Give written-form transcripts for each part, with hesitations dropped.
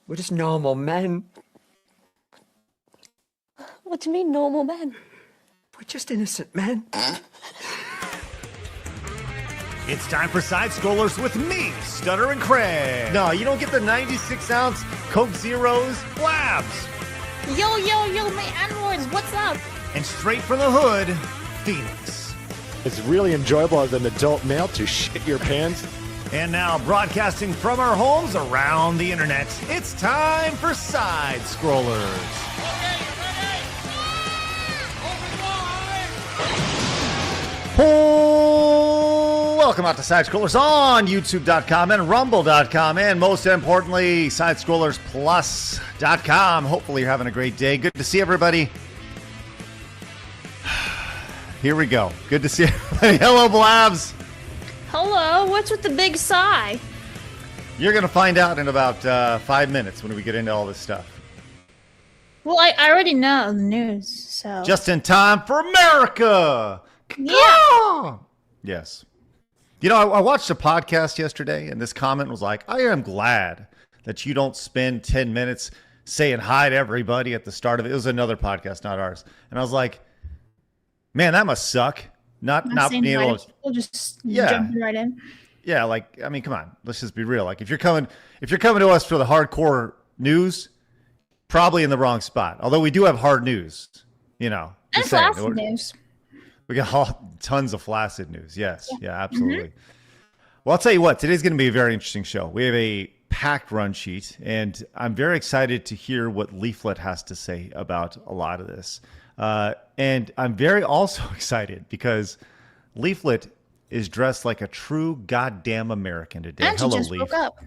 We're just normal men. What do you mean, normal men? We're just innocent men. It's time for Side Scrollers with me, Stutter and Craig. No, you don't get the 96-ounce Coke Zeros Blabs. Yo, my androids, what's up? And straight from the hood, Phoenix. It's really enjoyable as an adult male to shit your pants. And now, broadcasting from our homes around the internet, it's time for Side Scrollers. Oh, welcome out to Side Scrollers on YouTube.com and Rumble.com, and most importantly, SideScrollersPlus.com. Hopefully you're having a great day. Good to see everybody. Here we go. Good to see everybody. Hello, Blabs. Hello, what's with the big sigh? You're going to find out in about 5 minutes when we get into all this stuff. Well, I already know the news, so... Just in time for America! Yeah! Yes. You know, I watched a podcast yesterday, and this comment was like, I am glad that you don't spend 10 minutes saying hi to everybody at the start of it. It was another podcast, not ours. And I was like, man, that must suck. Not being able to... We'll just jump right in. Yeah, like, I mean, come on. Let's just be real. Like, if you're coming to us for the hardcore news, probably in the wrong spot. Although we do have hard news, you know. And flaccid news. We got tons of flaccid news. Yes. Yeah, absolutely. Mm-hmm. Well, I'll tell you what. Today's going to be a very interesting show. We have a packed run sheet, and I'm very excited to hear what Leaflet has to say about a lot of this. And I'm very also excited because Leaflet is dressed like a true goddamn American today. And hello, she just Leaf. woke up.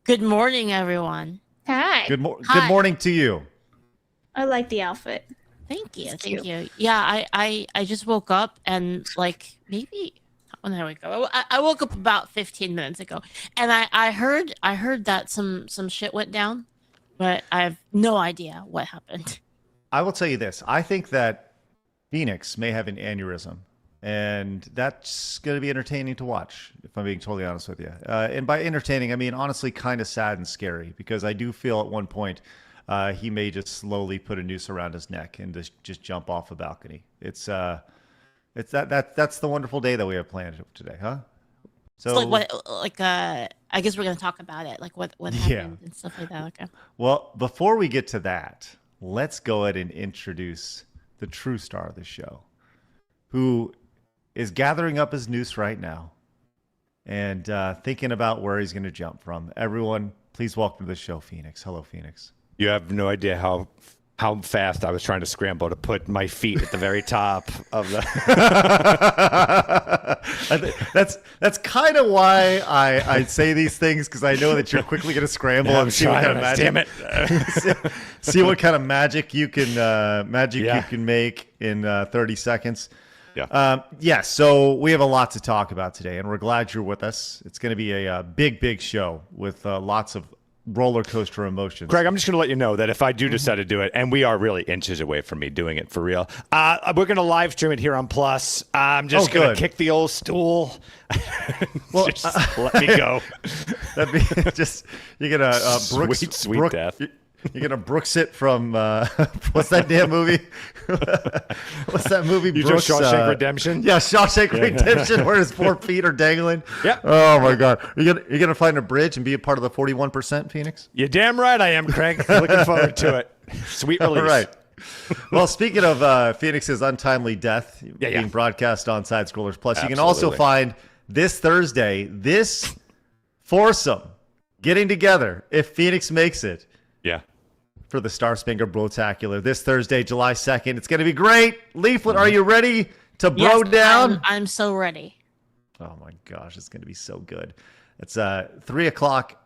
Good morning, everyone. Hi. Good morning to you. I like the outfit. Thank you. It's Thank cute. you. Yeah, I just woke up and like maybe when I wake up, I woke up about 15 minutes ago, and I heard that some shit went down, but I have no idea what happened. I will tell you this. I think that Phoenix may have an aneurysm, and that's going to be entertaining to watch, if I'm being totally honest with you. And by entertaining, I mean honestly kind of sad and scary, because I do feel at one point he may just slowly put a noose around his neck and just jump off a balcony. It's that's the wonderful day that we have planned today, huh? So I guess we're gonna talk about it, like what happened and stuff like that. Okay. Well, before we get to that, let's go ahead and introduce the true star of the show, who is gathering up his noose right now and thinking about where he's going to jump from. Everyone, please welcome to the show, Phoenix. Hello, Phoenix. You have no idea how fast I was trying to scramble to put my feet at the very top of the... that's kind of why I say these things, because I know that you're quickly going to scramble and see what kind of magic. Damn it! see what kind of magic you can you can make in 30 seconds. Yeah. So we have a lot to talk about today, and we're glad you're with us. It's going to be a big show with lots of roller coaster emotions. Craig, I'm just going to let you know that if I do decide to do it, and we are really inches away from me doing it for real, we're going to live stream it here on Plus. I'm just going to kick the old stool. Well, just let me go. That'd be just, you're going to sweet death. You're going to Brooks it from, what's that damn movie? What's that movie, Brooks? Shawshank Redemption? Yeah, Shawshank Redemption, where his 4 feet are dangling. Yeah. Oh, my God. You're going to find a bridge and be a part of the 41%, Phoenix? You're damn right I am, Craig. Looking forward to it. Sweet release. All right. Well, speaking of Phoenix's untimely death being broadcast on Side Scrollers Plus, you can also find this Thursday, this foursome getting together, if Phoenix makes it. Yeah. For the Star Spangled Brotacular this Thursday, July 2nd. It's going to be great. Leaflet, are you ready to bro down? I'm so ready. Oh my gosh, it's going to be so good. It's 3 o'clock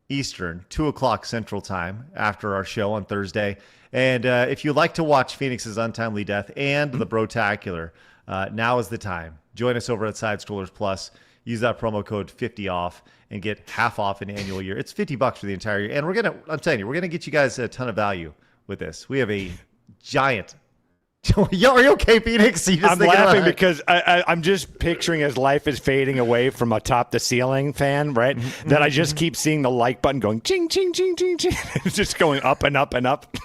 Eastern, 2 o'clock Central Time after our show on Thursday. And if you'd like to watch Phoenix's untimely death and the Brotacular, now is the time. Join us over at Side Scrollers Plus. Use that promo code 50OFF and get half off an annual year. It's $50 for the entire year. And I'm telling you, we're going to get you guys a ton of value with this. We have a giant Yo, are you okay, Phoenix? You just I'm laughing because I'm just picturing as life is fading away from atop the ceiling fan, right? That I just keep seeing the like button going ching, ching, ching, ching, ching. It's just going up and up and up.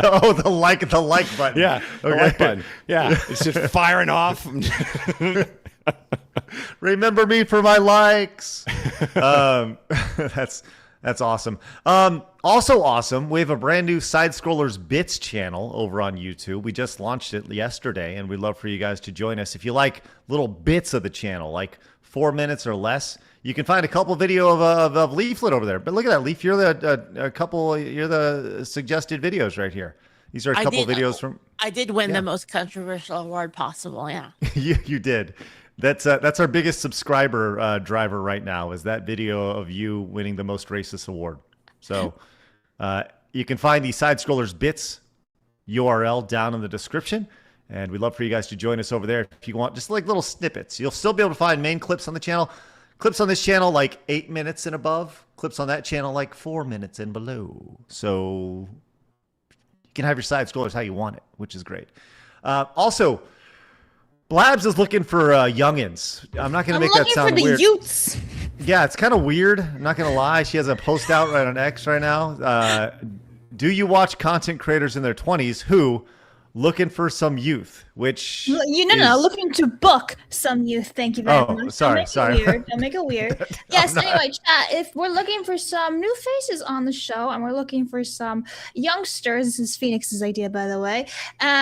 Oh, the like button. Yeah, the like button. Yeah, it's just firing off. Remember me for my likes. That's awesome. Also awesome, we have a brand new Side Scrollers Bits channel over on YouTube. We just launched it yesterday, and we'd love for you guys to join us. If you like little bits of the channel, like 4 minutes or less, you can find a couple video of Leaflet over there. But look at that, Leaf. You're the suggested videos right here. These are a couple videos from. I did win the most controversial award possible. Yeah. You did. That's our biggest subscriber driver right now, is that video of you winning the most racist award. So you can find the Side Scrollers Bits URL down in the description, and we'd love for you guys to join us over there if you want just like little snippets. You'll still be able to find main clips on the channel. Clips on this channel like 8 minutes and above. Clips on that channel like 4 minutes and below. So you can have your Side Scrollers how you want it, which is great. Also, Blabs is looking for youngins. I'm not going to make that sound weird. Youths. Yeah, it's kind of weird. I'm not going to lie. She has a post out right on X right now. Do you watch content creators in their 20s who looking for some youth? Which looking to book some youth. Thank you very much. Sorry. Don't make it weird. Yes. Anyway, chat. If we're looking for some new faces on the show, and we're looking for some youngsters, this is Phoenix's idea, by the way.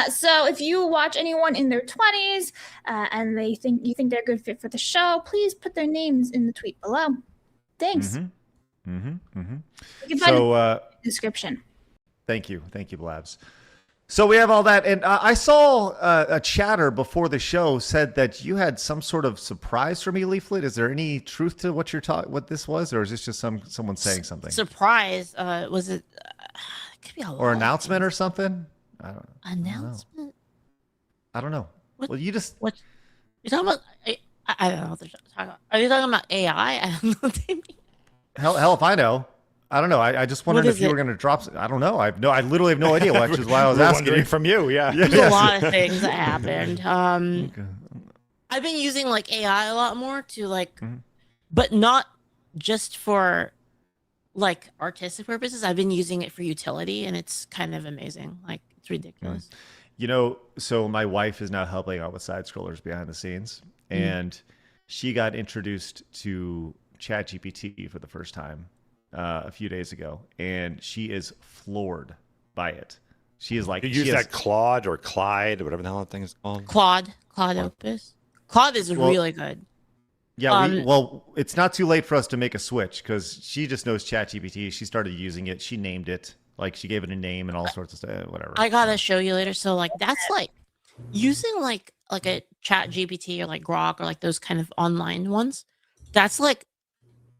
So if you watch anyone in their 20s and you think they're a good fit for the show, please put their names in the tweet below. Thanks. You can find it in the description. Thank you, Blabs. So we have all that, and I saw a chatter before the show said that you had some sort of surprise for me, Leaflet. Is there any truth to what what this was, or is this just someone saying something? Surprise? Was it? It could be a or announcement or something? I don't know. Announcement? I don't know. Well, you just what you're talking about? I don't know what they're talking about. Are you talking about AI? I don't know what they mean. Hell if I know. I don't know. I just wondered if you were going to drop. I don't know. I literally have no idea, which is why I was asking from you. Yeah, there's a lot of things that happened. I've been using like AI a lot more to but not just for like artistic purposes. I've been using it for utility, and it's kind of amazing. Like it's ridiculous. So my wife is now helping out with Side Scrollers behind the scenes, and she got introduced to ChatGPT for the first time a few days ago, and she is floored by it. She is like, you use that Claude or Clyde or whatever the hell that thing is called. Claude Opus. Claude is really good. Yeah, it's not too late for us to make a switch because she just knows ChatGPT. She started using it. She named it. Like she gave it a name and all sorts of stuff. Whatever. I gotta show you later. So like that's like using like a ChatGPT or like Grok or like those kind of online ones. That's like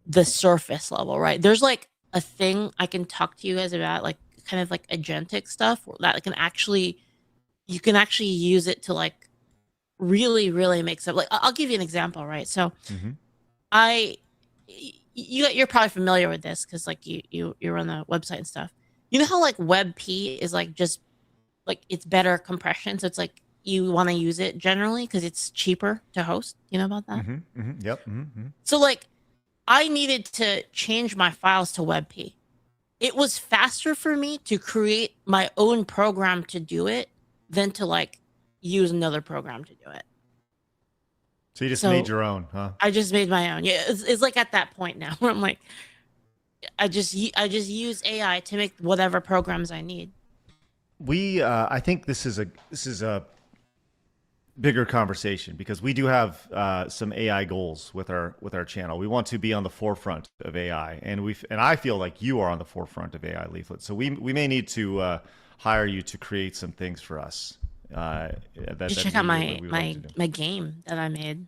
the surface level, right? There's like a thing I can talk to you guys about, like kind of like agentic stuff that you can actually use it to like really make stuff. Like I'll give you an example, right? So you're probably familiar with this because like you're on the website and stuff. You know how like WebP is like just like it's better compression, so it's like you want to use it generally because it's cheaper to host. You know about that? Yep. So like I needed to change my files to WebP. It was faster for me to create my own program to do it than to like use another program to do it. So you just made your own, huh? I just made my own. Yeah, it's like at that point now where I'm like, I just use AI to make whatever programs I need. I think this is a bigger conversation because we do have some AI goals with our channel. We want to be on the forefront of AI, and I feel like you are on the forefront of AI, Leaflet. So we may need to hire you to create some things for us. Check out my game that I made.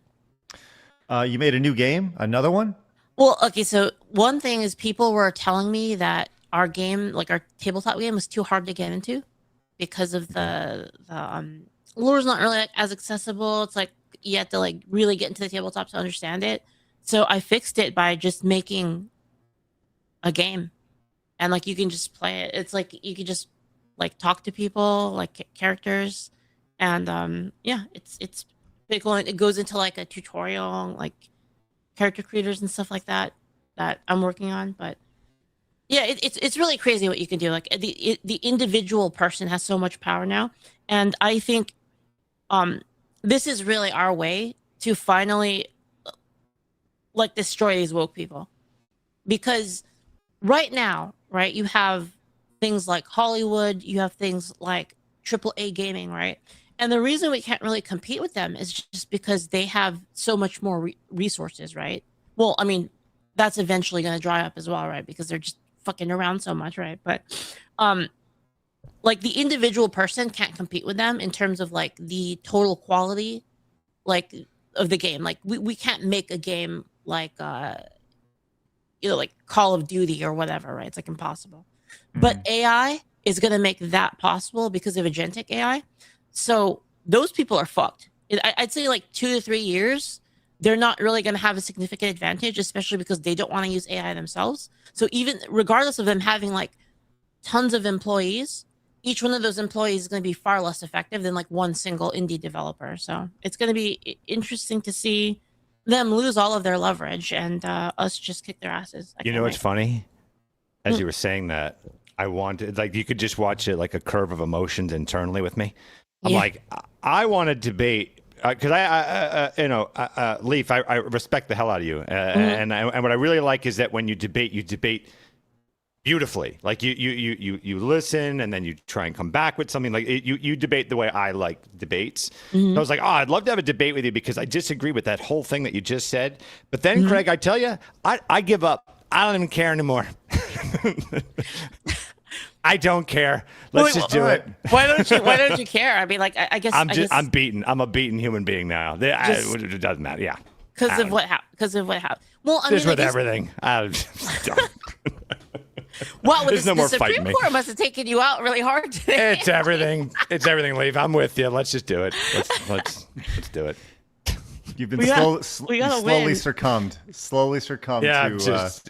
You made a new game, another one? Well, okay. So one thing is people were telling me that our game, like our tabletop game, was too hard to get into because of the lure's not really like as accessible. It's like you have to like really get into the tabletop to understand it. So I fixed it by just making a game, and like you can just play it. It's like you could just like talk to people, like characters, and yeah, it's pretty cool. It goes into like a tutorial, like character creators and stuff like that I'm working on. But yeah, it's really crazy what you can do. Like the individual person has so much power now, and I think this is really our way to finally like destroy these woke people, because right now, right, you have things like Hollywood, you have things like AAA gaming, right? And the reason we can't really compete with them is just because they have so much more resources, right? Well, I mean, that's eventually going to dry up as well, right? Because they're just fucking around so much, right? But like the individual person can't compete with them in terms of like the total quality, like of the game. Like we can't make a game like you know, like Call of Duty or whatever, right? It's like impossible. But AI is going to make that possible because of agentic AI. So those people are fucked. I'd say like 2 to 3 years, they're not really going to have a significant advantage, especially because they don't want to use AI themselves. So even regardless of them having like tons of employees, each one of those employees is going to be far less effective than like one single indie developer. So it's going to be interesting to see them lose all of their leverage and us just kick their asses. You know what's funny? As you were saying that, I wanted, like, you could just watch it like a curve of emotions internally with me. I'm like, I want to debate, because Leaf, I respect the hell out of you. And what I really like is that when you debate beautifully. Like you listen and then you try and come back with something. Like you debate the way I like debates. So I was like, I'd love to have a debate with you because I disagree with that whole thing that you just said. But then, Craig, I tell you, I give up. I don't even care anymore. I don't care. Let's just do it. Why don't you care? I mean, like, I guess I'm beaten. I'm a beaten human being now. It doesn't matter. Yeah. Because of what happened. Well, I just mean, with everything. Well, there's no the more Supreme fighting me. Court must have taken you out really hard today. It's everything. It's everything, Leaf. I'm with you. Let's just do it. Let's do it. You've been slowly win. succumbed. Slowly succumbed to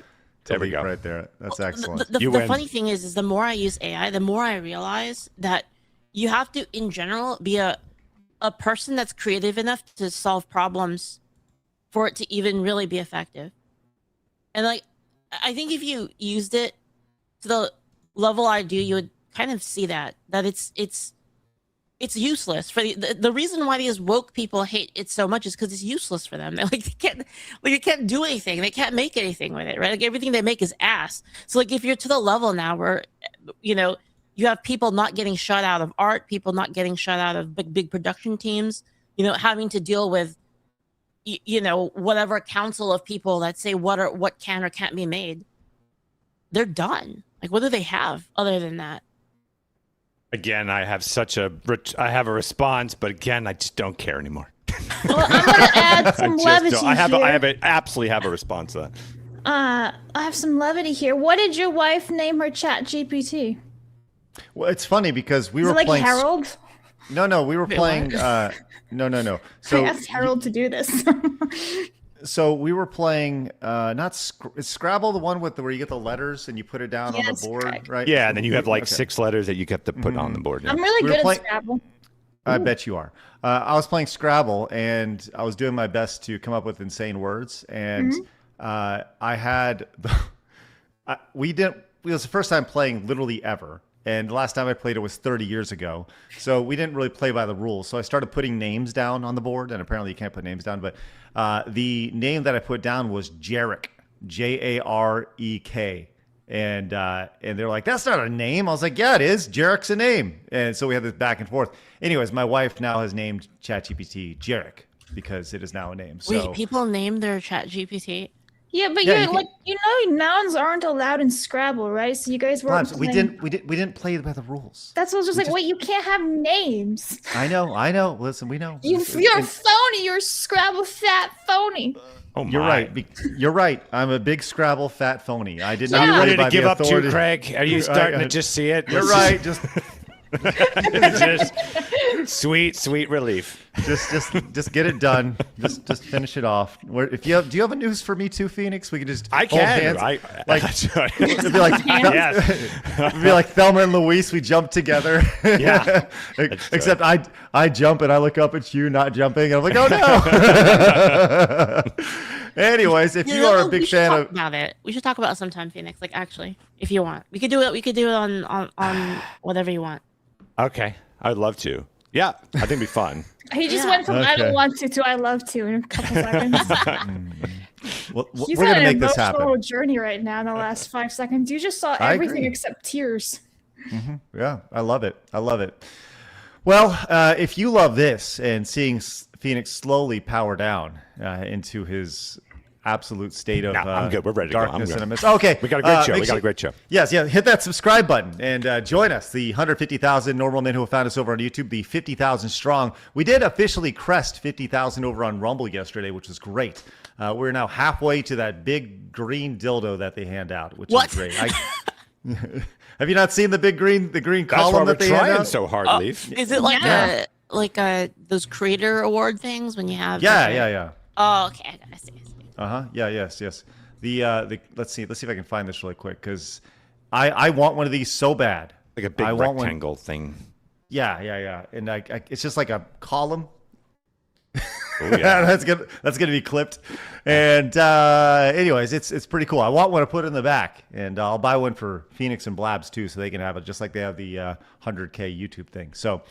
there we go. right there. That's excellent. The funny thing is the more I use AI, the more I realize that you have to, in general, be a person that's creative enough to solve problems for it to even really be effective. And like, I think if you used it to the level I do, you would kind of see that it's useless. For the reason why these woke people hate it so much is because it's useless for them. They're like, they can't do anything. They can't make anything with it, right? Like everything they make is ass. So like if you're to the level now where, you know, you have people not getting shut out of art, people not getting shut out of big production teams, you know, having to deal with, you know, whatever council of people that say what can or can't be made, they're done. Like, what do they have other than that? Again, I have a response, but again, I just don't care anymore. Well, I'm going to add some levity here. Absolutely have a response to that. I have some levity here. What did your wife name her ChatGPT? Well, it's funny because we Is were it like playing. Harold? No, we were playing. No. So I asked Harold to do this. So we were playing. Is Scrabble the one where you get the letters and you put it down on the board, correct. right? Yeah, and then you have like 6 letters that you have to put on the board. Yeah. I'm really good at Scrabble. I bet you are. I was playing Scrabble and I was doing my best to come up with insane words, and I had it was the first time playing literally ever. And the last time I played it was 30 years ago. So we didn't really play by the rules. So I started putting names down on the board, and apparently you can't put names down. But the name that I put down was Jurassic, Jarek. And they're like, that's not a name. I was like, yeah, it is. Jarrek's a name. And so we had this back and forth. Anyways, my wife now has named ChatGPT Jarek because it is now a name. So, wait, people name their ChatGPT? Yeah, but nouns aren't allowed in Scrabble, right? So you guys were we didn't play by the rules. That's what I was just like, wait, you can't have names. I know. Listen, we know. You're phony. You're a Scrabble fat phony. Oh my. You're right. You're right. I'm a big Scrabble fat phony. I did Are not you play ready by to give the up authority. too, Craig? Are you starting to just see it? You're right. Just Sweet relief. Just get it done. Just finish it off. Do you have a news for me too, Phoenix? We can just I hold can. hands. It'd be like yes. It'd be like Thelma and Louise. We jump together. Yeah. Except I jump and I look up at you not jumping. And I'm like, oh no. Anyways, if you are a big fan of about it, we should talk about it sometime, Phoenix. Like, actually, if you want, we could do it. We could do it on whatever you want. Okay, I'd love to. Yeah, I think it'd be fun. He just went from I don't want to I love to in a couple seconds. Well, He's we're on gonna an make this happen. emotional journey right now in the last 5 seconds. You just saw I everything agree. except tears. Yeah, I love it. Well, if you love this and seeing Phoenix slowly power down into his absolute state of I'm good. We're ready to go. I'm darkness good. and a mist. Okay, We got a great show. make We got sure- a great show. Yes, hit that subscribe button and join us, the 150,000 normal men who have found us over on YouTube, the 50,000 strong. We did officially crest 50,000 over on Rumble yesterday, which was great. We're now halfway to that big green dildo that they hand out, which What? is great. Have you not seen the big green That's why column we're that they hand trying out? so hard, Leaf. Is it like Yeah. those creator award things when you have? Yeah. Oh, okay. I see. Yeah, yes. The let's see if I can find this really quick because I want one of these so bad. Like a big I want one. rectangle thing. Yeah. And it's just like a column. Oh, yeah. that's gonna be clipped. And anyways, it's pretty cool. I want one to put in the back, and I'll buy one for Phoenix and Blabs too, so they can have it just like they have the 100K YouTube thing. So.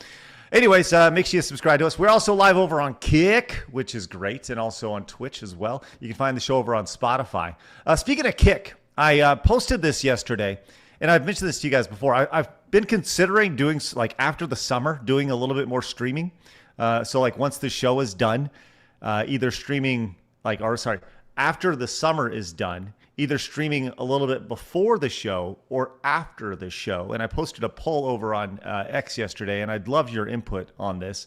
Anyways, make sure you subscribe to us. We're also live over on Kick, which is great, and also on Twitch as well. You can find the show over on Spotify. Speaking of Kick, I posted this yesterday, and I've mentioned this to you guys before. I've been considering doing, like, after the summer, doing a little bit more streaming. So, like, once the show is done, either streaming, after the summer is done, either streaming a little bit before the show or after the show. And I posted a poll over on X yesterday, and I'd love your input on this.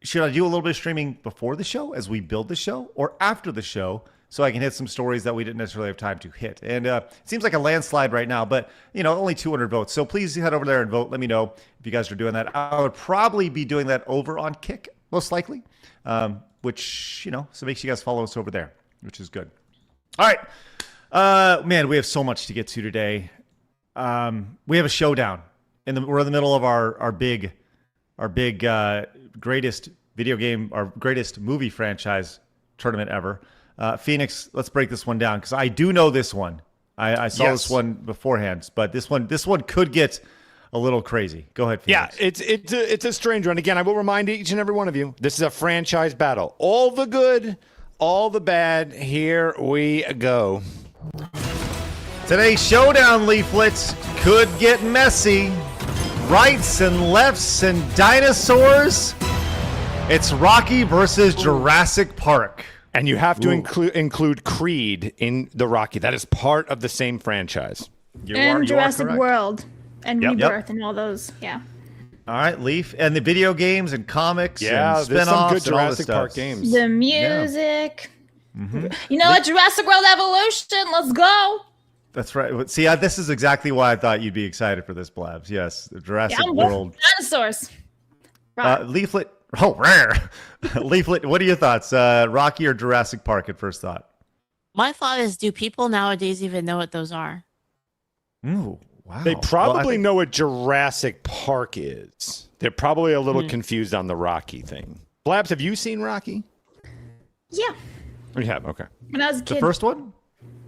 Should I do a little bit of streaming before the show as we build the show, or after the show so I can hit some stories that we didn't necessarily have time to hit? And it seems like a landslide right now, but, only 200 votes. So please head over there and vote. Let me know if you guys are doing that. I would probably be doing that over on Kick, most likely, which, so make sure you guys follow us over there, which is good. All right, man, we have so much to get to today. We have a showdown, and we're in the middle of our big greatest video game, our greatest movie franchise tournament ever. Phoenix, let's break this one down because I do know this one. I saw this one beforehand, but this one could get a little crazy. Go ahead, Phoenix. Yeah, it's a strange one. Again, I will remind each and every one of you, this is a franchise battle. All the good, all the bad, here we go. Today's showdown leaflets could get messy. Rights and lefts and dinosaurs. It's Rocky versus Jurassic Park. And you have to include Creed in the Rocky. That is part of the same franchise. You And are Jurassic correct. World and Yep. Rebirth and all those. Yeah. All right, Leaf. And the video games and comics Yeah, and there's spin-offs some good and all this Jurassic stuff. Park games. The music. You know what? Jurassic World Evolution. Let's go. That's right. See, this is exactly why I thought you'd be excited for this, Blabs. Yes, the Jurassic Yeah, I'm World. dinosaurs. Right. Leaflet. Oh, rare. Leaflet, what are your thoughts? Rocky or Jurassic Park at first thought? My thought is, do people nowadays even know what those are? Ooh, wow. They Well, probably know what Jurassic Park is. They're probably a little confused on the Rocky thing. Blabs, have you seen Rocky? Yeah. You have, okay. When I was a the kid. first one?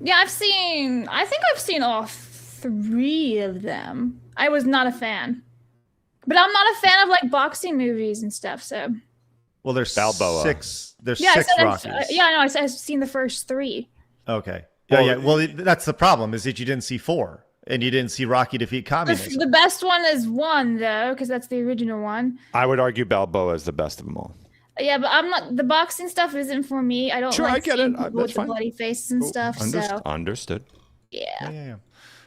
Yeah, I think I've seen all 3 of them. I was not a fan. But I'm not a fan of like boxing movies and stuff, so. Well, there's Balboa. 6. There's Yeah, 6 I Rockies. know. I've seen the first 3. Okay. Well, Yeah. Well, that's the problem is that you didn't see 4, and you didn't see Rocky defeat communism. The best one is 1 though, because that's the original one. I would argue Balboa is the best of them all. Yeah, but I'm not. The boxing stuff isn't for me. I don't Sure, like I get seeing it. people That's with the fine. bloody faces and stuff. So Understood. yeah, Yeah.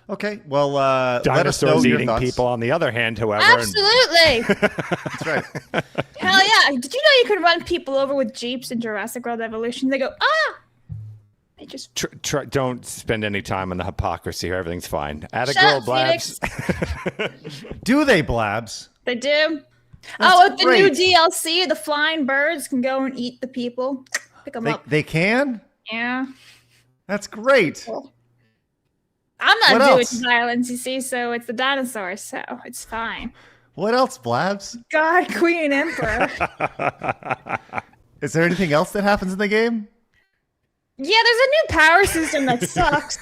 Okay. Well, let us know Dinosaurs your eating thoughts. people, on the other hand, however. absolutely. That's right. Hell yeah! Did you know you could run people over with jeeps in Jurassic World Evolution? They go They just Don't spend any time on the hypocrisy here. Everything's fine. Atta Shut girl, up, Blabs. Do they, Blabs? they do. With the new great. DLC, the flying birds can go and eat the people. Pick them up. They can? Yeah. That's great. Cool. I'm not What doing else? violence, you see, so it's the dinosaurs, so it's fine. What else, Blabs? God, Queen, Emperor. Is there anything else that happens in the game? Yeah, there's a new power system that sucks.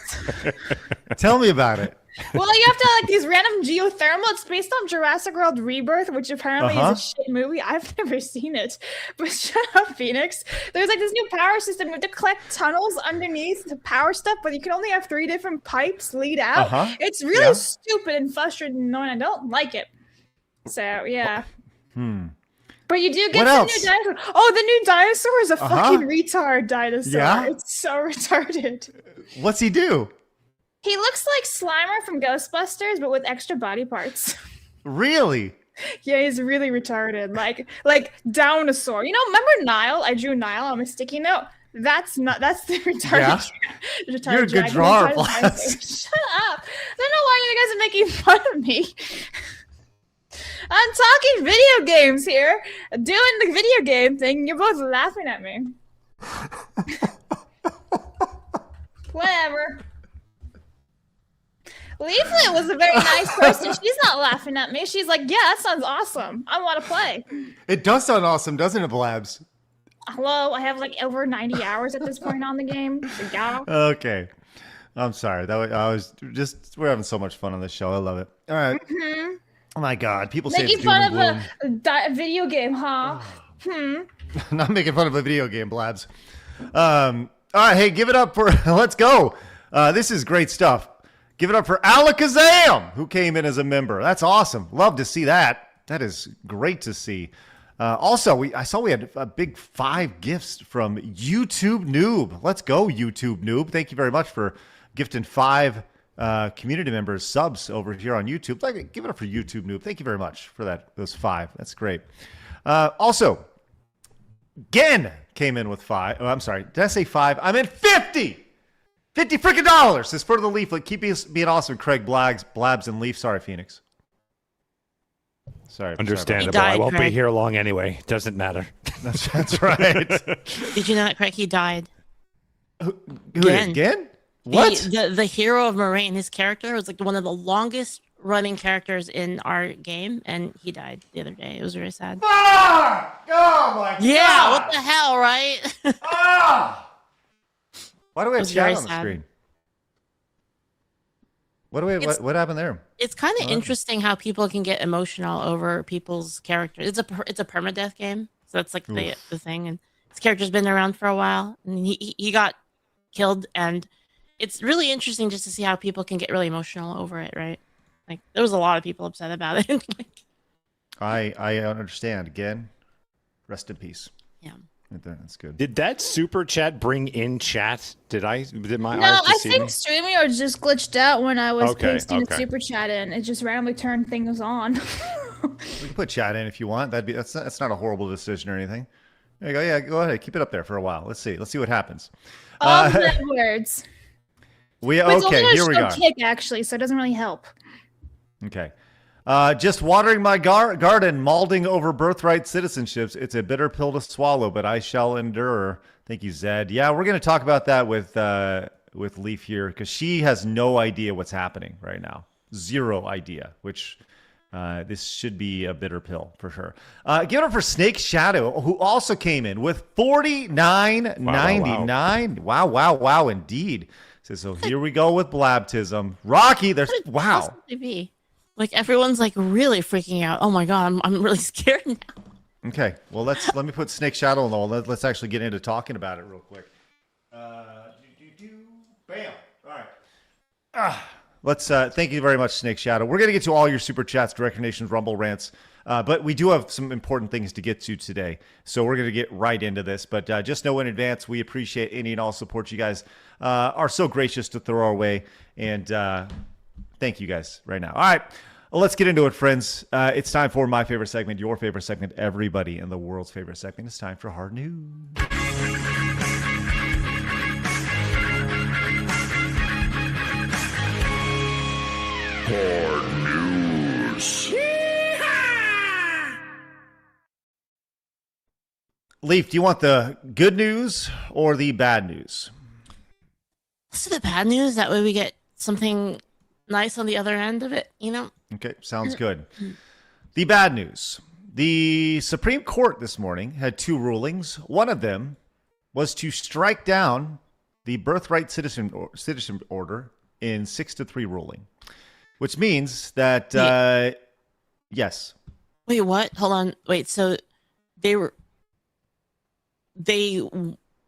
Tell me about it. Well, you have to like these random geothermal. It's based on Jurassic World Rebirth, which apparently is a shit movie. I've never seen it, but shut up, Phoenix. There's like this new power system. You have to collect tunnels underneath to power stuff, but you can only have 3 different pipes lead out. It's really stupid and frustrating and annoying. I don't like it. So yeah. But you do get some new dinosaur. Oh, the new dinosaur is a fucking retard dinosaur. Yeah? It's so retarded. What's he do? He looks like Slimer from Ghostbusters, but with extra body parts. Really? Yeah, he's really retarded. Like dinosaur. You know, remember Nile? I drew Nile on a sticky note. That's the retarded. Retarded You're a good dragon drawer, inside Blast. my face. Shut up. I don't know why you guys are making fun of me. I'm talking video games here. Doing the video game thing. You're both laughing at me. Whatever. Leaflet was a very nice person. She's not laughing at me. She's like, yeah, that sounds awesome. I want to play. It does sound awesome, doesn't it, Blabs? Hello, I have like over 90 hours at this point on the game. So yeah. Okay. I'm sorry. We're having so much fun on this show. I love it. All right. Oh my God. People say Making it's doom and fun gloom. of a video game, huh? I'm not making fun of a video game, Blabs. All right. Hey, give it up for, let's go. This is great stuff. Give it up for Alakazam, who came in as a member. That's awesome. Love to see that. That is great to see. Also, I saw we had a big 5 gifts from YouTube Noob. Let's go, YouTube Noob. Thank you very much for gifting 5 community members subs over here on YouTube. Give it up for YouTube Noob. Thank you very much for those 5. That's great. Also, Gen came in with 5. Oh, I'm sorry. Did I say 5? I meant 50. $50 freaking dollars is for the leaflet. Keep being awesome, Craig, Blabs, and Leaf. Sorry, Phoenix. Sorry. Understandable. He died, I won't be Craig. here long anyway. Doesn't matter. That's right. Did you know that, Craig? He died. Who Gen. again? What? The hero of Moraine, his character was like one of the longest running characters in our game, and he died the other day. It was very sad. Fuck! Oh my Yeah, God! what the hell, right? Ah! Why do we have was chat very on the sad. screen? What happened there? It's kind of interesting how people can get emotional over people's characters. It's a permadeath game, so that's like the thing. And his character's been around for a while, and he got killed, and it's really interesting just to see how people can get really emotional over it, right? Like there was a lot of people upset about it. I understand. Again, rest in peace. Yeah. Right there. That's good. Did that super chat bring in chat? Did my eyes No, I deceive think me? StreamYard just glitched out when I was pasting okay. the super chat in. It just randomly turned things on. We can put chat in if you want. That's not a horrible decision or anything. There you go. Yeah, go ahead. Keep it up there for a while. Let's see what happens. All the words. Okay, here we go. Kick actually, so it doesn't really help. Okay. Just watering my garden, malding over birthright citizenships. It's a bitter pill to swallow, but I shall endure. Thank you, Zed. Yeah, we're going to talk about that with Leaf here because she has no idea what's happening right now. Zero idea, which this should be a bitter pill for sure. Give it up for Snake Shadow, who also came in with $49.99. Wow, indeed. So here we go with Blabtism. Rocky, there's What could it wow. possibly be? Like everyone's like really freaking out. Oh my God, I'm really scared now. Okay, well let me put Snake Shadow on the wall. Let's actually get into talking about it real quick. Bam. All right. Let's thank you very much, Snake Shadow. We're gonna get to all your super chats, direct donations, Rumble rants, but we do have some important things to get to today, so we're gonna get right into this. But just know in advance, we appreciate any and all support you guys are so gracious to throw our way, and thank you guys right now. All right. Well, let's get into it, friends. It's time for my favorite segment, your favorite segment, everybody in the world's favorite segment. It's time for Hard News. Hard News. Leaf, do you want the good news or the bad news? Let's do the bad news. That way we get something nice on the other end of it, you know? Okay, sounds good. The bad news. The Supreme Court this morning had two rulings. One of them was to strike down the birthright citizen order in 6-3 ruling, which means that, yes. Wait, what? Hold on. Wait, so they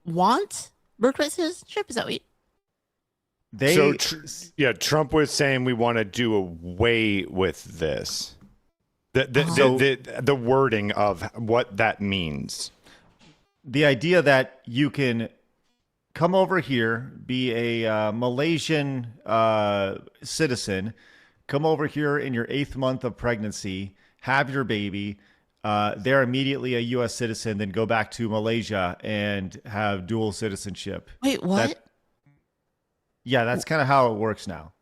want birthright citizenship? Is that what Trump was saying we want to do away with this. The wording of what that means. The idea that you can come over here, be a Malaysian citizen, come over here in your 8th month of pregnancy, have your baby, they're immediately a U.S. citizen, then go back to Malaysia and have dual citizenship. Wait, what? That's kind of how it works now.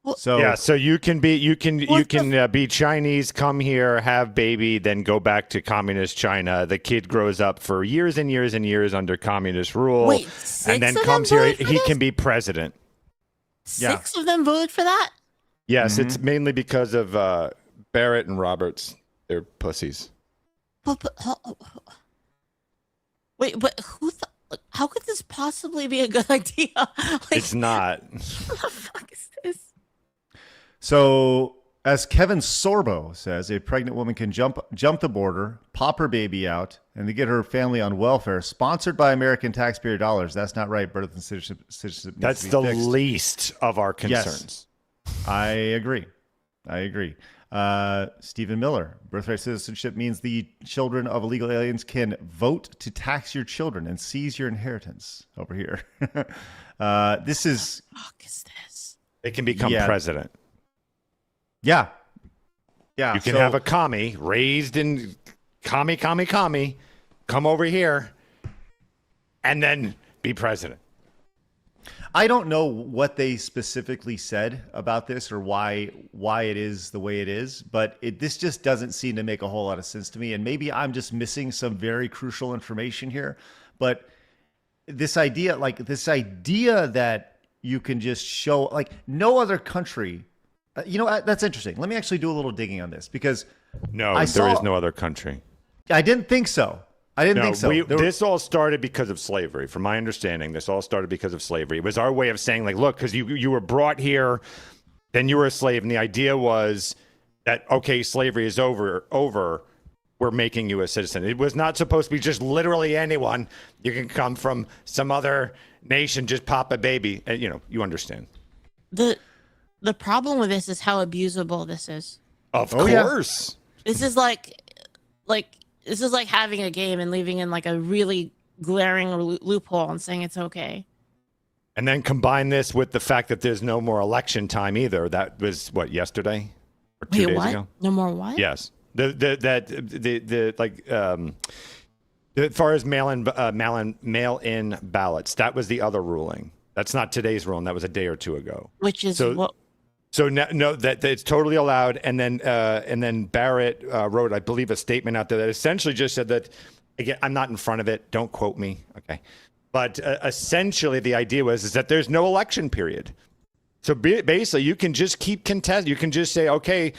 Well, so you can be Chinese, come here, have baby, then go back to communist China. The kid grows up for years and years and years under communist rule, Wait, and then comes here. He can be president. Six of them voted for that? Yes, it's mainly because of Barrett and Roberts. They're pussies. Wait, but how could this possibly be a good idea? It's not. What the fuck is this? So, as Kevin Sorbo says, a pregnant woman can jump the border, pop her baby out, and to get her family on welfare, sponsored by American taxpayer dollars. That's not right. Birth and citizenship. That's the least of our concerns. Yes, I agree. Stephen Miller, birthright citizenship means the children of illegal aliens can vote to tax your children and seize your inheritance over here. This is... What the fuck is this? They can become president. Yeah. You can have a commie raised in commie, come over here, and then be president. I don't know what they specifically said about this or why it is the way it is, but this just doesn't seem to make a whole lot of sense to me. And maybe I'm just missing some very crucial information here. But this idea that you can just show, like, no other country. That's interesting. Let me actually do a little digging on this because there is no other country. I didn't think so. This all started because of slavery. From my understanding, this all started because of slavery. It was our way of saying, like, look, because you were brought here, then you were a slave, and the idea was that, okay, slavery is over, we're making you a citizen. It was not supposed to be just literally anyone. You can come from some other nation, just pop a baby. And, you understand. The problem with this is how abusable this is. Of course. Yeah. This is like having a game and leaving in like a really glaring loophole and saying it's okay. And then combine this with the fact that there's no more election time either. That was yesterday or 2 days ago. No more what? Yes. As far as mail-in ballots, that was the other ruling. That's not today's ruling. That was a day or two ago. Which is what? So no, that it's totally allowed. And then Barrett wrote, I believe, a statement out there that essentially just said that, again, I'm not in front of it. Don't quote me. Okay. But essentially the idea is that there's no election period. So basically you can just keep contest. You can just say, okay,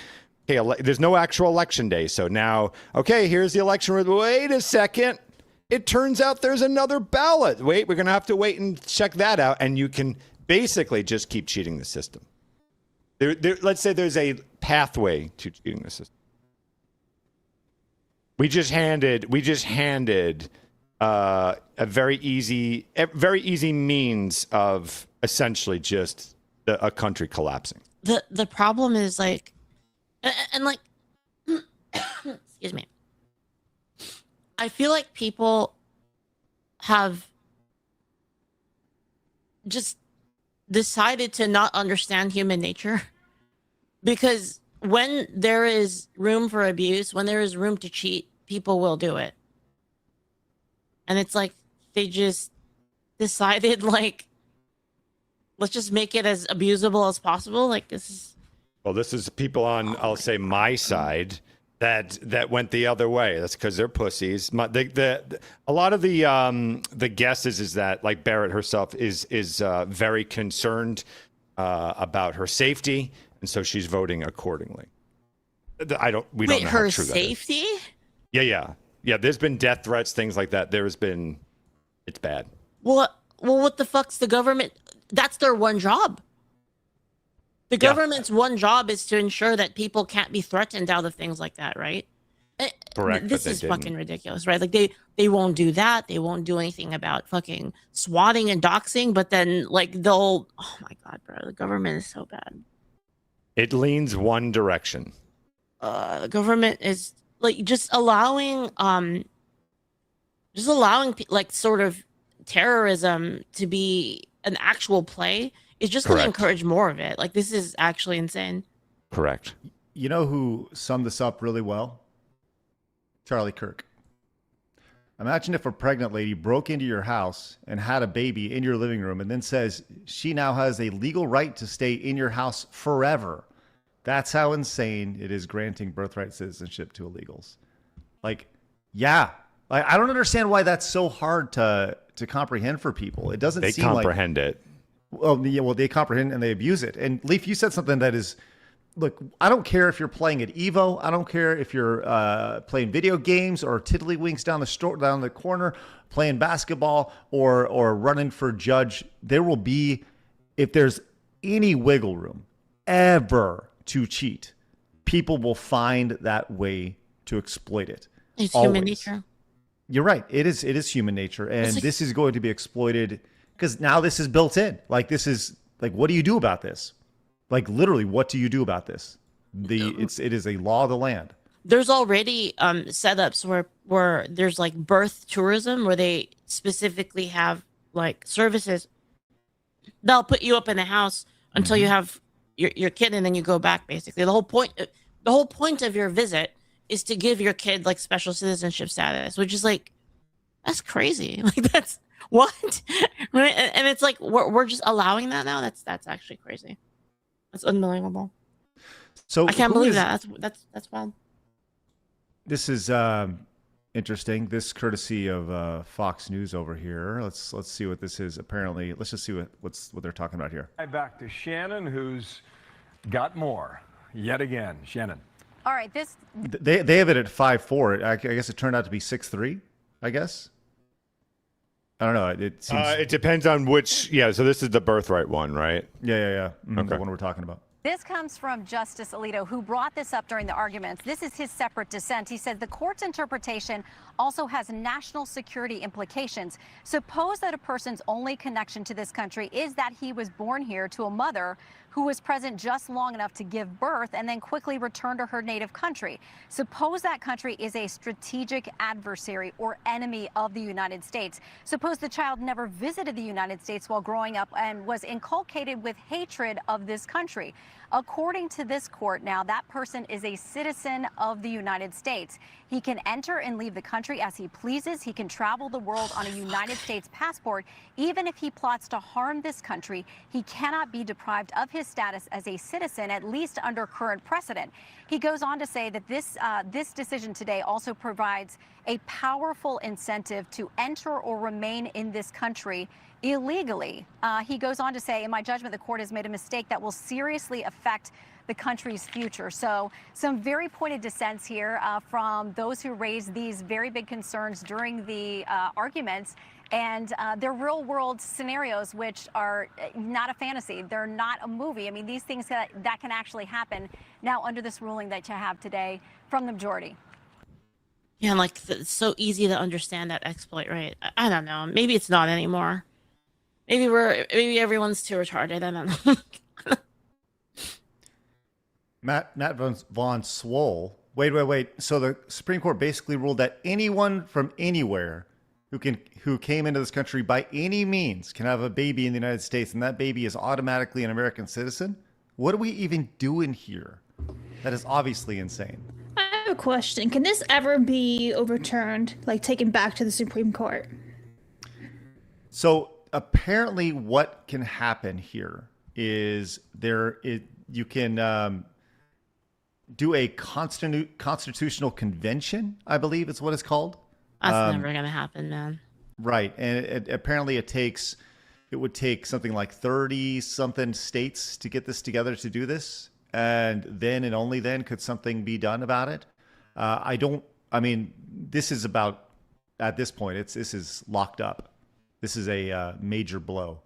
there's no actual election day. So now, okay, here's the election. Wait a second. It turns out there's another ballot. Wait, we're going to have to wait and check that out. And you can basically just keep cheating the system. Let's say there's a pathway to cheating the system. We just handed a very easy means of essentially just a country collapsing. The problem is like, and like, excuse me. I feel like people have just decided to not understand human nature, because when there is room for abuse, when there is room to cheat, people will do it. And it's like they just decided, like, let's just make it as abusable as possible. Like, this is people on, I'll say, my side, that went the other way. That's because they're pussies. A lot of the guesses is that like Barrett herself is very concerned about her safety, and so she's voting accordingly. We don't know Wait, how her true that is. safety? Yeah. There's been death threats, things like that. It's bad. Well, what the fuck's the government? That's their one job. The government's one job is to ensure that people can't be threatened out of things like that, right? Correct. This is fucking ridiculous, right? Like they won't do that. They won't do anything about fucking swatting and doxing, but then like oh my God, bro, the government is so bad. It leans one direction. The government is like just allowing like sort of terrorism to be an actual play is just going to encourage more of it. Like, this is actually insane. Correct. You know who summed this up really well? Charlie Kirk. Imagine if a pregnant lady broke into your house and had a baby in your living room and then says she now has a legal right to stay in your house forever. That's how insane it is granting birthright citizenship to illegals. Like, yeah. Like, I don't understand why that's so hard to comprehend for people. It doesn't seem like... They comprehend it. Well, yeah, they comprehend and they abuse it. And Leaf, you said something that is, look, I don't care if you're playing at Evo. I don't care if you're playing video games or tiddlywinks down the corner, playing basketball or running for judge. There will be, if there's any wiggle room ever to cheat, people will find that way to exploit it. It's human nature. You're right. It is human nature, and this is going to be exploited. Because now this is built in. Like, this is like, what do you do about this? Like, literally, what do you do about this? It is a law of the land. There's already setups where there's like birth tourism where they specifically have like services. They'll put you up in a house until you have your kid, and then you go back. Basically, the whole point of your visit is to give your kid like special citizenship status, which is like, that's crazy. Like, that's. What? And it's like we're just allowing that now. That's actually crazy. That's unbelievable. So I can't believe that. That's wild. This is interesting. This courtesy of Fox News over here. Let's see what this is. Apparently, let's just see what they're talking about here. Back to Shannon, who's got more yet again. Shannon. All right, they have it at 5'4". I guess it turned out to be 6'3". I guess. I don't know. It seems... it depends on which. Yeah. So this is the birthright one, right? Yeah. Okay. The one we're talking about. This comes from Justice Alito, who brought this up during the arguments. This is his separate dissent. He said the court's interpretation also has national security implications. Suppose that a person's only connection to this country is that he was born here to a mother who was present just long enough to give birth and then quickly return to her native country. Suppose that country is a strategic adversary or enemy of the United States. Suppose the child never visited the United States while growing up and was inculcated with hatred of this country. According to this court now, that person is a citizen of the United States. He can enter and leave the country as he pleases. He can travel the world on a United States passport. Even if he plots to harm this country, he cannot be deprived of his status as a citizen, at least under current precedent. He goes on to say that this decision today also provides a powerful incentive to enter or remain in this country illegally. He goes on to say, in my judgment, the court has made a mistake that will seriously affect the country's future. So some very pointed dissents here from those who raised these very big concerns during the arguments. And they're real world scenarios, which are not a fantasy. They're not a movie. I mean, these things that can actually happen now under this ruling that you have today from the majority. Yeah, like it's so easy to understand that exploit, right? I don't know. Maybe it's not anymore. Maybe everyone's too retarded. I don't know. Matt Von Swole. Wait. So the Supreme Court basically ruled that anyone from anywhere who came into this country by any means can have a baby in the United States, and that baby is automatically an American citizen? What are we even doing here? That is obviously insane. I have a question. Can this ever be overturned, like taken back to the Supreme Court? So apparently what can happen here is you can do a constitutional convention, I believe is what it's called. That's never gonna happen, man. Right, and apparently it would take something like 30 something states to get this together to do this, and then and only then could something be done about it. This is about, at this point, this is locked up. This is a major blow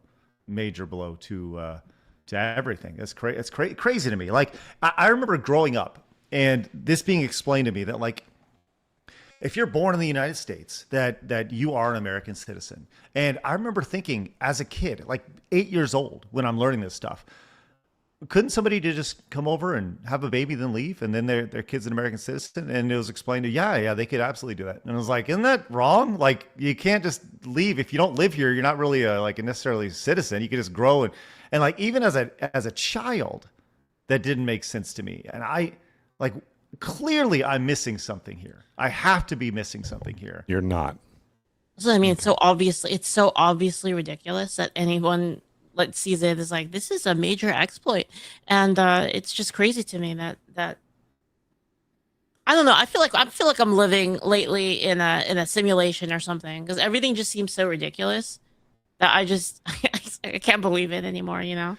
to everything. It's crazy to me. Like I remember growing up and this being explained to me that like, if you're born in the United States, that you are an American citizen. And I remember thinking as a kid, like 8 years old, when I'm learning this stuff, couldn't somebody just come over and have a baby, then leave, and then their kid's an American citizen? And it was explained to, yeah, they could absolutely do that. And I was like, isn't that wrong? Like, you can't just leave. If you don't live here, you're not really a necessarily citizen. You can just grow. And like, even as a child, that didn't make sense to me. And I, like, clearly I'm missing something here. I have to be missing something here. You're not. So I mean, it's so obviously ridiculous that anyone sees it as like, this is a major exploit, and it's just crazy to me that I don't know. I feel like I'm living lately in a simulation or something, because everything just seems so ridiculous that I can't believe it anymore. You know.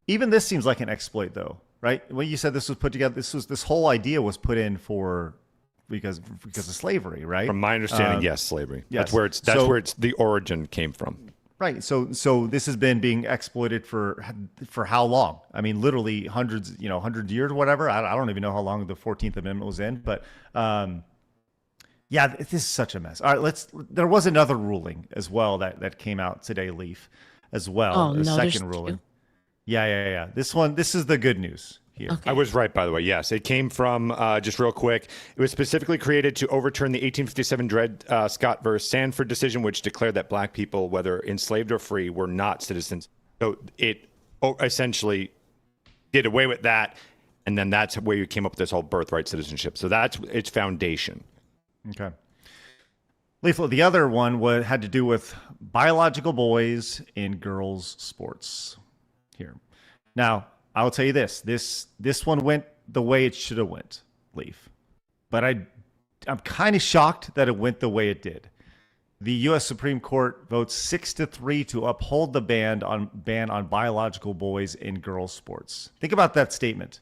Even this seems like an exploit, though, right? When you said this was put together, this whole idea was put in because of slavery, right? From my understanding, yes, slavery. Yes. That's where the origin came from. Right. So this has been being exploited for how long? I mean, literally hundreds years or whatever. I don't even know how long the 14th Amendment was in, but this is such a mess. All right, there was another ruling as well that came out today, Leaf, as well. Oh, the no, second ruling. Yeah. This is the good news here. Okay. I was right, by the way. Yes, it came from, just real quick, it was specifically created to overturn the 1857 Dred Scott versus Sandford decision, which declared that black people, whether enslaved or free, were not citizens. So it essentially did away with that, and then that's where you came up with this whole birthright citizenship. So that's its foundation. Okay. Leaflet, the other one had to do with biological boys in girls' sports here. Now, I will tell you this one went the way it should have went, Leaf. But I'm kind of shocked that it went the way it did. The U.S. Supreme Court votes 6-3 to uphold the ban on biological boys in girls' sports. Think about that statement.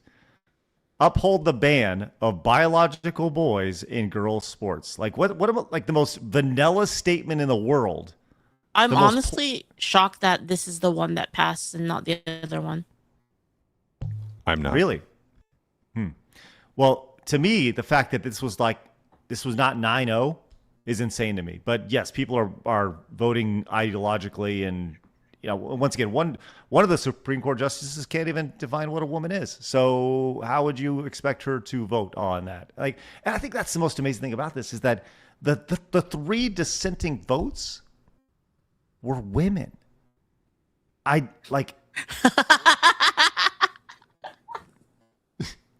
Uphold the ban of biological boys in girls' sports. Like what about like the most vanilla statement in the world? I'm honestly shocked that this is the one that passed and not the other one. I'm not. Really? Well, to me, the fact that this was not 9-0 is insane to me. But yes, people are voting ideologically, and once again, one of the Supreme Court justices can't even define what a woman is. So how would you expect her to vote on that? Like, and I think that's the most amazing thing about this is that the 3 dissenting votes were women.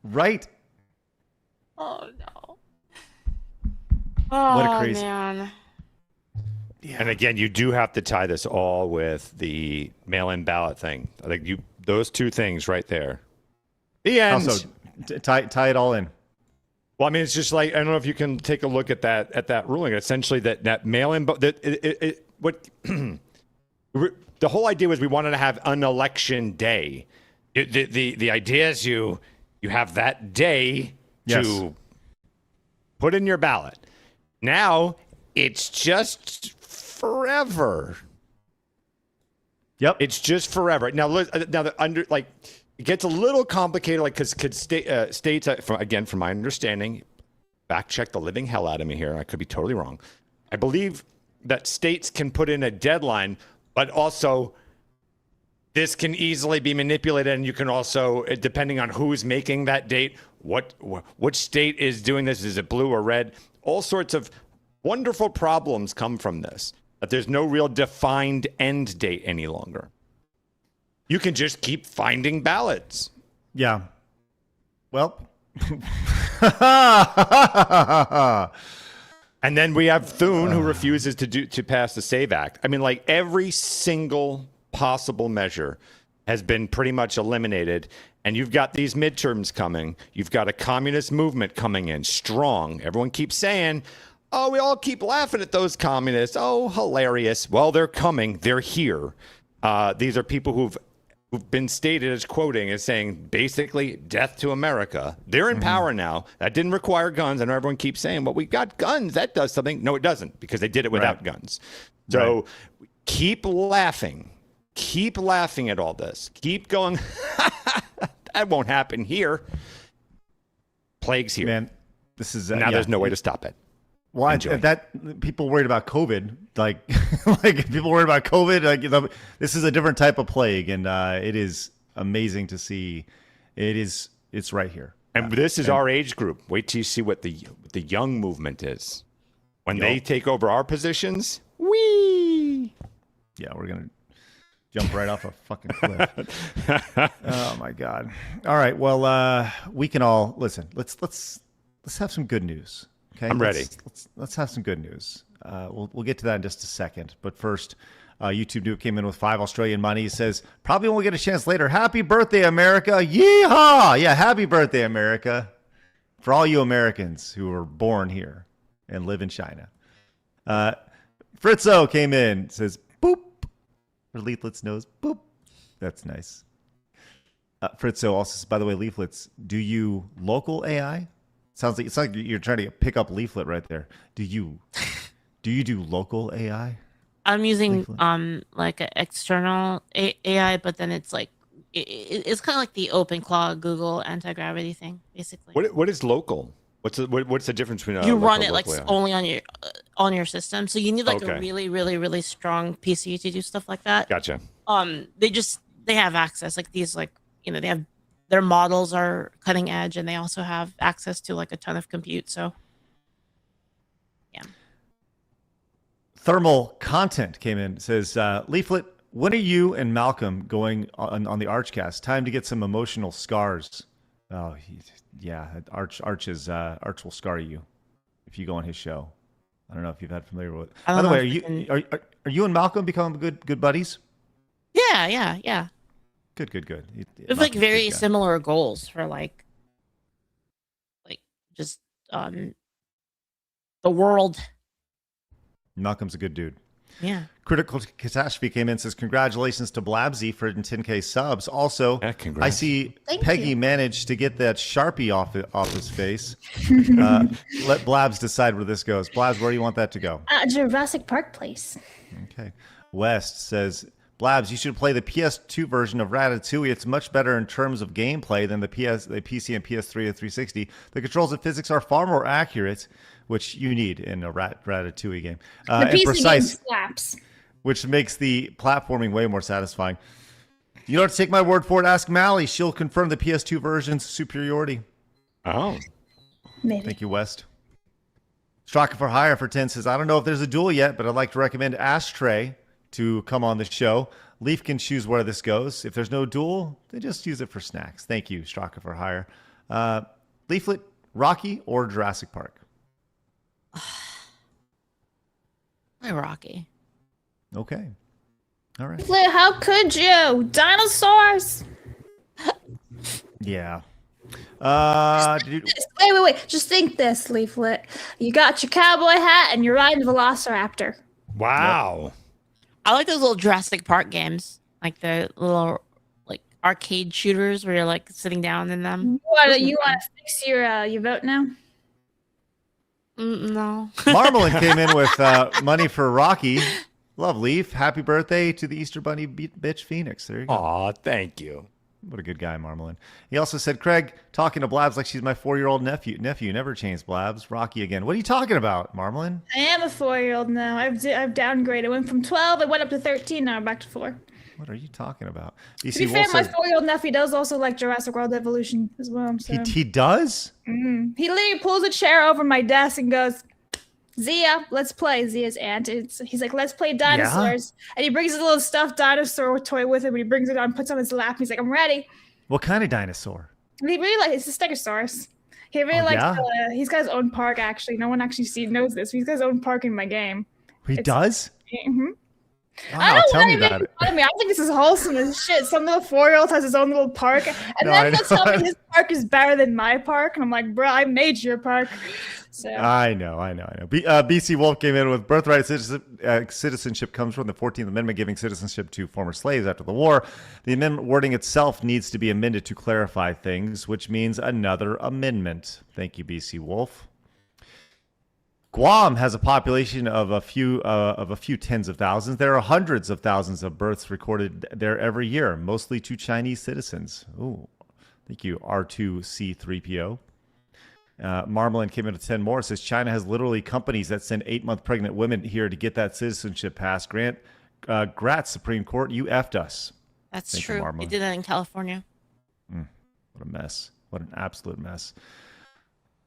Right? Oh no! What a crazy. Man. Yeah. And again, you do have to tie this all with the mail-in ballot thing. I think those two things right there. The end. Also, tie it all in. Well, I mean, it's just like, I don't know if you can take a look at that ruling. Essentially, that mail-in, the whole idea was we wanted to have an election day. The idea is you have that day to put in your ballot. Now it's just forever. Yep. It's just forever. Now it gets a little complicated, like because states, from my understanding, fact check the living hell out of me here. I could be totally wrong. I believe that states can put in a deadline, but also this can easily be manipulated, and you can also, depending on who's making that date, which state is doing this, is it blue or red? All sorts of wonderful problems come from this, that there's no real defined end date any longer. You can just keep finding ballots. Yeah. Well. And then we have Thune, who refuses to pass the SAVE Act. I mean, like every single possible measure has been pretty much eliminated. And you've got these midterms coming. You've got a communist movement coming in strong. Everyone keeps saying, oh, we all keep laughing at those communists. Oh, hilarious. Well, they're coming. They're here. These are people who've been stated as quoting as saying, basically, death to America. They're in power now. That didn't require guns. I know everyone keeps saying, well, we got guns. That does something. No, it doesn't, because they did it without guns. So keep laughing. Keep laughing at all this. Keep going. That won't happen here. Plague's here. Man, this is now there's no way to stop it. Why that people worried about COVID? Like people worried about COVID. Like this is a different type of plague, and it is amazing to see. It's right here, and this is our age group. Wait till you see what the young movement is when they take over our positions. Whee! Yeah, we're gonna jump right off a fucking cliff. Oh my god! All right, well, we can all listen. Let's have some good news. Okay, I'm ready. Let's have some good news. We'll get to that in just a second. But first, YouTube Dude came in with 5 Australian money. He says, probably won't get a chance later. Happy birthday, America. Yeehaw! Yeah, happy birthday, America. For all you Americans who were born here and live in China. Fritzo came in. Says, boop. For Leaflet's nose. Boop. That's nice. Fritzo also says, by the way, Leaflets, do you local AI? Sounds like you're trying to pick up Leaflet right there. Do you do local AI? I'm using Leaflet? like an external AI, but then it's like it's kind of like the OpenClaw Google anti-gravity thing, basically. What is local? What's the difference between you run local, it like local AI? only on your system, so you need like a really really really strong PC to do stuff like that. Gotcha. They have access like these they have. Their models are cutting edge, and they also have access to like a ton of compute. So, yeah. Thermal Content came in. Says, Leaflet, when are you and Malcolm going on the Archcast? Time to get some emotional scars. Oh, yeah. Arch will scar you if you go on his show. I don't know if you've had familiar with. By the way, are you and Malcolm becoming good buddies? Yeah. Good. We have like very similar goals for like just the world. Malcolm's a good dude. Yeah. Critical Catastrophe came in and says, congratulations to Blabsy for 10K subs. Also, I see Peggy managed to get that Sharpie off his face. Let Blabs decide where this goes. Blabs, where do you want that to go? Jurassic Park place. Okay. West says, Blabs, you should play the PS2 version of Ratatouille. It's much better in terms of gameplay than the PC and PS3 or 360. The controls and physics are far more accurate, which you need in a Ratatouille game. The PC precise, game slaps. which makes the platforming way more satisfying. You don't have to take my word for it. Ask Mally. She'll confirm the PS2 version's superiority. Oh. Maybe. Thank you, West. Straka for Hire for 10 says, I don't know if there's a duel yet, but I'd like to recommend Ashtray to come on the show. Leaf can choose where this goes. If there's no duel, then just use it for snacks. Thank you, Straka for Hire. Leaflet, Rocky or Jurassic Park? My Rocky. Okay. All right. Leaflet, how could you? Dinosaurs. Yeah. Wait. Just think this, Leaflet. You got your cowboy hat and you're riding a Velociraptor. Wow. Yep. I like those little Jurassic Park games, like the little like arcade shooters where you're like sitting down in them. You want to fix your vote now? No. Marmalin came in with money for Rocky. Love Leaf. Happy birthday to the Easter Bunny bitch Phoenix. There you go. Aw, thank you. What a good guy, Marmalin. He also said, Craig, talking to Blabs like she's my 4-year-old nephew. Never changed, Blabs. Rocky again. What are you talking about, Marmalin? I am a 4-year-old now. I've downgraded. I went from 12, I went up to 13, now I'm back to 4. What are you talking about? To be fair, my 4-year-old nephew does also like Jurassic World Evolution as well. So. He does? Mm-hmm. He literally pulls a chair over my desk and goes, Zia, let's play. Zia's aunt. He's like, let's play dinosaurs. Yeah. And he brings his little stuffed dinosaur toy with him, and he brings it on, puts it on his lap, and he's like, I'm ready. What kind of dinosaur? He really likes it's a Stegosaurus. He really likes he's got his own park, actually. No one actually knows this. He's got his own park in my game. He does? Mm-hmm. I Wow, don't tell want me to make about it. fun of me. I think this is wholesome as shit. Some little 4-year-old has his own little park, and No, I then he'll tell know. me his park is better than my park, and I'm like, bro, I made your park. So I know. BC Wolf came in with birthright citizenship comes from the 14th Amendment, giving citizenship to former slaves after the war. The amendment wording itself needs to be amended to clarify things, which means another amendment. Thank you, BC Wolf. Guam has a population of a few tens of thousands. There are hundreds of thousands of births recorded there every year, mostly to Chinese citizens. Ooh, thank you, R2C3PO. Marmalin came in at 10 more. Says China has literally companies that send 8-month pregnant women here to get that citizenship passed. Grats, Supreme Court, you effed us. That's Thank you, true. Marmalin. We did that in California. What a mess. What an absolute mess.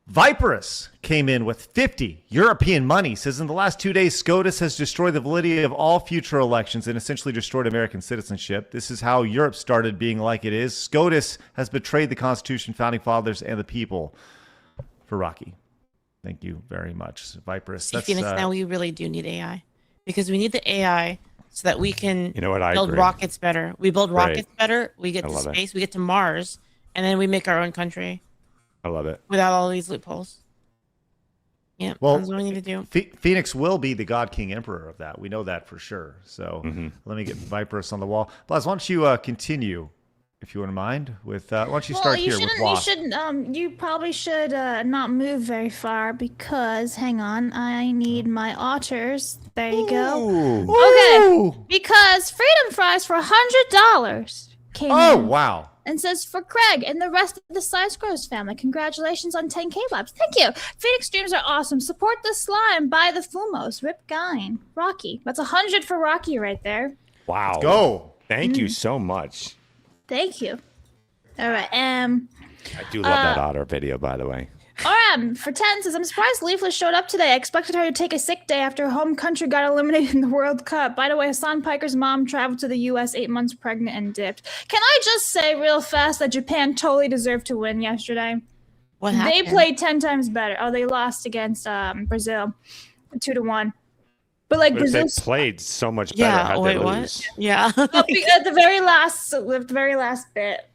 Viperus came in with 50 European money. Says in the last 2 days, SCOTUS has destroyed the validity of all future elections and essentially destroyed American citizenship. This is how Europe started being like it is. SCOTUS has betrayed the Constitution, founding fathers, and the people. For Rocky. Thank you very much, Viperus. See, Phoenix, now we really do need AI because we need the AI so that we can I build agree. rockets better. We build Right. rockets better. We get I to love it. space. We get to Mars, and then we make our own country I love it. without all these loopholes. Yeah, Well, that's what we need to do. Phoenix will be the God King Emperor of that. We know that for sure. So let me get Viperus on the wall. Blas, why don't you continue, if you wouldn't mind, with why don't you start here with Wasp? You probably should not move very far because hang on, I need my otters. There you go. Okay, because Freedom Fries for $100 came Oh, in wow. and says for Craig and the rest of the Size Grows family, congratulations on 10K labs. Thank you. Phoenix streams are awesome. Support the slime. Buy the Fumos. Rip Gine. Rocky. That's 100 for Rocky right there. Wow. Go. Thank you so much. Thank you. All right. I do love that otter video, by the way. RM for 10 says, I'm surprised Leafless showed up today. I expected her to take a sick day after her home country got eliminated in the World Cup. By the way, Hassan Piker's mom traveled to the U.S. 8 months pregnant and dipped. Can I just say real fast that Japan totally deserved to win yesterday? What happened? They played 10 times better. Oh, they lost against Brazil 2-1. But like But if they Brazil played so much better, Yeah. how'd Wait, they what? lose? Yeah. at the very last bit,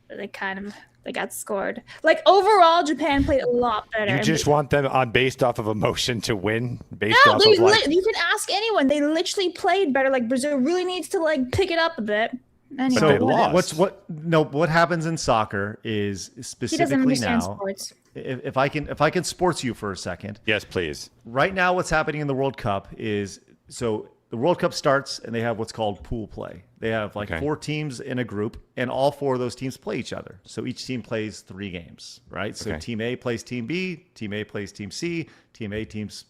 they got scored. Like overall, Japan played a lot better. You just want them on based off of emotion to win, based No, off of like. you can ask anyone. They literally played better. Like Brazil really needs to like pick it up a bit. Anyway, But they So lost. what happens in soccer is He doesn't specifically understand now. sports. If I can sports you for a second. Yes, please. Right now, what's happening in the World Cup is so the World Cup starts and they have what's called pool play. They have like 4 teams in a group, and all 4 of those teams play each other. So each team plays 3 games, right? So Team A plays Team B, Team A plays Team C, Team A teams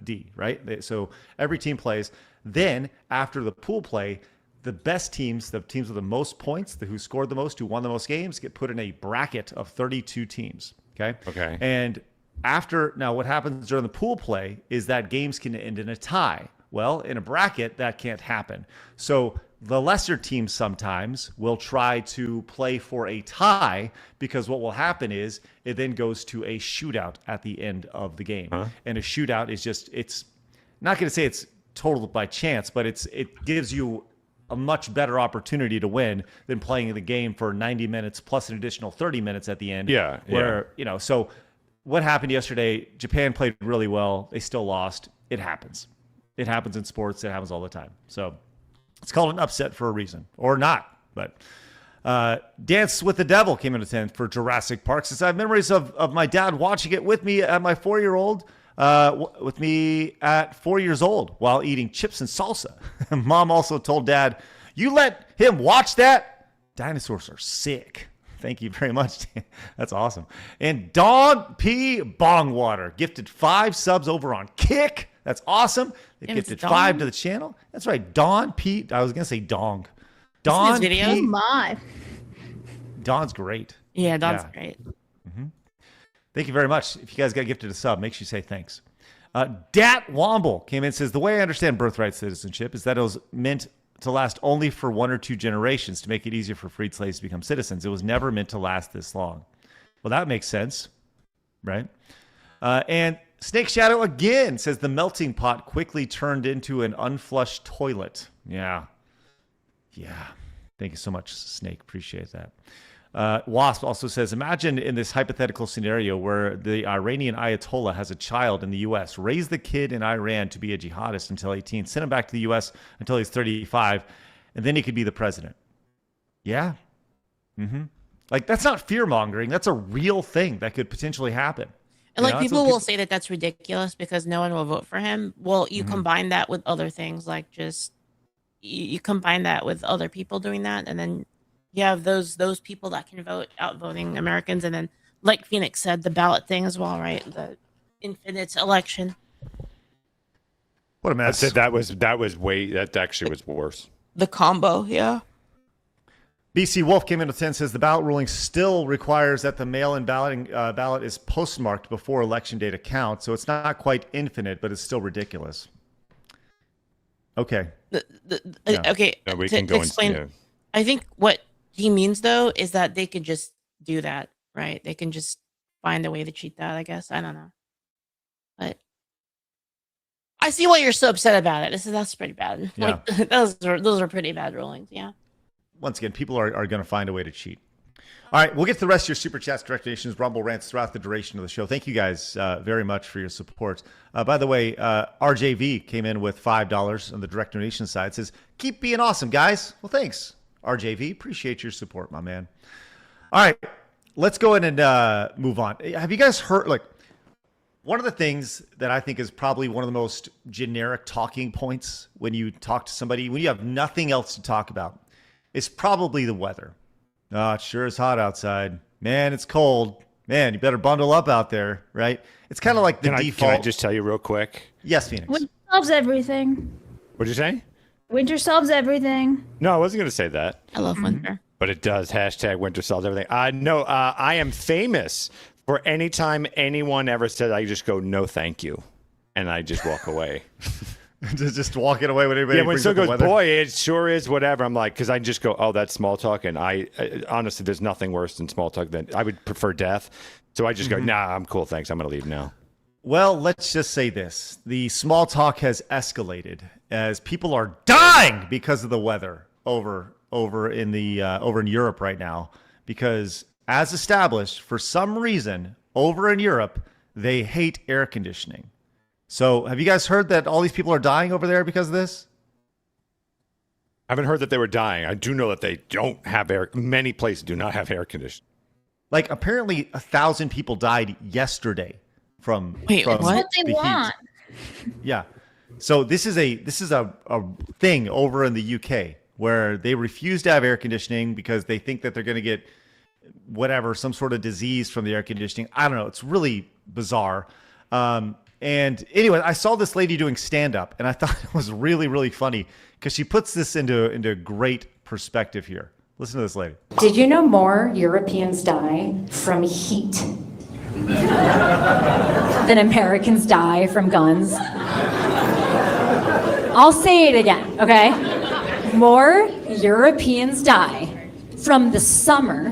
D, right? So every team plays. Then after the pool play, the best teams, the teams with the most points, who scored the most, who won the most games, get put in a bracket of 32 teams. Okay. And now what happens during the pool play is that games can end in a tie. Well, in a bracket, that can't happen. So the lesser teams sometimes will try to play for a tie because what will happen is it then goes to a shootout at the end of the game. And a shootout is it's not going to say it's total by chance, but it gives you a much better opportunity to win than playing the game for 90 minutes plus an additional 30 minutes at the end. So what happened yesterday, Japan played really well. They still lost. It happens. It happens in sports. It happens all the time. So it's called an upset for a reason, or not. But Dance with the Devil came in at 10 for Jurassic Park. Since I have memories of my dad watching it with me at my 4-year-old, with me at 4 years old while eating chips and salsa. Mom also told Dad, "You let him watch that? Dinosaurs are sick." Thank you very much. That's awesome. And Dawn P. Bongwater gifted 5 subs over on Kick. That's awesome. They And it's gifted Dawn? 5 to the channel. That's right. Dawn P. I was going to say Dong. Isn't Dawn his video? P. My. Dawn's great. Yeah, that's Yeah. great. Thank you very much. If you guys got gifted a sub, make sure you say thanks. Dat Womble came in and says, the way I understand birthright citizenship is that it was meant to last only for 1 or 2 generations to make it easier for freed slaves to become citizens. It was never meant to last this long. Well, that makes sense, right? And Snake Shadow again says the melting pot quickly turned into an unflushed toilet. Yeah. Thank you so much, Snake. Appreciate that. Wasp also says, imagine in this hypothetical scenario where the Iranian Ayatollah has a child in the U.S. Raise the kid in Iran to be a jihadist until 18. Send him back to the U.S. until he's 35. And then he could be the president. Yeah. Mm-hmm. Like, that's not fear-mongering. That's a real thing that could potentially happen. And like people will say that that's ridiculous because no one will vote for him. Well, you combine that with other things, like just you combine that with other people doing that, and then you have those people that can vote outvoting Americans, and then like Phoenix said, the ballot thing as well, right? The infinite election. What a mess. That actually was worse. The combo, yeah. BC Wolf came in with 10, says the ballot ruling still requires that the mail-in ballot is postmarked before election day to count, so it's not quite infinite, but it's still ridiculous. Okay. Okay. No, we to can go explain. into. I think what he means though is that they could just do that, right? They can just find a way to cheat that. I guess I don't know, but I see why you're so upset about it. That's pretty bad. Yeah. Like those are pretty bad rulings. Yeah. Once again, people are going to find a way to cheat. All right, we'll get to the rest of your super chats, direct donations, Rumble rants throughout the duration of the show. Thank you guys very much for your support. By the way, RJV came in with $5 on the direct donation side. Says, keep being awesome, guys. Well, thanks, RJV. Appreciate your support, my man. All right, let's go ahead and move on. Have you guys heard, like, one of the things that I think is probably one of the most generic talking points when you talk to somebody, when you have nothing else to talk about, is probably the weather. Oh, it sure is hot outside. Man, it's cold. Man, you better bundle up out there, right? It's kind of like the default. Can I just tell you real quick? Yes, Phoenix. Winter solves everything. What'd you say? Winter solves everything. No, I wasn't going to say that. I love winter. But it does. Hashtag winter solves everything. No, I am famous for any time anyone ever said, I just go, no, thank you. And I just walk away. just walking away when everybody when brings up someone the goes, weather. boy, it sure is, whatever. I'm like, because I just go, oh, that's small talk. And I honestly, there's nothing worse than small talk. Than I would prefer death. So I just go, nah, I'm cool. Thanks. I'm going to leave now. Well, let's just say this. The small talk has escalated as people are dying because of the weather over in Europe right now. Because as established, for some reason, over in Europe, they hate air conditioning. So have you guys heard that all these people are dying over there because of this? I haven't heard that they were dying. I do know that they don't have air. Many places do not have air conditioning. Like, apparently 1,000 people died yesterday from Wait, from what? What they the want. heat. Yeah. So this is a thing over in the UK where they refuse to have air conditioning because they think that they're going to get whatever, some sort of disease from the air conditioning. I don't know. It's really bizarre. And anyway, I saw this lady doing stand-up, and I thought it was really, really funny because she puts this into great perspective here. Listen to this lady. Did you know more Europeans die from heat than Americans die from guns? I'll say it again, okay? More Europeans die from the summer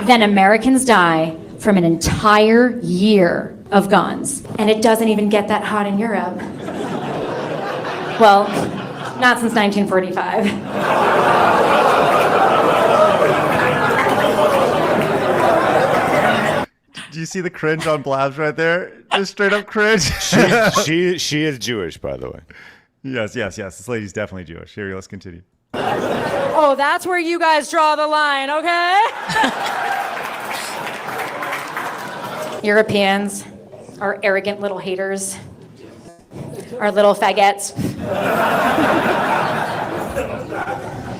than Americans die from an entire year of guns. And it doesn't even get that hot in Europe. Well, not since 1945. Do you see the cringe on Blabs right there? Just straight up cringe. She is Jewish, by the way. Yes. This lady's definitely Jewish. Here, let's continue. Oh, that's where you guys draw the line, okay? Europeans are arrogant little haters, are little faggots.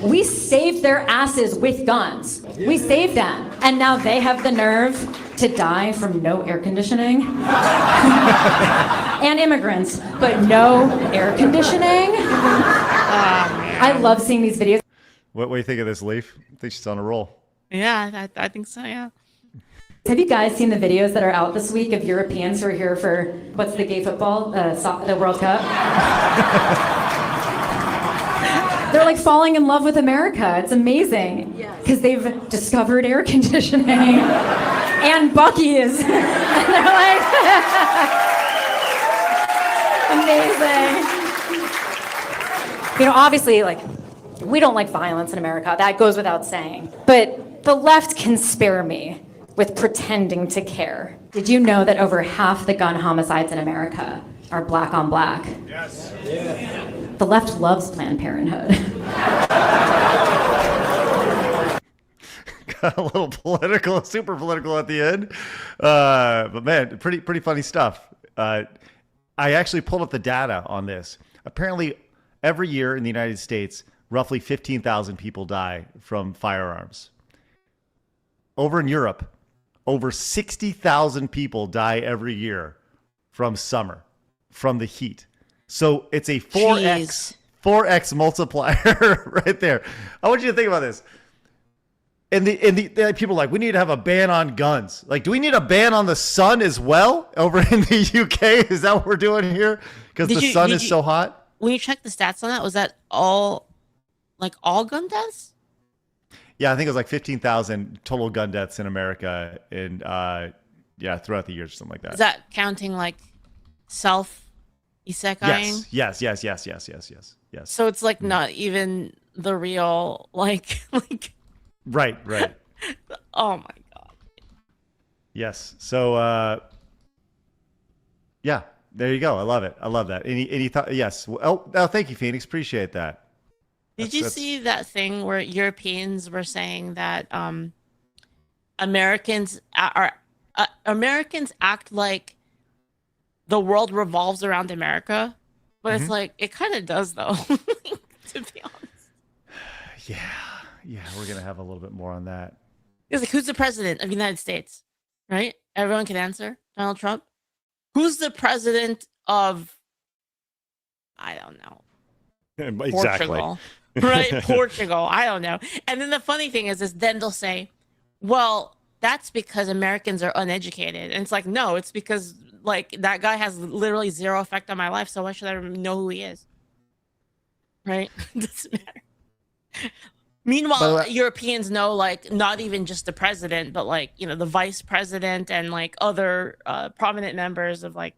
We saved their asses with guns. We saved them. And now they have the nerve to die from no air conditioning. And immigrants, but no air conditioning. I love seeing these videos. What do you think of this, Leaf? I think she's on a roll. Yeah, I think so. Yeah. Have you guys seen the videos that are out this week of Europeans who are here for, what's the gay football, the World Cup? They're like falling in love with America. It's amazing. Because they've discovered air conditioning and Buc-ee's. And they're like, amazing. Obviously, like, we don't like violence in America. That goes without saying. But the left can spare me with pretending to care. Did you know that over half the gun homicides in America are black on black? Yes. Yeah. The left loves Planned Parenthood. Got a little political, super political at the end. But man, pretty funny stuff. I actually pulled up the data on this. Apparently, every year in the United States, roughly 15,000 people die from firearms. Over in Europe, over 60,000 people die every year from the heat. So it's a 4x multiplier right there. I want you to think about this. And the people are like, we need to have a ban on guns. Like, do we need a ban on the sun as well over in the UK? Is that what we're doing here? Because the sun is so hot? When you check the stats on that, was that all gun deaths? Yeah, I think it was like 15,000 total gun deaths in America in throughout the years or something like that. Is that counting like self-isekaiing? Yes. So it's like not even the real like Right. Oh my god. Yes. So yeah, there you go. I love it. I love that. Any thought? Yes. Oh, thank you, Phoenix. Appreciate that. Did you see that thing where Europeans were saying that Americans act like the world revolves around America, but it's like it kind of does though. To be honest. Yeah, we're gonna have a little bit more on that. It's like, who's the president of the United States? Right? Everyone can answer. Donald Trump. Who's the president of? I don't know. Exactly. Portugal. Right? Portugal. I don't know. And then the funny thing is then they'll say, well, that's because Americans are uneducated. And it's like, no, it's because like that guy has literally zero effect on my life. So why should I know who he is? Right? Doesn't matter. Meanwhile, Europeans know like not even just the president, but like, the vice president and like other prominent members of like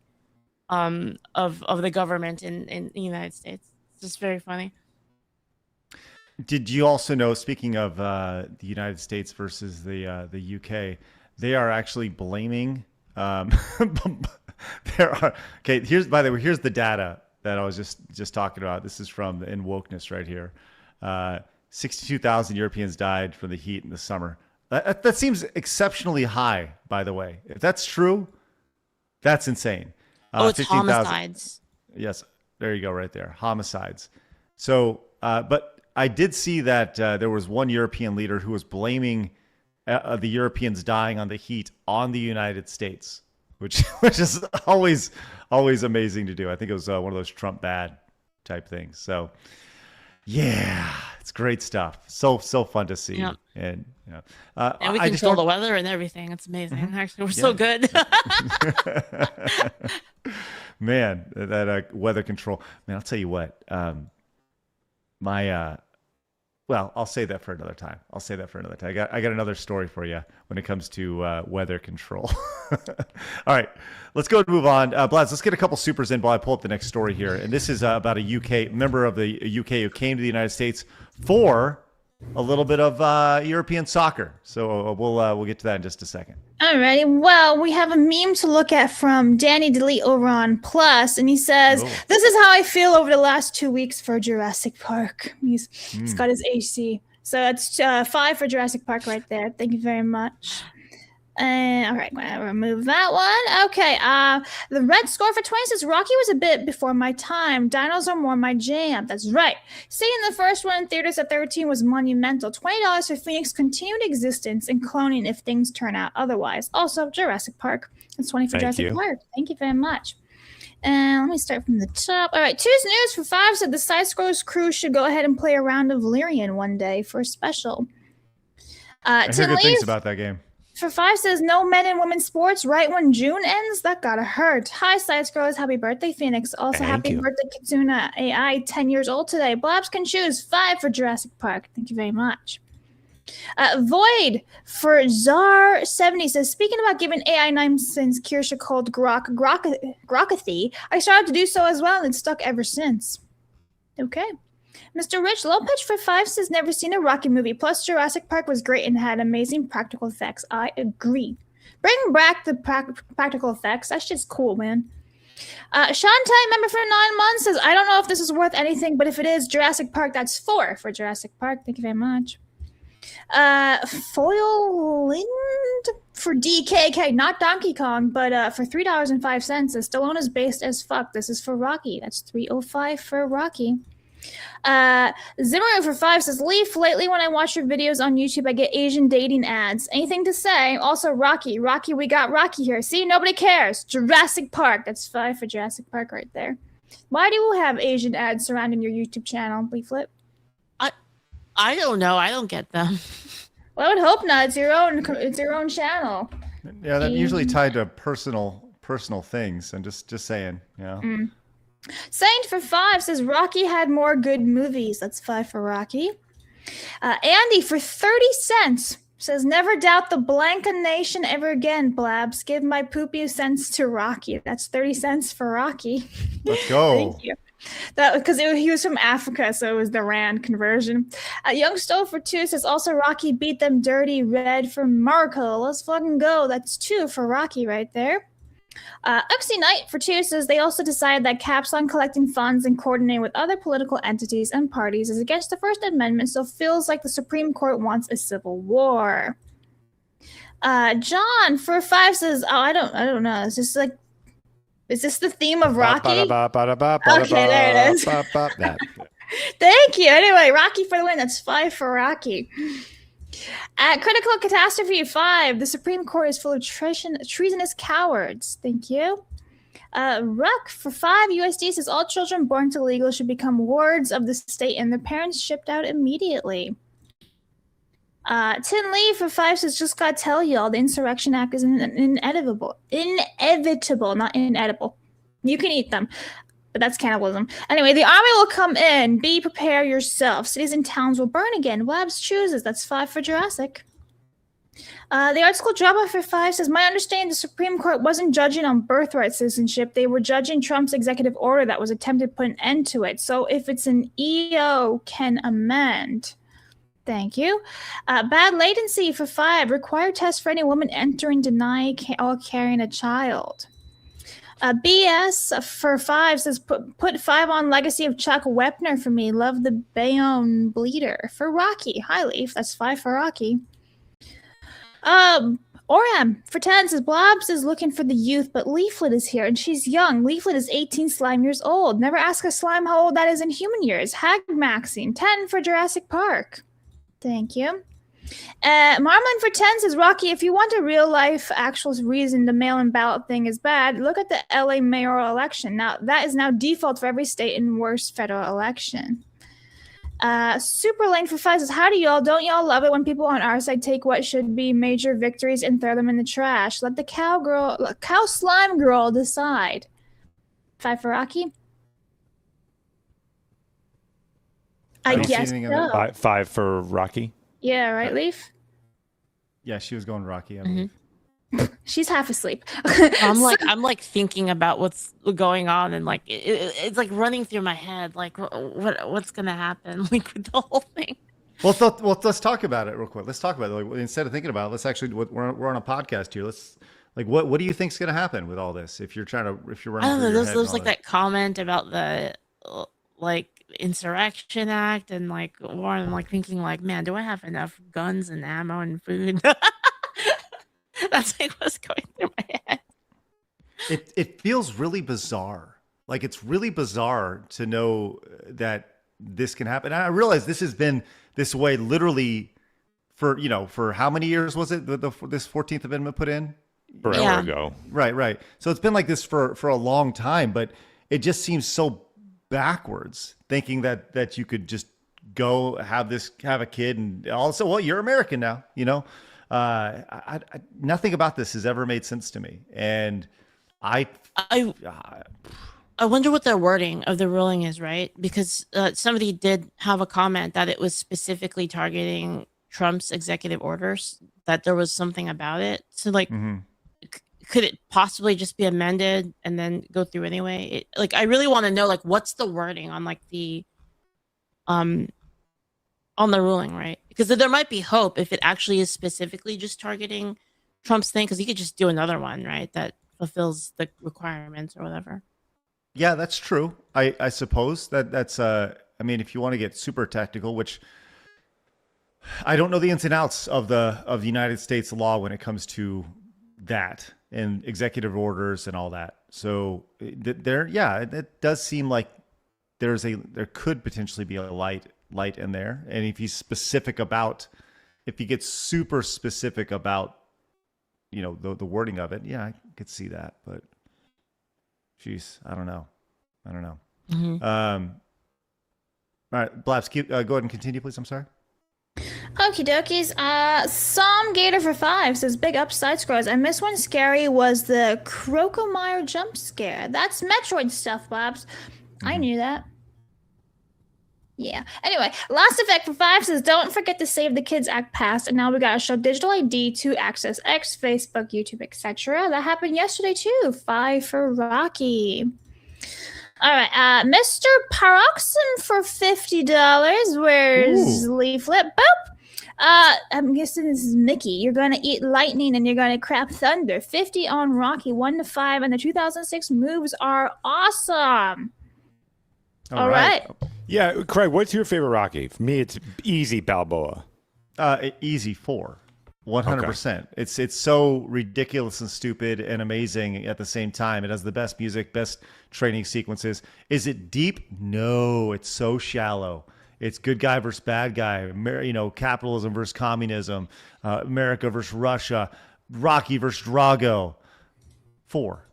of the government in the United States. It's just very funny. Did you also know, speaking of the United States versus the UK, they are actually blaming here's the data that I was just talking about. This is from In Wokeness right here. 62,000 Europeans died from the heat in the summer. That seems exceptionally high, by the way. If that's true, that's insane. It's 15, homicides. Yes, there you go, right there. Homicides. So, but I did see that there was one European leader who was blaming the Europeans dying on the heat on the United States, which is always amazing to do. I think it was one of those Trump bad type things. So, yeah, it's great stuff. So fun to see. Yep. And and we control the weather and everything. It's amazing. Actually, we're so good. Man, that weather control. Man, I'll tell you what. I'll save that for another time. I got another story for you when it comes to weather control. All right, let's go and move on. Blaz, let's get a couple supers in while I pull up the next story here. And this is about a UK member of the UK who came to the United States for a little bit of European soccer. So we'll get to that in just a second. Alrighty. Well, we have a meme to look at from Danny DeLeet over on Plus, and he says, "This is how I feel over the last 2 weeks for Jurassic Park." He's got his AC. So that's 5 for Jurassic Park right there. Thank you very much. All right, I'm going to remove that one. Okay, the red score for 20 says, Rocky was a bit before my time. Dinos are more my jam. That's right. Seeing the first one in theaters at 13 was monumental. $20 for Phoenix' continued existence and cloning if things turn out otherwise. Also, Jurassic Park. That's 20 for Jurassic Park. Thank you very much. And let me start from the top. All right, Tuesday News for 5 said the Side Scrolls crew should go ahead and play a round of Valyrian one day for a special. I heard good things about that game. For 5 says, no men and women's sports right when June ends? That gotta hurt. Hi, Side Scrolls. Happy birthday, Phoenix. Also, happy birthday, Kitsuna AI, 10 years old today. Blabs can choose 5 for Jurassic Park. Thank you very much. Void for Czar70 says, speaking about giving AI names since Kirsha called Grokathy, I started to do so as well and it's stuck ever since. Okay. Mr. Rich Lopez for 5 says never seen a Rocky movie. Plus, Jurassic Park was great and had amazing practical effects. I agree. Bring back the practical effects. That's just cool, man. Shantai, member for 9 months, says, I don't know if this is worth anything, but if it is, Jurassic Park, that's 4 for Jurassic Park. Thank you very much. Foil Lind for DKK, not Donkey Kong, but for $3.05 says Stallone is based as fuck. This is for Rocky. That's $3.05 for Rocky. Zimmer for 5 says, Leaf, lately when I watch your videos on YouTube, I get Asian dating ads. Anything to say? Also, Rocky, we got Rocky here. See, nobody cares. Jurassic Park. That's 5 for Jurassic Park right there. Why do you have Asian ads surrounding your YouTube channel, Leaflet? I don't know. I don't get them. Well, I would hope not. It's your own channel. Yeah, that's usually tied to personal things. And just saying, you know. Saint for 5 says Rocky had more good movies. That's 5 for Rocky. Andy for 30 cents says never doubt the Blanca Nation ever again, Blabs. Give my poopy cents to Rocky. That's 30 cents for Rocky. Let's go. Thank you. That because he was from Africa, so it was the Rand conversion. Young Stove for 2 says also Rocky beat them dirty. Red for Marco. Let's fucking go. That's 2 for Rocky right there. Uxie Knight for 2 says they also decided that caps on collecting funds and coordinating with other political entities and parties is against the First Amendment, so feels like the Supreme Court wants a civil war. John for 5 says, oh, I don't know. It's just like, is this the theme of Rocky? Okay, there it is. Thank you. Anyway, Rocky for the win. That's 5 for Rocky. At Critical Catastrophe 5, the Supreme Court is full of treasonous cowards. Thank you. Ruck for 5 USD says all children born to legal should become wards of the state and their parents shipped out immediately. Tin Lee for 5 says just gotta tell y'all the Insurrection Act is inevitable, not inedible. You can eat them, but that's cannibalism. Anyway, the army will come in. Prepare yourself. Cities and towns will burn again. Labs chooses. That's 5 for Jurassic. The Art School Dropout for 5 says, my understanding the Supreme Court wasn't judging on birthright citizenship. They were judging Trump's executive order that was attempted to put an end to it. So if it's an EO, can amend. Thank you. Bad latency for 5. Required test for any woman entering deny or carrying a child. BS for 5 says, put 5 on Legacy of Chuck Wepner for me. Love the Bayonne Bleeder. For Rocky. Hi, Leaf. That's 5 for Rocky. Oram for 10 says, Blobs is looking for the youth, but Leaflet is here, and she's young. Leaflet is 18 slime years old. Never ask a slime how old that is in human years. Hag Maxine. 10 for Jurassic Park. Thank you. Marlon for 10 says, Rocky, if you want a real-life actual reason the mail-in ballot thing is bad, look at the LA mayoral election. Now, that is now default for every state and worst federal election. Super Lane for 5 says, don't y'all love it when people on our side take what should be major victories and throw them in the trash? Let the cow slime girl decide. 5 for Rocky? I guess so. 5 for Rocky? Yeah, right, Leaf? Yeah, she was going Rocky, I believe. She's half asleep. I'm like thinking about what's going on, and like it's like running through my head, like what's gonna happen, like with the whole thing. Well, let's talk about it real quick. Let's talk about it. Like, instead of thinking about it, let's actually we're on a podcast here. Let's what do you think's gonna happen with all this? If you're running, I don't know. There's like that comment about the like Insurrection Act and like war, and like thinking like, man, do I have enough guns and ammo and food? That's like what's going through my head. It feels really bizarre. Like it's really bizarre to know that this can happen. And I realize this has been this way literally for how many years was it this 14th Amendment put in? Forever ago. Right. So it's been like this for a long time, but it just seems so backwards thinking that you could just go have a kid and also, well, you're American now, you know? Nothing about this has ever made sense to me. And I wonder what the wording of the ruling is, right? Because somebody did have a comment that it was specifically targeting Trump's executive orders, that there was something about it. So like, could it possibly just be amended and then go through anyway? I really want to know, like, what's the wording on like the on the ruling, right? Because there might be hope if it actually is specifically just targeting Trump's thing, because he could just do another one, right, that fulfills the requirements or whatever. Yeah, that's true. I suppose that's I mean, if you want to get super technical, which I don't know the ins and outs of the United States law when it comes to that and executive orders and all that. So it does seem like there could potentially be a light in there. And if he's if he gets super specific about, the wording of it, yeah, I could see that. But geez, I don't know. Mm-hmm. All right, Blabs, go ahead and continue, please. I'm sorry. Okie dokies. Psalm Gator for 5 says big upside scrolls. I missed one scary was the Crocomire jump scare. That's Metroid stuff, Bobs. I knew that. Yeah. Anyway, Last Effect for 5 says don't forget to save the Kids Act passed, and now we gotta show digital ID to access X, Facebook, YouTube, etc. That happened yesterday too. 5 for Rocky. All right, Mr. Paroxysm for $50. Where's Leaflet? Boop. I'm guessing this is Mickey. You're gonna eat lightning and you're gonna crap thunder. 50 on Rocky, 1 to 5, and the 2006 moves are awesome. All right. Yeah, Craig, what's your favorite Rocky? For me, it's easy Balboa. Easy 4. 100%. Okay. It's so ridiculous and stupid and amazing at the same time. It has the best music, best training sequences. Is it deep? No, it's so shallow. It's good guy versus bad guy, capitalism versus communism, America versus Russia, Rocky versus Drago. 4.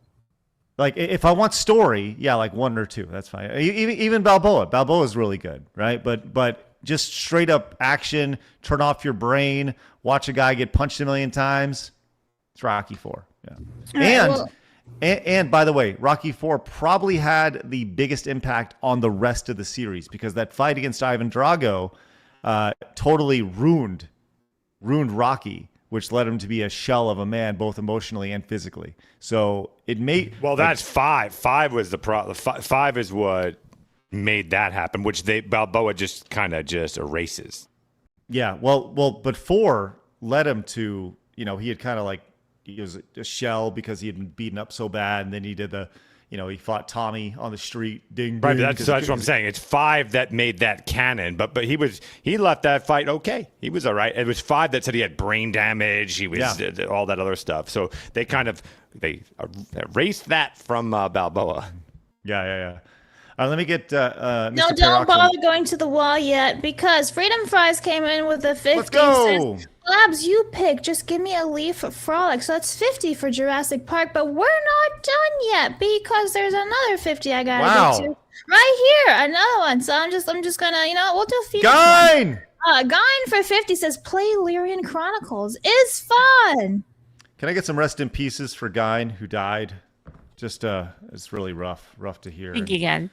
Like, if I want story, yeah, like 1 or 2, that's fine. Even Balboa. Balboa is really good, right? But just straight up action, turn off your brain, watch a guy get punched a million times. It's Rocky 4. Yeah. And by the way, Rocky 4 probably had the biggest impact on the rest of the series, because that fight against Ivan Drago totally ruined Rocky, which led him to be a shell of a man, both emotionally and physically. So it made... Well, that's 5. 5 was the problem. 5 is what made that happen, which Balboa just kind of just erases. Yeah, well, but 4 led him to, he had kind of like, he was a shell because he had been beaten up so bad, and then he did he fought Tommy on the street, ding, right, ding. That's what I'm saying. It's 5 that made that canon, but he left that fight okay. He was all right. It was 5 that said he had brain damage. He was all that other stuff. So they erased that from Balboa. Yeah. Let me get Mr. No, don't bother going to the wall yet, because Freedom Fries came in with a 50. Let's go. Says, Labs, you pick. Just give me a leaf frolic. So that's 50 for Jurassic Park, but we're not done yet, because there's another 50 I gotta get to. Right here, another one. So I'm just gonna, we'll do Phoenix. Gine! Gine for 50 says play Lyrian Chronicles. Is fun. Can I get some rest in pieces for Gine, who died? Just it's really rough to hear. Think again.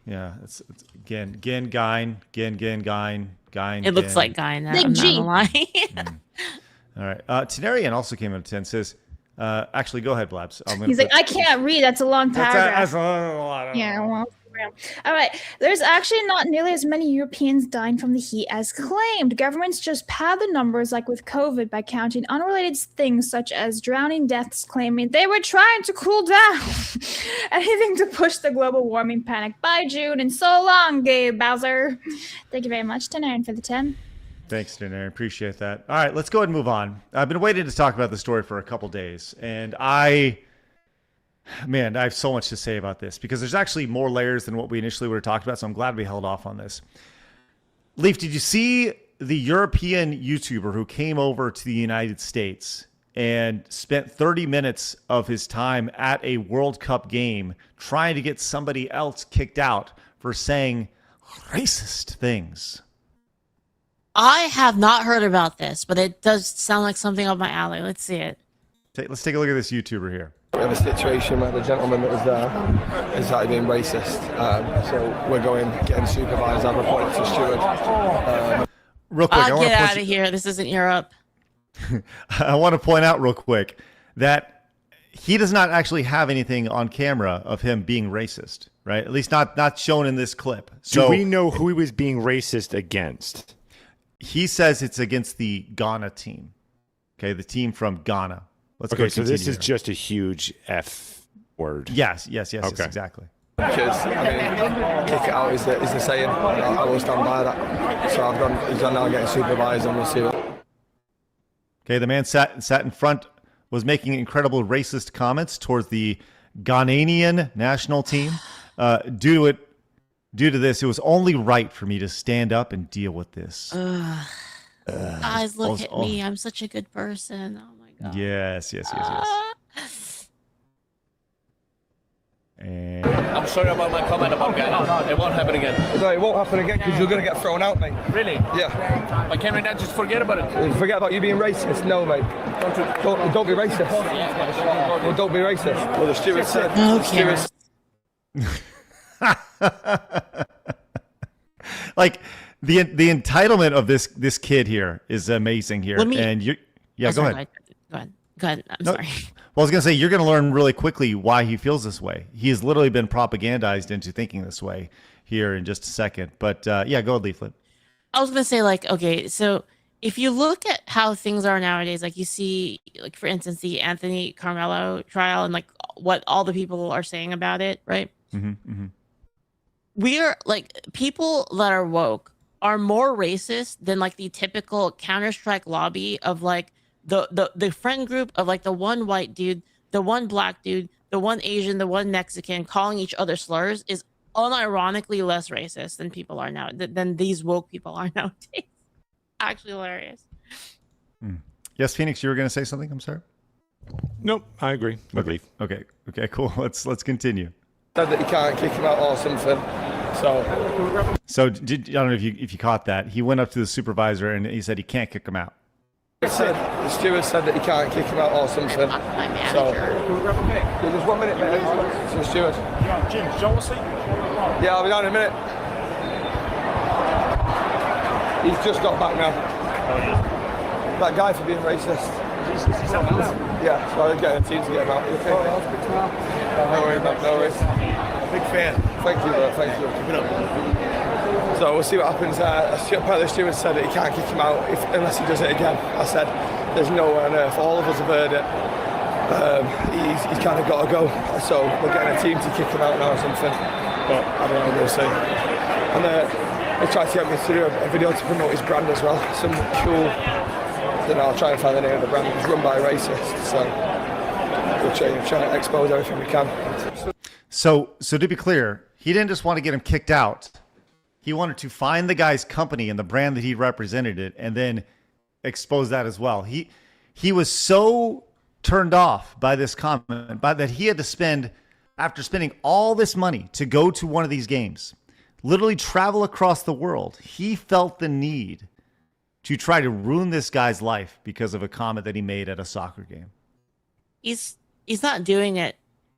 Yeah, it's again, Gine. It looks like Gine. Big I'm G. not gonna lie. All right. Tenarian also came in at 10. Says, actually, go ahead, Blabs. He's like, I can't read. That's a long paragraph. That's a lot. Yeah, well. All right. There's actually not nearly as many Europeans dying from the heat as claimed. Governments just pad the numbers like with COVID by counting unrelated things such as drowning deaths, claiming they were trying to cool down. Anything to push the global warming panic by June. And so long, Gabe Bowser. Thank you very much, Tenarian, for the 10. Thanks, Tenarian. Appreciate that. All right, let's go ahead and move on. I've been waiting to talk about the story for a couple days, and I have so much to say about this, because there's actually more layers than what we initially would have talked about, so I'm glad we held off on this. Leaf, did you see the European YouTuber who came over to the United States and spent 30 minutes of his time at a World Cup game trying to get somebody else kicked out for saying racist things? I have not heard about this, but it does sound like something up my alley. Let's see it. Let's take a look at this YouTuber here. We have a situation where the gentleman that was there is started being racist. So we're getting supervised. I've reported to steward. Real quick, get out of here. This isn't Europe. I want to point out real quick that he does not actually have anything on camera of him being racist, right? At least not shown in this clip. Do So we know who he was being racist against? he says it's against the Ghana team. Okay, the team from Ghana. Let's go. Okay, so this continue is here. just a huge F word. Yes, Okay. exactly. Because kick it out is the saying. I will stand by that. So he's on now getting supervised, and we'll see what. Okay, the man sat in front, was making incredible racist comments towards the Ghanaian national team. Due to this, it was only right for me to stand up and deal with this. Guys, look at me. I'm such a good person. Oh my god. Yes. And I'm sorry about my comment about Ghana. It won't happen again. No, it won't happen again because you're going to get thrown out, mate. Really? Yeah. Why can't we not just forget about it? Forget about you being racist. No, mate. Don't be racist. Well, don't be racist. Well, the steward said. like the entitlement of this kid here is amazing here. And you, go ahead. Go ahead. I'm sorry. Well, I was going to say, you're going to learn really quickly why he feels this way. He has literally been propagandized into thinking this way here in just a second. But go ahead, Leaflet. I was going to say, okay, so if you look at how things are nowadays, you see, for instance, the Anthony Carmelo trial and what all the people are saying about it, right? Mm-hmm. We are people that are woke are more racist than the typical Counter-Strike lobby of the friend group of the one white dude, the one black dude, the one Asian, the one Mexican calling each other slurs is unironically less racist than people are now, than these woke people are nowadays. Actually hilarious. Yes, Phoenix, you were going to say something? I'm sorry. Nope, I agree. Okay, cool. Let's continue. Said that you can't kick him out or something. So I don't know if you caught that. He went up to the supervisor and he said he can't kick him out. The steward said that he can't kick him out or something. So, just 1 minute, mate. It's the steward. Jim, show us. Yeah, I'll be down in a minute. He's just got back now. That guy for being racist. Yeah, so I'll get a team to get him out. Okay. No worries, man. No worries. Big fan. Thank you, bro. Thank you. So we'll see what happens. Apparently the steward said that he can't kick him out unless he does it again. I said, there's no way on earth. All of us have heard it. He's kind of got to go. So we're getting a team to kick him out now or something. But I don't know, we'll see. And they tried to get me to do a video to promote his brand as well. Some cool, I'll try and find the name of the brand. It's run by a racist. So we're trying to expose everything we can. So to be clear, he didn't just want to get him kicked out. He wanted to find the guy's company and the brand that he represented it and then expose that as well. He was so turned off by this comment that he had to spend, after spending all this money to go to one of these games, literally travel across the world. He felt the need to try to ruin this guy's life because of a comment that he made at a soccer game. He's not doing it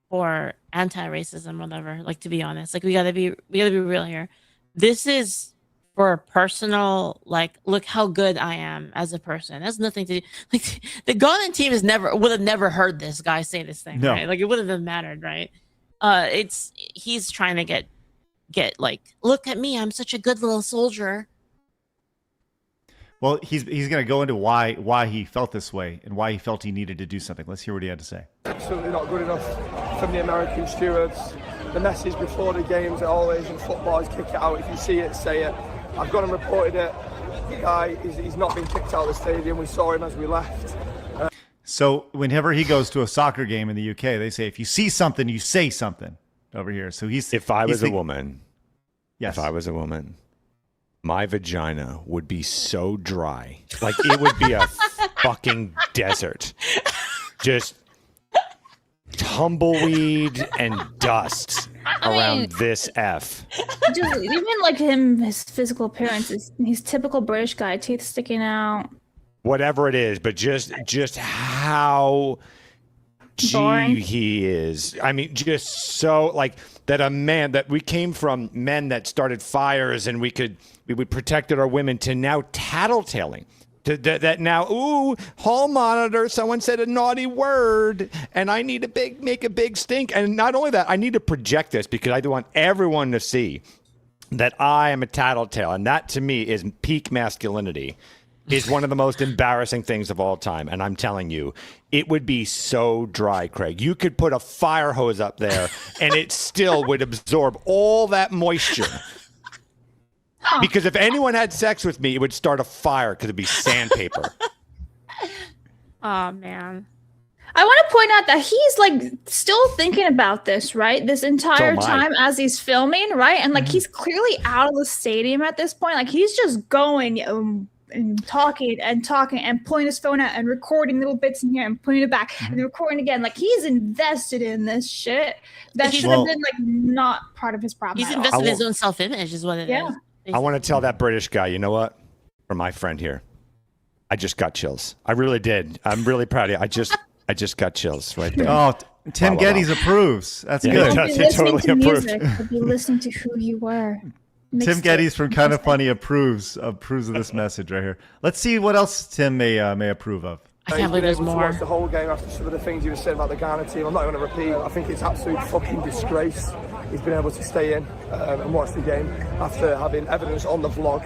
for anti-racism, whatever. To be honest, we gotta be real here. This is for a personal, look how good I am as a person. It has nothing to do. The Ghana team would have never heard this guy say this thing, no. Right? It wouldn't have mattered, right? He's trying to get look at me, I'm such a good little soldier. Well, he's going to go into why he felt this way and why he felt he needed to do something. Let's hear what he had to say. Absolutely not good enough from the American stewards. The message before the games, always in football, is kick it out. If you see it, say it. I've gone and reported it. The guy, he's not been kicked out of the stadium. We saw him as we left. So whenever he goes to a soccer game in the UK, they say, if you see something, you say something over here. So If I was a woman, yes. If I was a woman, my vagina would be so dry. It would be a fucking desert. Just tumbleweed and dust around this F. Just even him, his physical appearance, he's typical British guy, teeth sticking out. Whatever it is, but just how Boring. he is. I mean, just so that a man that we came from men that started fires and we protected our women to now tattletaling That now, ooh, hall monitor, someone said a naughty word, and I need to make a big stink. And not only that, I need to project this because I want everyone to see that I am a tattletale, and that to me is peak masculinity. Is one of the most embarrassing things of all time. And I'm telling you, it would be so dry, Craig. You could put a fire hose up there and it still would absorb all that moisture. Because if anyone had sex with me, it would start a fire because it'd be sandpaper. Oh, man. I want to point out that he's like still thinking about this, right? This entire time as he's filming, right? And like he's clearly out of the stadium at this point. Like he's just going and talking and pulling his phone out and recording little bits in here and putting it back and then recording again. Like he's invested in this shit that should have been like not part of his problem. He's invested in his own self-image, is what it is. I want to tell that British guy, you know what? For my friend here, I just got chills. I really did. I'm really proud of you. I just got chills right there. Oh, Tim Geddes approves. That's good. He totally approves. He'll be listening to who you were. Tim Geddes from Kind of Funny approves of this message right here. Let's see what else Tim may approve of. I can't believe there's To more. watch the whole game after some of the things you were saying about the Ghana team. I'm not going to repeat. I think it's absolute fucking disgrace. He's been able to stay in and watch the game after having evidence on the vlog,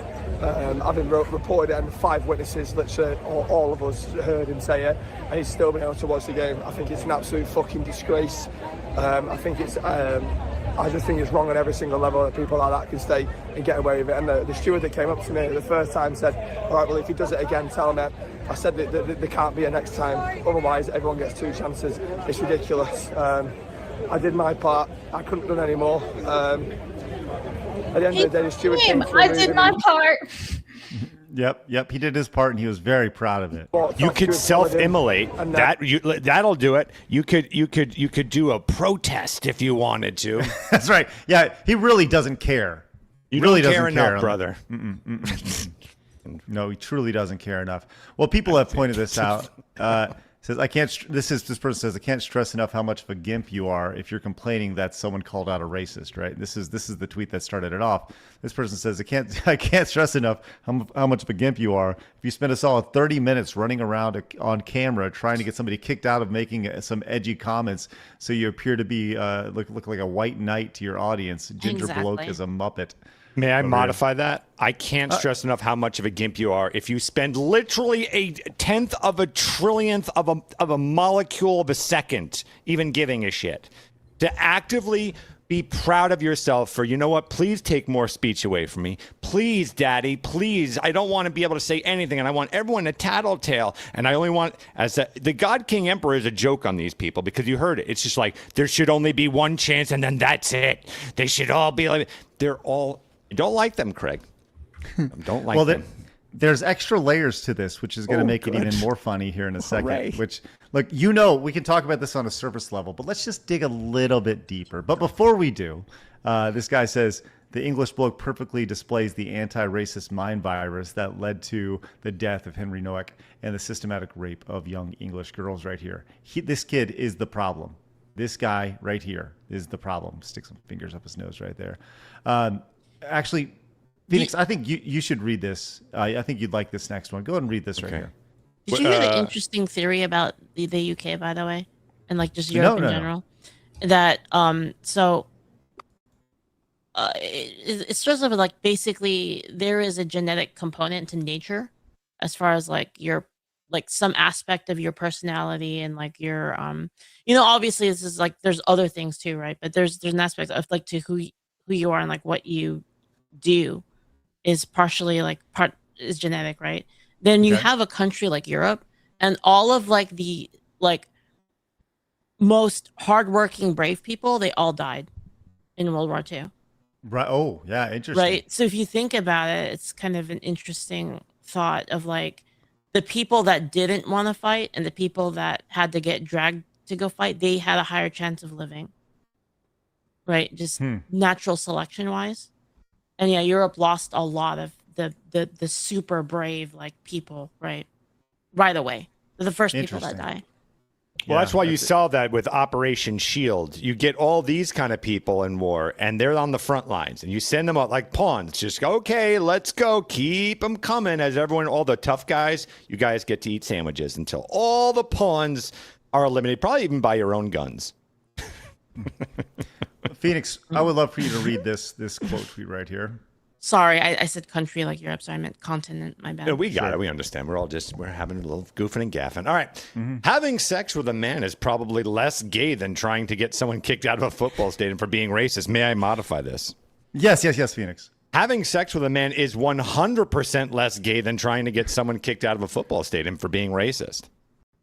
having reported it, and 5 witnesses, literally all of us heard him say it, and he's still been able to watch the game. I think it's an absolute fucking disgrace. I just think it's wrong on every single level that people like that can stay and get away with it. And the steward that came up to me the first time said, all right, well, if he does it again, tell him it. I said that there can't be a next time. Otherwise, everyone gets 2 chances. It's ridiculous. I did my part. I couldn't have done any more. At the end of the day, the steward came through. I did my part. Yep. He did his part, and he was very proud of it. You could self-immolate. That'll do it. You could do a protest if you wanted to. That's right. Yeah, he really doesn't care. You really don't doesn't care enough, brother. No, he truly doesn't care enough. Well, people have pointed this out. Says this person says, I can't stress enough how much of a gimp you are if you're complaining that someone called out a racist, right? This is the tweet that started it off. This person says, I can't stress enough how much of a gimp you are if you spend a solid 30 minutes running around on camera trying to get somebody kicked out of making some edgy comments so you appear to be look like a white knight to your audience. Ginger Bloke is a Muppet. May I modify that? I can't stress enough how much of a gimp you are if you spend literally a 1/10 of a trillionth of a molecule of a second even giving a shit to actively be proud of yourself for, you know what, please take more speech away from me. Please, Daddy, please. I don't want to be able to say anything, and I want everyone to tattletale. And I only want, the God King Emperor is a joke on these people because you heard it. It's just like, there should only be one chance, and then that's it. They should all be like, they're all... I don't like them, Craig. I don't like them. There's extra layers to this, which is going to make it even more funny here in a second. Hooray. Which, look, we can talk about this on a surface level, but let's just dig a little bit deeper. But before we do, this guy says, the English bloke perfectly displays the anti-racist mind virus that led to the death of Henry Noack and the systematic rape of young English girls right here. This kid is the problem. This guy right here is the problem. Stick some fingers up his nose right there. Actually, Phoenix, I think you should read this. I think you'd like this next one. Go ahead and read this right here. Did you hear the interesting theory about the UK, by the way, and like just Europe in general? That it's sort of like basically there is a genetic component to nature, as far as like your some aspect of your personality and like your obviously this is like there's other things too, right? But there's an aspect of like to who you are and like what you do is partially is genetic, right? Then you have a country like Europe and all of like the most hardworking brave people, they all died in World War II. Right. Oh, yeah, interesting. Right. So if you think about it, it's kind of an interesting thought of like the people that didn't want to fight and the people that had to get dragged to go fight, they had a higher chance of living. Right, just natural selection wise, and yeah, Europe lost a lot of the super brave people right away. They're the first people that die. Well, that's why you it. saw that with Operation Shield. You get all these kind of people in war, and they're on the front lines, and you send them out like pawns. Just go, okay, let's go. Keep them coming as everyone, all the tough guys, you guys get to eat sandwiches until all the pawns are eliminated, probably even by your own guns. Phoenix, I would love for you to read this quote tweet right here. Sorry, I said country like Europe. Sorry, I meant continent. My bad. No, we got it. We understand. We're having a little goofing and gaffing. All right. Having sex with a man is probably less gay than trying to get someone kicked out of a football stadium for being racist. May I modify this? Yes, Phoenix. Having sex with a man is 100% less gay than trying to get someone kicked out of a football stadium for being racist.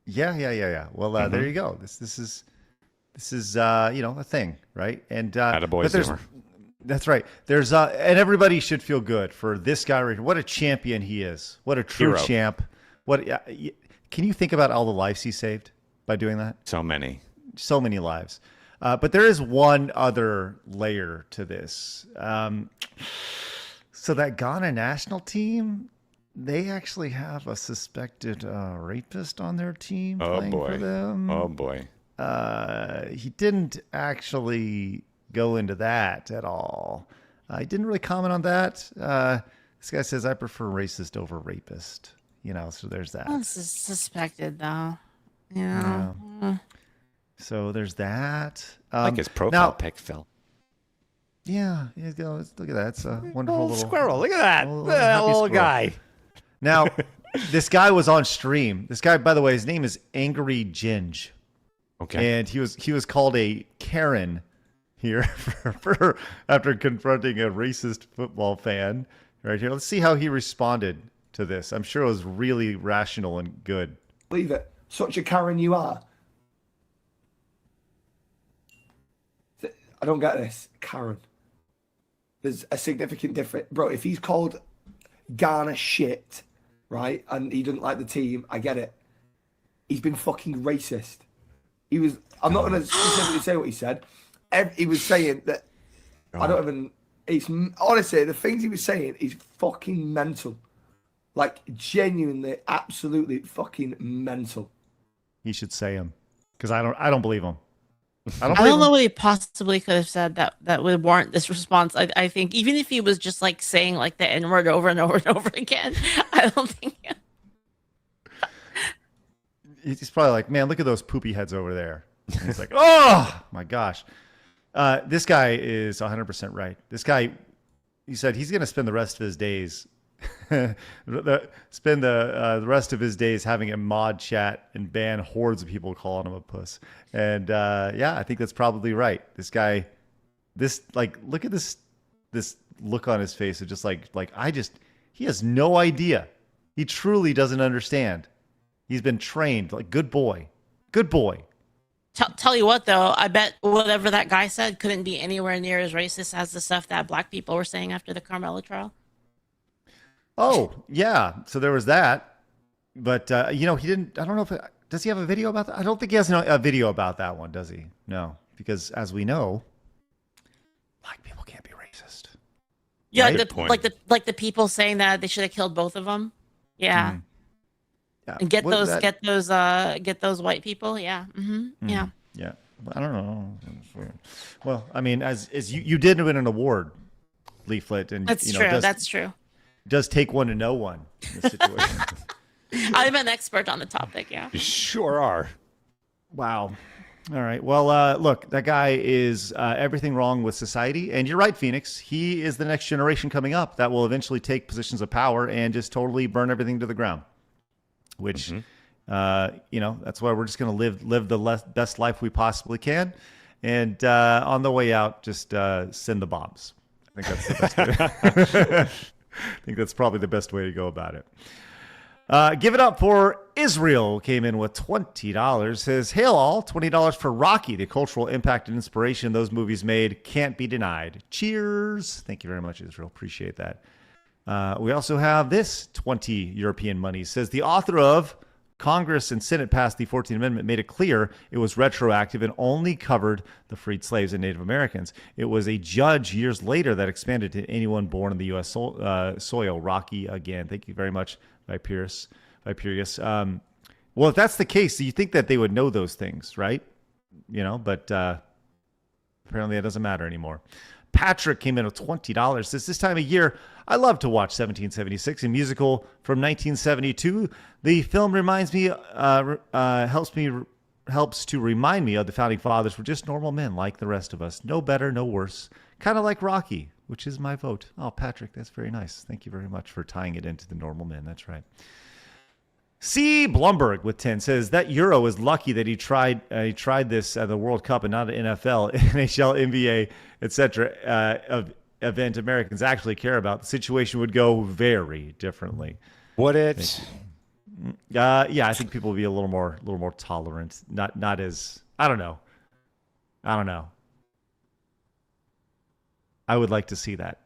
Yeah. Well, there you go. This is a thing, right? And but there's. That's right. There's and everybody should feel good for this guy right here. What a champion he is. What a true champ. Can you think about all the lives he saved by doing that? So many lives. But there is one other layer to this. So that Ghana national team, they actually have a suspected rapist on their team playing for them. Oh boy. He didn't actually go into that at all. I didn't really comment on that. This guy says, I prefer racist over rapist. So there's that. This is suspected, though. So there's that. I like his profile pic, Phil. Yeah. Look at that. It's a wonderful little squirrel. Look at that. Little guy. Now, this guy was on stream. This guy, by the way, his name is Angry Ginge. Okay. And he was called a Karen here for after confronting a racist football fan right here. Let's see how he responded to this. I'm sure it was really rational and good. Believe it. Such a Karen you are. I don't get this. Karen. There's a significant difference. Bro, if he's called Ghana shit, right, and he doesn't like the team, I get it. He's been fucking racist. I'm not going to specifically say what he said. He was saying that honestly, the things he was saying is fucking mental. Like, genuinely, absolutely fucking mental. He should say him, because I don't believe him. I don't know what he possibly could have said that would warrant this response. I think even if he was just like saying like the N word over and over and over again, I don't think. He's probably like, man, look at those poopy heads over there. And he's like, oh my gosh. This guy is 100% right. This guy, he said he's going to spend the rest of his days, the rest of his days having a mod chat and ban hordes of people calling him a puss. And I think that's probably right. This guy, look at this look on his face of just he has no idea. He truly doesn't understand. He's been trained like good boy. Tell you what, though, I bet whatever that guy said couldn't be anywhere near as racist as the stuff that black people were saying after the Carmelo trial. Oh, yeah. So there was that. But, he didn't, I don't know does he have a video about that? I don't think he has a video about that one, does he? No, because as we know, black people can't be racist. Yeah, right? like the people saying that they should have killed both of them. Yeah. Mm. Yeah. And get those white people. Yeah. Mm-hmm. Yeah. Yeah. I don't know. Well, I mean, as you did win an award leaflet, and that's true. That's true. Does take one to know one in this situation. I'm an expert on the topic. Yeah. You sure are. Wow. All right. Well, look, that guy is everything wrong with society, and you're right, Phoenix. He is the next generation coming up that will eventually take positions of power and just totally burn everything to the ground. Which, that's why we're just going to live the best life we possibly can. And on the way out, just send the bombs. I think that's the best way. I think that's probably the best way to go about it. Give it up for Israel. Came in with $20. Says, hail all, $20 for Rocky. The cultural impact and inspiration those movies made can't be denied. Cheers. Thank you very much, Israel. Appreciate that. We also have this 20 European money. Says the author of Congress and Senate passed the 14th Amendment made it clear it was retroactive and only covered the freed slaves and Native Americans. It was a judge years later that expanded to anyone born in the U.S. soil. Rocky again. Thank you very much, Viperius. Well, if that's the case, you think that they would know those things, right? But apparently that doesn't matter anymore. Patrick came in with $20. Says, this time of year, I love to watch 1776, a musical from 1972. The film reminds me, helps to remind me of the founding fathers were just normal men like the rest of us. No better, no worse. Kind of like Rocky, which is my vote. Oh, Patrick, that's very nice. Thank you very much for tying it into the normal men. That's right. C. Blumberg with 10 says that Euro is lucky that he tried this at the World Cup and not an NFL, NHL, NBA, etc. Event Americans actually care about. The situation would go very differently. Would it? Yeah, I think people will be a little more tolerant. Not as I don't know. I would like to see that.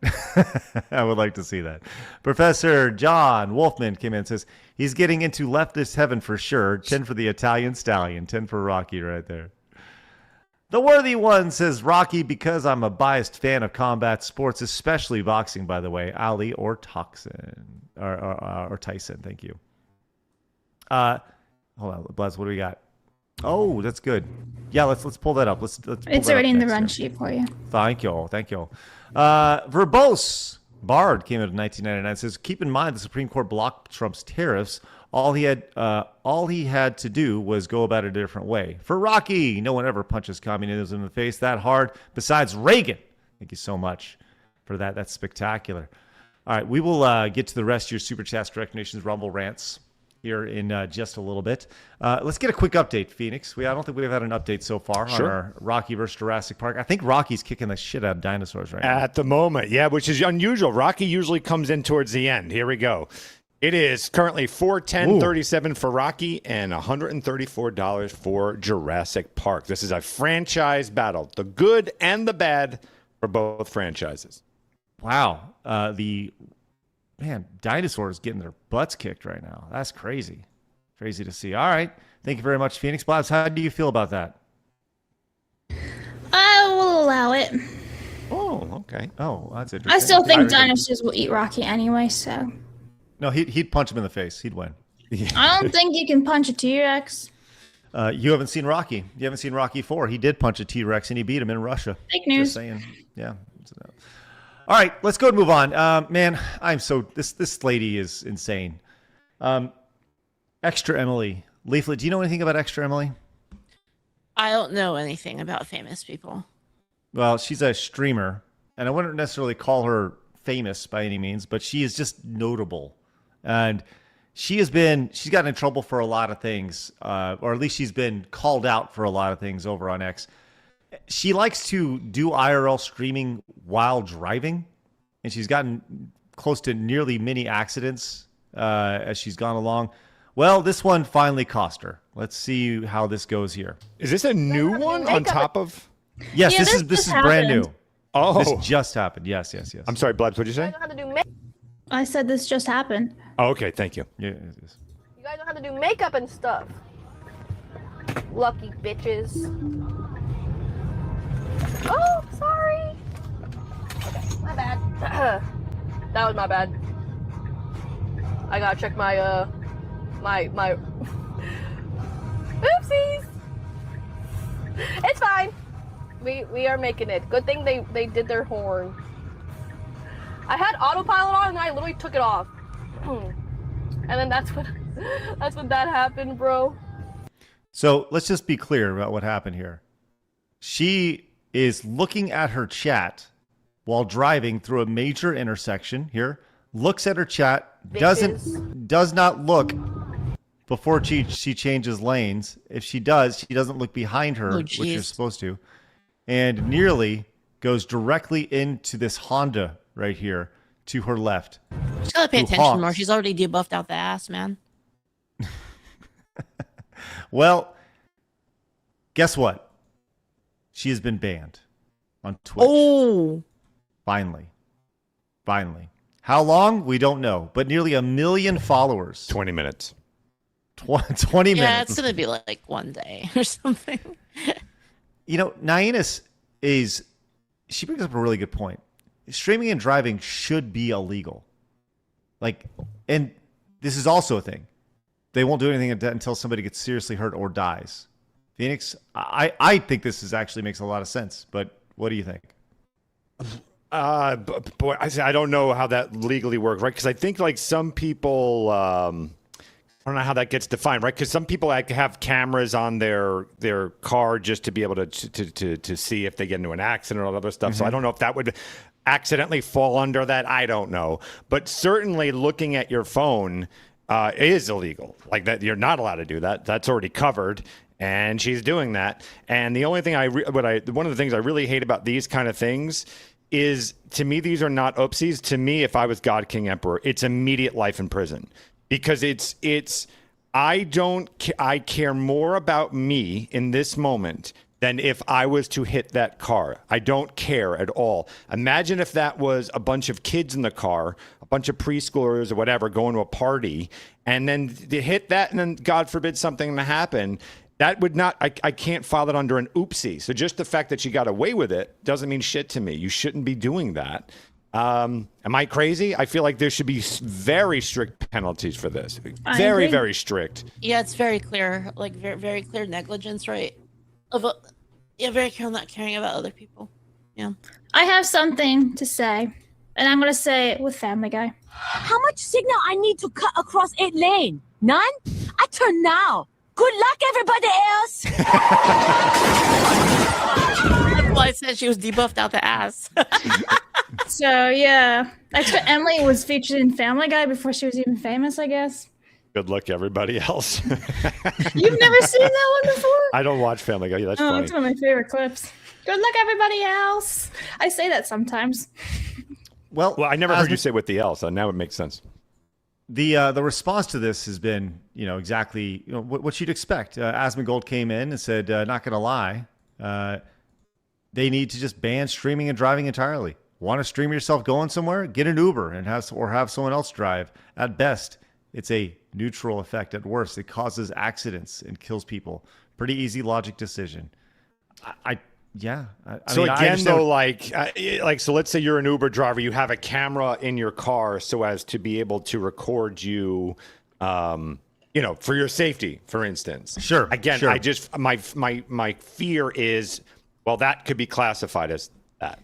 I would like to see that. Professor John Wolfman came in and says he's getting into leftist heaven for sure. 10 for the Italian Stallion. 10 for Rocky right there. The Worthy One says Rocky because I'm a biased fan of combat sports, especially boxing, by the way. Ali or Toxin or Tyson. Thank you. Hold on, Blaz. What do we got? Oh, that's good. Yeah, let's pull that up. Let's pull It's that already up in the next run here. sheet for you. Thank you. Verbose Bard came in 1999. Says, keep in mind the Supreme Court blocked Trump's tariffs. All he had to do was go about it a different way. For Rocky, no one ever punches communism in the face that hard besides Reagan. Thank you so much for that. That's spectacular. All right, we will get to the rest of your Super Chats, Direct Nations, Rumble rants here in just a little bit. Let's get a quick update, Phoenix. I don't think we've had an update so far on our Rocky versus Jurassic Park. I think Rocky's kicking the shit out of dinosaurs right now. At the moment, yeah, which is unusual. Rocky usually comes in towards the end. Here we go. It is currently $410.37 for Rocky and $134 for Jurassic Park. This is a franchise battle, the good and the bad for both franchises. Wow. Dinosaurs getting their butts kicked right now. That's crazy. Crazy to see. All right. Thank you very much, Phoenix. Blabs, how do you feel about that? I will allow it. Oh, okay. Oh, that's interesting. I still think dinosaurs will eat Rocky anyway, so. No, he'd punch him in the face. He'd win. I don't think you can punch a T-Rex. You haven't seen Rocky. You haven't seen Rocky 4. He did punch a T-Rex and he beat him in Russia. Fake news. Just saying. Yeah. All right, let's go and move on. Man, this lady is insane. ExtraEmily. Leaflet, do you know anything about ExtraEmily? I don't know anything about famous people. Well, she's a streamer, and I wouldn't necessarily call her famous by any means, but she is just notable. And she's gotten in trouble for a lot of things, or at least she's been called out for a lot of things over on X. She likes to do IRL streaming while driving, and she's gotten close to nearly many accidents as she's gone along. Well, this one finally cost her. Let's see how this goes here. Is this a new one on top of? Yes, Yeah, this is brand new. Oh, This just happened. Yes. I'm sorry, Blabs. What'd you say? I said this just happened. Oh, okay, thank you. Yeah, it is. You guys don't have to do makeup and stuff. Lucky bitches. Oh, sorry. Okay, my bad. That was my bad. I gotta check my my oopsies. It's fine. We are making it. Good thing they did their horn. I had autopilot on and I literally took it off. And then that's when that happened, bro. So let's just be clear about what happened here. She is looking at her chat while driving through a major intersection here, looks at her chat, does not look before she changes lanes. If she does, she doesn't look behind her, which you're supposed to, and nearly goes directly into this Honda right here to her left. She's gotta pay attention more. She's already debuffed out the ass, man. Well, guess what? She has been banned on Twitch. Oh. Finally. How long? We don't know. But nearly 1 million followers. 20 minutes. 20 minutes. Yeah, it's going to be like one day or something. You know, Nainus she brings up a really good point. Streaming and driving should be illegal. And this is also a thing. they won't do anything until somebody gets seriously hurt or dies. Phoenix, I think this actually makes a lot of sense, but what do you think? Boy, I don't know how that legally works, right? Because I think like some people, I don't know how that gets defined, right? Because some people have cameras on their car just to be able to see if they get into an accident or all that other stuff. So I don't know if that would accidentally fall under that. I don't know, but certainly looking at your phone is illegal. Like that, you're not allowed to do that. That's already covered. And she's doing that. And the only thing one of the things I really hate about these kind of things is, to me, these are not oopsies. To me, if I was God King Emperor, it's immediate life in prison, because I care more about me in this moment than if I was to hit that car. I don't care at all. Imagine if that was a bunch of kids in the car, a bunch of preschoolers or whatever going to a party, and then they hit that, and then God forbid something to happen. That would not, I can't file it under an oopsie. So just the fact that she got away with it doesn't mean shit to me. You shouldn't be doing that. Am I crazy? I feel like there should be very strict penalties for this. Very, very strict. Yeah, it's very clear, like very, very clear negligence, right? Very clear not caring about other people. Yeah. I have something to say, and I'm going to say it with Family Guy. How much signal I need to cut across 8 lane? None? I turn now. Good luck, everybody else. That's why I said she was debuffed out the ass. So yeah, ExtraEmily was featured in Family Guy before she was even famous, I guess. Good luck, everybody else. You've never seen that one before? I don't watch Family Guy. That's funny. That's one of my favorite clips. Good luck, everybody else. I say that sometimes. Well, I never heard you say with the else, so now it makes sense. The response to this has been, exactly what you'd expect. Asmongold came in and said, not going to lie, they need to just ban streaming and driving entirely. Want to stream yourself going somewhere? Get an Uber and have someone else drive. At best, it's a neutral effect. At worst, it causes accidents and kills people. Pretty easy logic decision. So let's say you're an Uber driver, you have a camera in your car so as to be able to record you, for your safety, for instance. Sure. Again, sure. I just my fear is, well, that could be classified as that.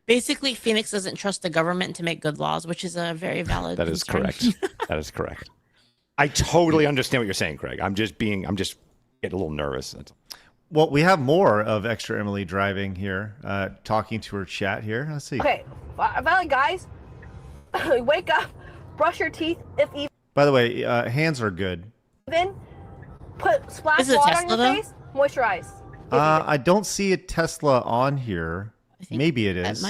Basically, Phoenix doesn't trust the government to make good laws, which is a very valid. That is concern. correct. That is correct. I totally understand what you're saying, Craig. I'm just getting a little nervous. Well, we have more of ExtraEmily driving here, talking to her chat here. Let's see. Okay, finally, guys, wake up, brush your teeth, if even. By the way, hands are good. Then put splash Is it water Tesla, on your face, moisturize. I don't see a Tesla on here. Maybe it is.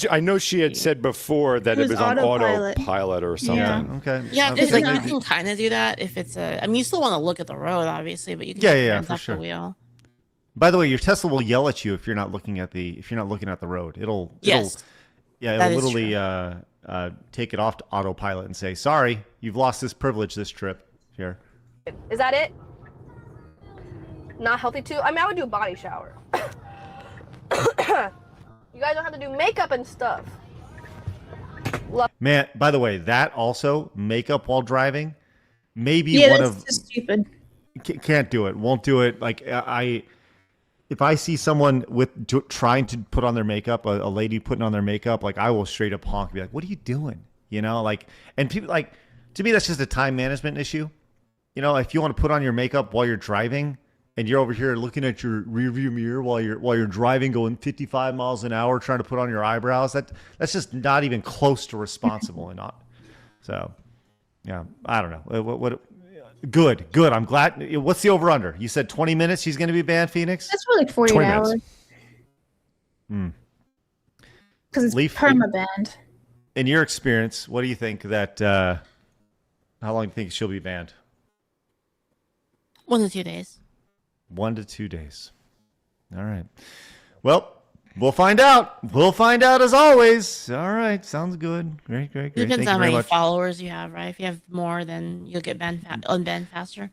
I know she had said before that it was on autopilot or something. Yeah. Okay. Yeah, okay. you can kind of do that if it's you still want to look at the road, obviously, but you can for sure. the wheel. By the way, your Tesla will yell at you if you're not looking at the road. It'll literally take it off to autopilot and say, "Sorry, you've lost this privilege this trip." Here. Is that it? Not healthy too. I mean, I would do a body shower. You guys don't have to do makeup and stuff. Man, by the way, that also makeup while driving, maybe one of just stupid. Can't do it. Won't do it. Like if I see someone trying to put on their makeup, a lady putting on their makeup, like I will straight up honk and be like, "What are you doing?" And people to me, that's just a time management issue. If you want to put on your makeup while you're driving and you're over here looking at your rearview mirror while you're driving, going 55 miles an hour, trying to put on your eyebrows, that's just not even close to responsible and not. So, yeah, I don't know. What Good. I'm glad. What's the over under? You said 20 minutes. She's going to be banned, Phoenix. That's more like 48 hours. Because it's perma banned. In your experience, what do you think that? How long do you think she'll be banned? 1 to 2 days. 1 to 2 days. All right. Well, we'll find out. We'll find out as always. All right. Sounds good. Great. Depends on how many followers you have, right? If you have more, then you'll get unbanned faster.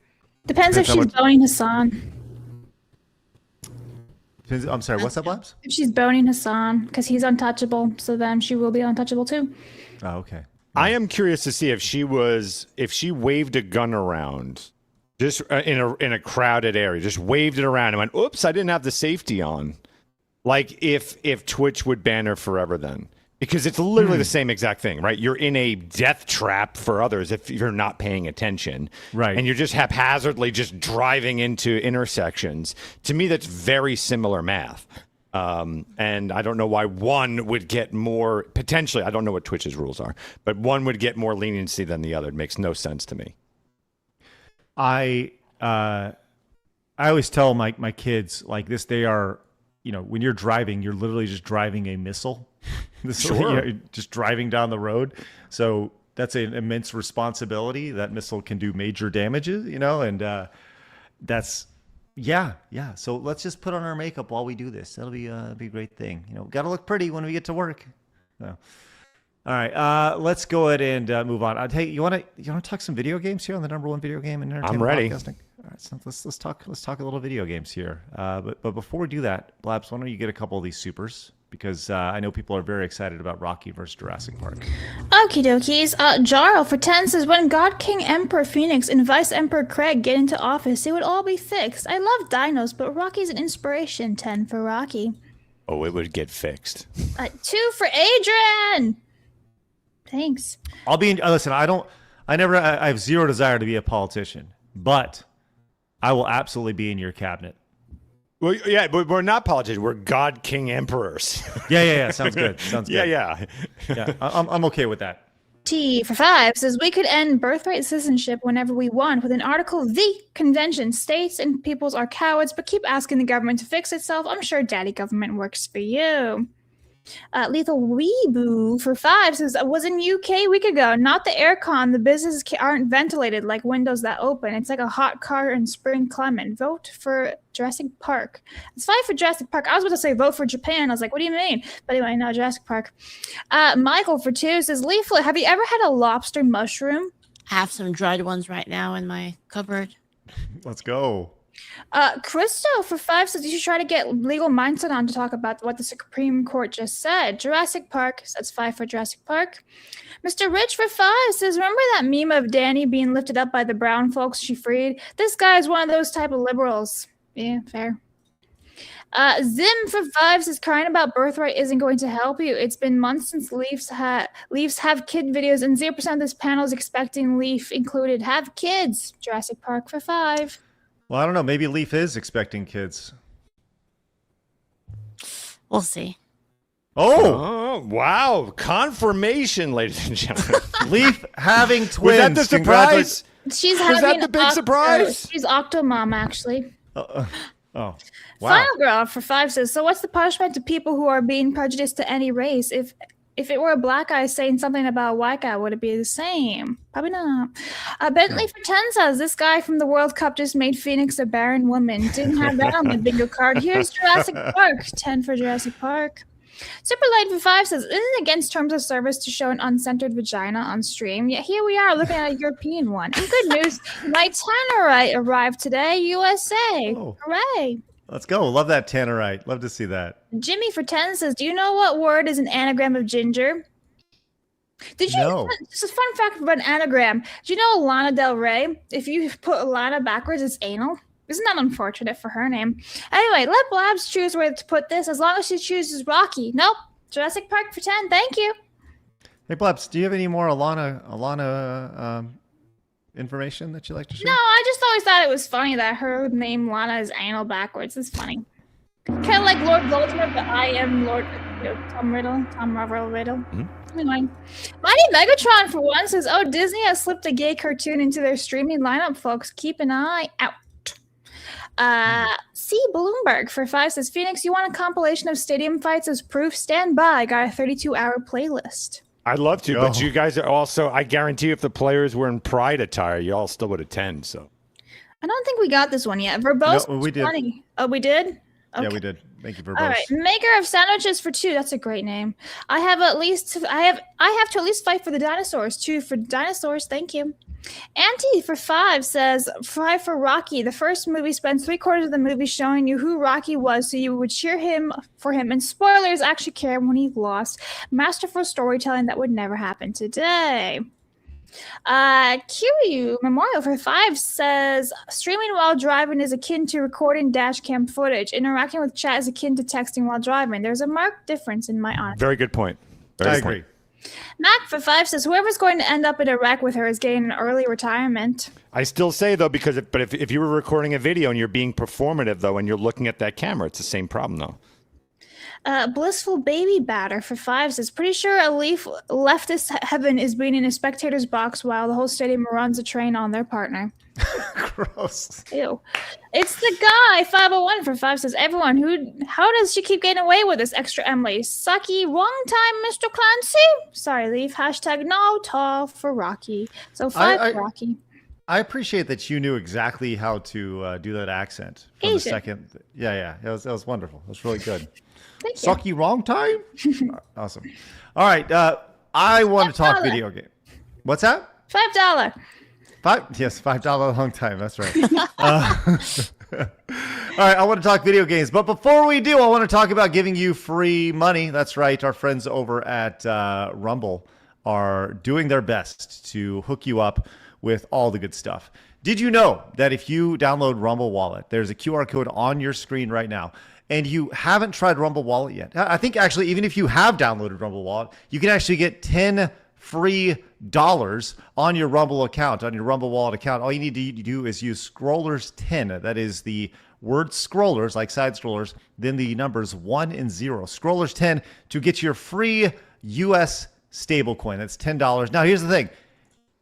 Depends if she's boning Hassan. I'm sorry. What's that, Labs? If she's boning Hassan, because he's untouchable, so then she will be untouchable too. Oh, okay. I am curious to see if she waved a gun around Just in a crowded area, just waved it around and went, "Oops, I didn't have the safety on." Like if Twitch would ban her forever, then because it's literally the same exact thing, right? You're in a death trap for others if you're not paying attention, right? And you're just haphazardly just driving into intersections. To me, that's very similar math. And I don't know why one would get more potentially. I don't know what Twitch's rules are, but one would get more leniency than the other. It makes no sense to me. I always tell my kids like this. They are, when you're driving, you're literally just driving a missile. Sure. You're just driving down the road. So that's an immense responsibility. That missile can do major damages, and that's, yeah. So let's just put on our makeup while we do this. That'll be a great thing. Got to look pretty when we get to work. So. All right, let's go ahead and move on. Hey, you want to talk some video games here on the #1 video game and entertainment I'm ready. podcasting? All right, so let's talk a little video games here. But before we do that, Blabs, why don't you get a couple of these supers? Because I know people are very excited about Rocky versus Jurassic Park. Okie dokies. Jarl for 10 says, when God King Emperor Phoenix and Vice Emperor Craig get into office, it would all be fixed. I love dinos, but Rocky's an inspiration. 10 for Rocky. Oh, it would get fixed. 2 for Adrian. Thanks. I'll be listen, I have zero desire to be a politician, but I will absolutely be in your cabinet. Well, yeah, but we're not politicians. We're God King Emperors. Yeah. Sounds good. Sounds good. Yeah. I'm okay with that. T for 5 says, we could end birthright citizenship whenever we want with an article. The convention states and peoples are cowards, but keep asking the government to fix itself. I'm sure daddy government works for you. Lethal Weeboo for 5 says, I was in UK a week ago. Not the aircon. The businesses aren't ventilated like windows that open. It's like a hot car in spring climate. Vote for Jurassic Park. It's 5 for Jurassic Park. I was about to say vote for Japan. I was like, what do you mean? But anyway, no, Jurassic Park. Michael for 2 says, Leaflet, have you ever had a lobster mushroom? I have some dried ones right now in my cupboard. Let's go. Christo for 5 says you should try to get Legal Mindset on to talk about what the Supreme Court just said. Jurassic Park, that's 5 for Jurassic Park. Mr. Rich for 5 says, remember that meme of Danny being lifted up by the brown folks she freed? This guy is one of those type of liberals. Yeah, fair. Zim for 5 says, crying about birthright isn't going to help you. It's been months since Leafs have kid videos, and 0% of this panel is expecting Leaf included have kids. Jurassic Park for 5. Well, I don't know. Maybe Leaf is expecting kids. We'll see. Oh, wow. Confirmation, ladies and gentlemen. Leaf having twins. Was that the surprise? She's Was having that the big surprise? She's Octomom, actually. Oh, wow. Final Girl for 5 says, so what's the punishment to people who are being prejudiced to any race? If it were a black guy saying something about a white guy, would it be the same? Probably not. Bentley for 10 says, this guy from the World Cup just made Phoenix a barren woman. Didn't have that on the bingo card. Here's Jurassic Park. 10 for Jurassic Park. Super Light for 5 says, isn't it against terms of service to show an uncensored vagina on stream? Yet here we are looking at a European one. And good news, my Tannerite arrived today, USA. Oh. Hooray. Let's go. Love that Tannerite. Love to see that. Jimmy for 10 says, do you know what word is an anagram of ginger? Did you know? Just a fun fact about an anagram. Do you know Lana Del Rey? If you put Lana backwards, it's anal. Isn't that unfortunate for her name? Anyway, let Blabs choose where to put this as long as she chooses Rocky. Nope. Jurassic Park for 10. Thank you. Hey, Blabs, do you have any more Alana information that you'd like to share? No, I just always thought it was funny that her name Lana is anal backwards. It's funny. Kind of like Lord Voldemort, but I am Lord Tom Riddle. Mm-hmm. Anyway, Mighty Megatron for 1 says, oh, Disney has slipped a gay cartoon into their streaming lineup, folks. Keep an eye out. C. Bloomberg for 5 says, Phoenix, you want a compilation of stadium fights as proof? Stand by. Got a 32-hour playlist. I'd love to, but you guys are also, I guarantee if the players were in pride attire, you all still would attend. So I don't think we got this one yet. Verbose, no, we did. Funny. Oh, we did? Okay. Yeah, we did. Thank you, Verbose. All right, Maker of Sandwiches for 2. That's a great name. I have to at least fight for the dinosaurs. 2 for dinosaurs. Thank you. Auntie for 5 says 5 for Rocky. The first movie spends 3/4 of the movie showing you who Rocky was, so you would cheer for him. And spoilers, actually care when he lost. Masterful storytelling that would never happen today. Kiryu Memorial for 5 says streaming while driving is akin to recording dash cam footage. Interacting with chat is akin to texting while driving. There's a marked difference in my honor. Very good point. I agree. Mac for 5 says whoever's going to end up in Iraq with her is getting an early retirement. I still say though, because if you were recording a video and you're being performative though, and you're looking at that camera, it's the same problem though. Blissful Baby Batter for 5 says, pretty sure a leftist heaven is being in a spectator's box while the whole stadium runs a train on their partner. Gross. Ew. It's the guy. 501 for 5 says, how does she keep getting away with this? ExtraEmily. Sucky. Wrong time, Mr. Clancy. Sorry, Leaf. Hashtag no tall for Rocky. So 5 for Rocky. I appreciate that you knew exactly how to do that accent for the second. Yeah. That was wonderful. That was really good. Thank you. Sucky wrong time? Awesome. All right. I want to talk video game. What's that? $5. $5 long time. That's right. All right. I want to talk video games. But before we do, I want to talk about giving you free money. That's right. Our friends over at Rumble are doing their best to hook you up with all the good stuff. Did you know that if you download Rumble Wallet, there's a QR code on your screen right now, and you haven't tried Rumble Wallet yet? I think actually, even if you have downloaded Rumble Wallet, you can actually get $10 free on your Rumble account, on your Rumble Wallet account. All you need to do is use Scrollers10. That is the word scrollers, like side scrollers, then the numbers 1 and 0. Scrollers10 to get your free US stablecoin. That's $10. Now, here's the thing.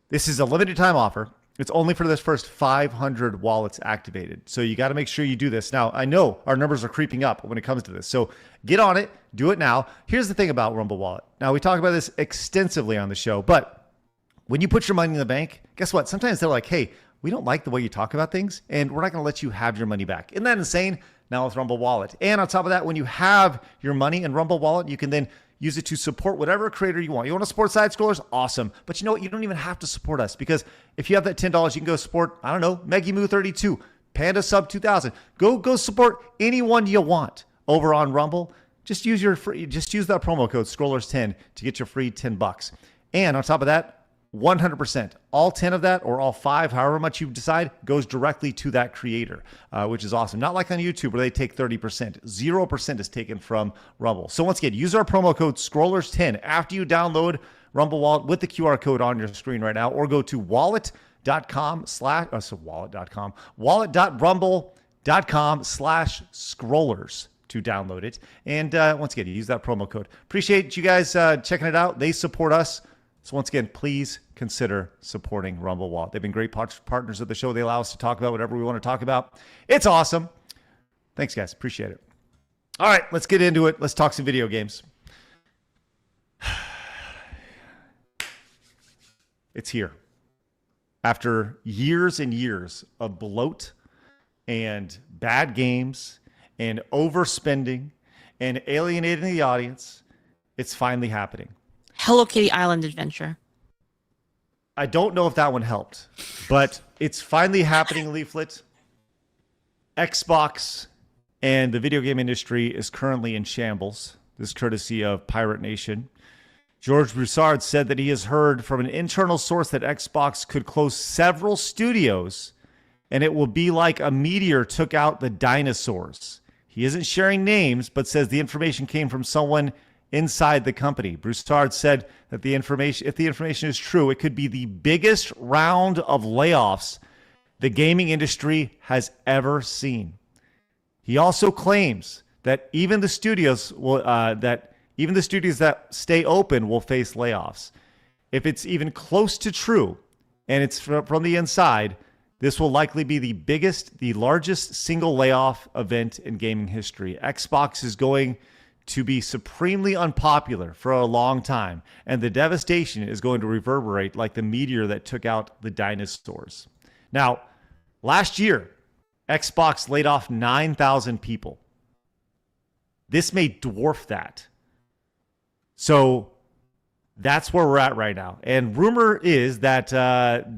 This is a limited time offer. It's only for this first 500 wallets activated. So you got to make sure you do this. Now, I know our numbers are creeping up when it comes to this. So get on it. Do it now. Here's the thing about Rumble Wallet. Now, we talk about this extensively on the show, but when you put your money in the bank, guess what? Sometimes they're like, hey, we don't like the way you talk about things, and we're not going to let you have your money back. Isn't that insane? Now with Rumble Wallet. And on top of that, when you have your money in Rumble Wallet, you can then use it to support whatever creator you want. You want to support side scrollers? Awesome. But you know what? You don't even have to support us, because if you have that $10, you can go support, I don't know, Megimoo32, Panda Sub 2000. Go support anyone you want over on Rumble. Just use that promo code Scrollers10 to get your free $10. And on top of that, 100%, all 10 of that, or all 5, however much you decide, goes directly to that creator, which is awesome. Not like on YouTube where they take 30%. 0% is taken from Rumble. So once again, use our promo code Scrollers10 after you download Rumble Wallet with the QR code on your screen right now, or go to wallet.rumble.com/scrollers to download it. And once again, use that promo code. Appreciate you guys checking it out. They support us. So once again, please consider supporting Rumble Wallet. They've been great partners of the show. They allow us to talk about whatever we want to talk about. It's awesome. Thanks, guys. Appreciate it. All right, let's get into it. Let's talk some video games. It's here. After years and years of bloat and bad games and overspending and alienating the audience, it's finally happening. Hello Kitty Island Adventure. I don't know if that one helped, but it's finally happening, Leaflet. Xbox and the video game industry is currently in shambles. This is courtesy of Pirate Nation. George Broussard said that he has heard from an internal source that Xbox could close several studios, and it will be like a meteor took out the dinosaurs. He isn't sharing names, but says the information came from someone inside the company. Broussard said that if the information is true, it could be the biggest round of layoffs the gaming industry has ever seen. He also claims that even the studios that stay open will face layoffs. If it's even close to true, and it's from the inside, this will likely be the largest single layoff event in gaming history. Xbox is going to be supremely unpopular for a long time, and the devastation is going to reverberate like the meteor that took out the dinosaurs. Now, last year, Xbox laid off 9,000 people. This may dwarf that. So that's where we're at right now. And rumor is that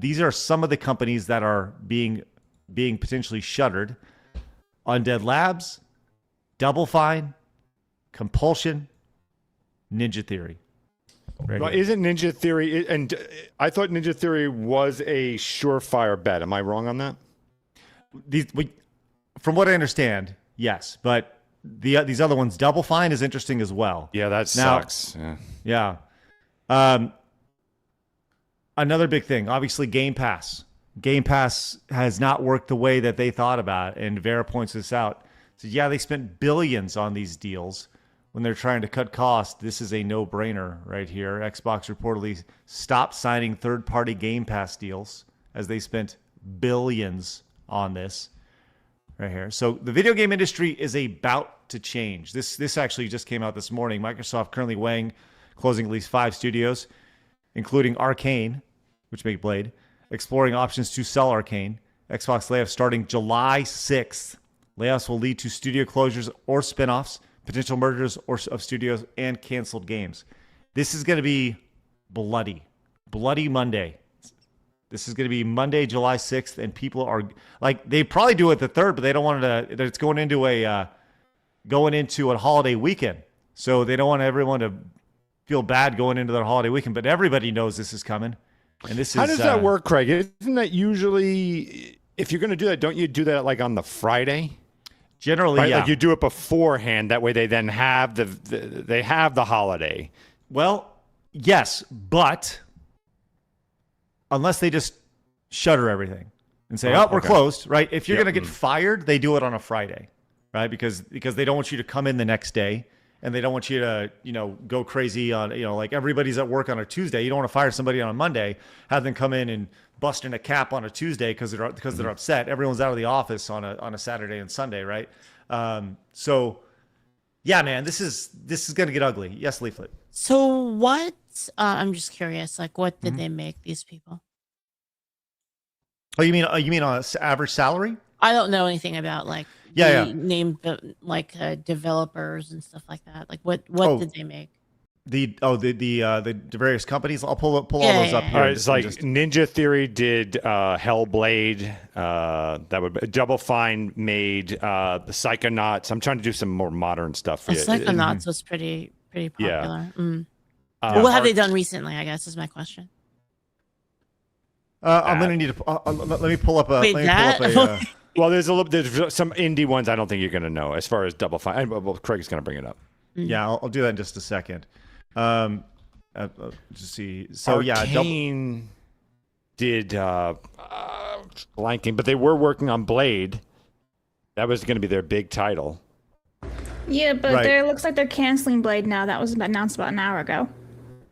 these are some of the companies that are being potentially shuttered. Undead Labs, Double Fine, Compulsion, Ninja Theory. Right Well, here. isn't Ninja Theory, and I thought Ninja Theory was a surefire bet. Am I wrong on that? From what I understand, yes, but these other ones, Double Fine is interesting as well. Yeah, that sucks. Yeah. Another big thing, obviously, Game Pass. Game Pass has not worked the way that they thought about, and Vera points this out. So yeah, they spent billions on these deals. When they're trying to cut costs, this is a no-brainer right here. Xbox reportedly stopped signing third-party Game Pass deals as they spent billions on this right here. So the video game industry is about to change. This actually just came out this morning. Microsoft currently weighing closing at least 5 studios, including Arcane, which make Blade, exploring options to sell Arcane. Xbox layoffs starting July 6th. Layoffs will lead to studio closures or spinoffs, potential mergers of studios, and canceled games. This is going to be bloody Monday. This is going to be Monday, July 6th, and people are like, they probably do it the 3rd, but they don't want it to. It's going into a holiday weekend, so they don't want everyone to feel bad going into their holiday weekend. But everybody knows this is coming, and this is. How does that work, Craig? Isn't that usually, if you're going to do that, don't you do that like on the Friday? Generally, right? yeah. Like you do it beforehand. That way, they then have they have the holiday. Well, yes, but unless they just shutter everything and say, we're closed, right? If you're going to get fired, they do it on a Friday, right? Because they don't want you to come in the next day, and they don't want you to, go crazy on, like everybody's at work on a Tuesday. You don't want to fire somebody on a Monday, have them come in and bust in a cap on a Tuesday because they're upset. Everyone's out of the office on a Saturday and Sunday, right? So yeah, man, this is going to get ugly. Yes, Leaflet. So what? I'm just curious. Like, what did they make these people? Oh, you mean on an average salary? I don't know anything about like name developers and stuff like that. Like, what did they make? The various companies. I'll pull all those up here. All right, it's like Ninja Theory did Hellblade. That would be, Double Fine made the Psychonauts. I'm trying to do some more modern stuff. The Psychonauts was pretty popular. Yeah. What have they done recently, I guess, is my question. I'm gonna need to let me pull up a. Wait, well, there's some indie ones I don't think you're gonna know as far as Double Fine. Well, Craig's gonna bring it up. Yeah, I'll do that in just a second. Just see. So Arcane did blanking, but they were working on Blade. That was going to be their big title. Yeah, but it looks like they're canceling Blade now. That was announced about an hour ago.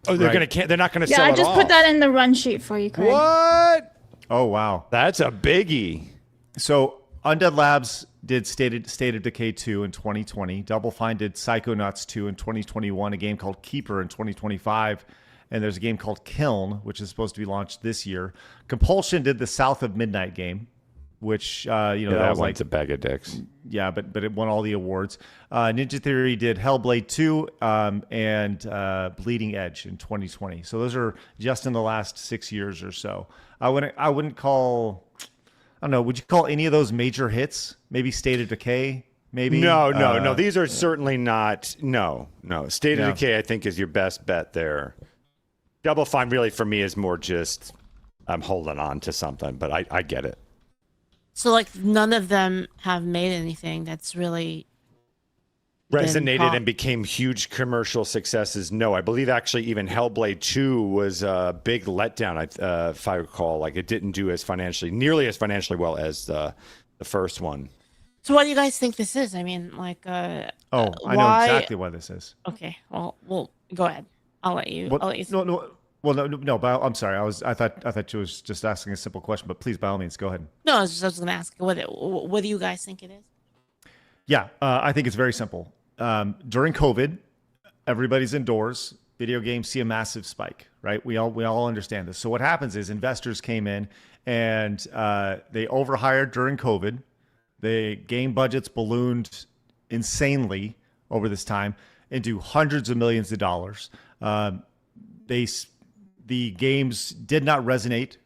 Oh, they're they're not going to sell it Yeah, I just put that in the run sheet for you, Craig. What? Oh, wow. That's a biggie. So Undead Labs did State of Decay 2 in 2020. Double Fine did Psychonauts 2 in 2021, a game called Keeper in 2025, and there's a game called Kiln, which is supposed to be launched this year. Compulsion did the South of Midnight game, which that was like a bag of dicks. Yeah, but it won all the awards. Ninja Theory did Hellblade 2 and Bleeding Edge in 2020. So those are just in the last 6 years or so. I wouldn't call. I don't know. Would you call any of those major hits? Maybe State of Decay. Maybe. No. These are certainly not. No. State of Decay, I think, is your best bet there. Double Fine, really, for me, is more just I'm holding on to something, but I get it. So, like, none of them have made anything that's really resonated and became huge commercial successes. No, I believe actually even Hellblade 2 was a big letdown. If I recall, like it didn't do nearly as financially well as the first one. So, what do you guys think this is? I mean, like, I know exactly what this is. Okay, well, go ahead. I'll let you. No. Well, no. But I'm sorry. I thought you was just asking a simple question. But please, by all means, go ahead. No, I was going to ask what do you guys think it is? Yeah, I think it's very simple. During COVID, everybody's indoors. Video games see a massive spike, right? We all understand this. So what happens is investors came in and they overhired during COVID. The game budgets ballooned insanely over this time into hundreds of millions of dollars. The games did not resonate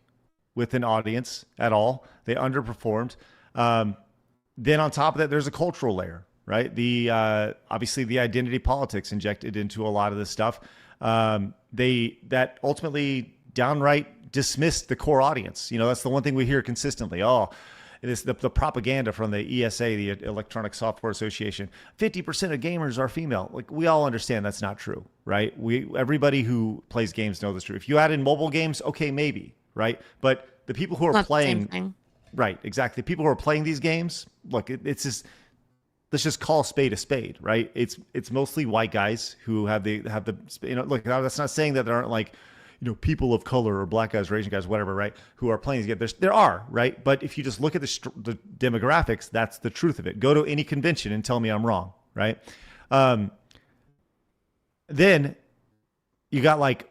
with an audience at all. They underperformed. Then on top of that, there's a cultural layer, right? Obviously the identity politics injected into a lot of this stuff. that ultimately downright dismissed the core audience. You know, that's the one thing we hear consistently. Oh, it is the propaganda from the ESA, the Electronic Software Association. 50% of gamers are female. Like, we all understand that's not true, right? Everybody who plays games knows this true. If you add in mobile games, okay, maybe, right? But the people who are playing, right, exactly. The people who are playing these games, look, it's just, let's just call a spade, right? It's mostly white guys who have the look, that's not saying that there aren't, like, people of color or black guys or Asian guys, whatever, right, who are playing these games. There are, right? But if you just look at the demographics, that's the truth of it. Go to any convention and tell me I'm wrong, right? Then you got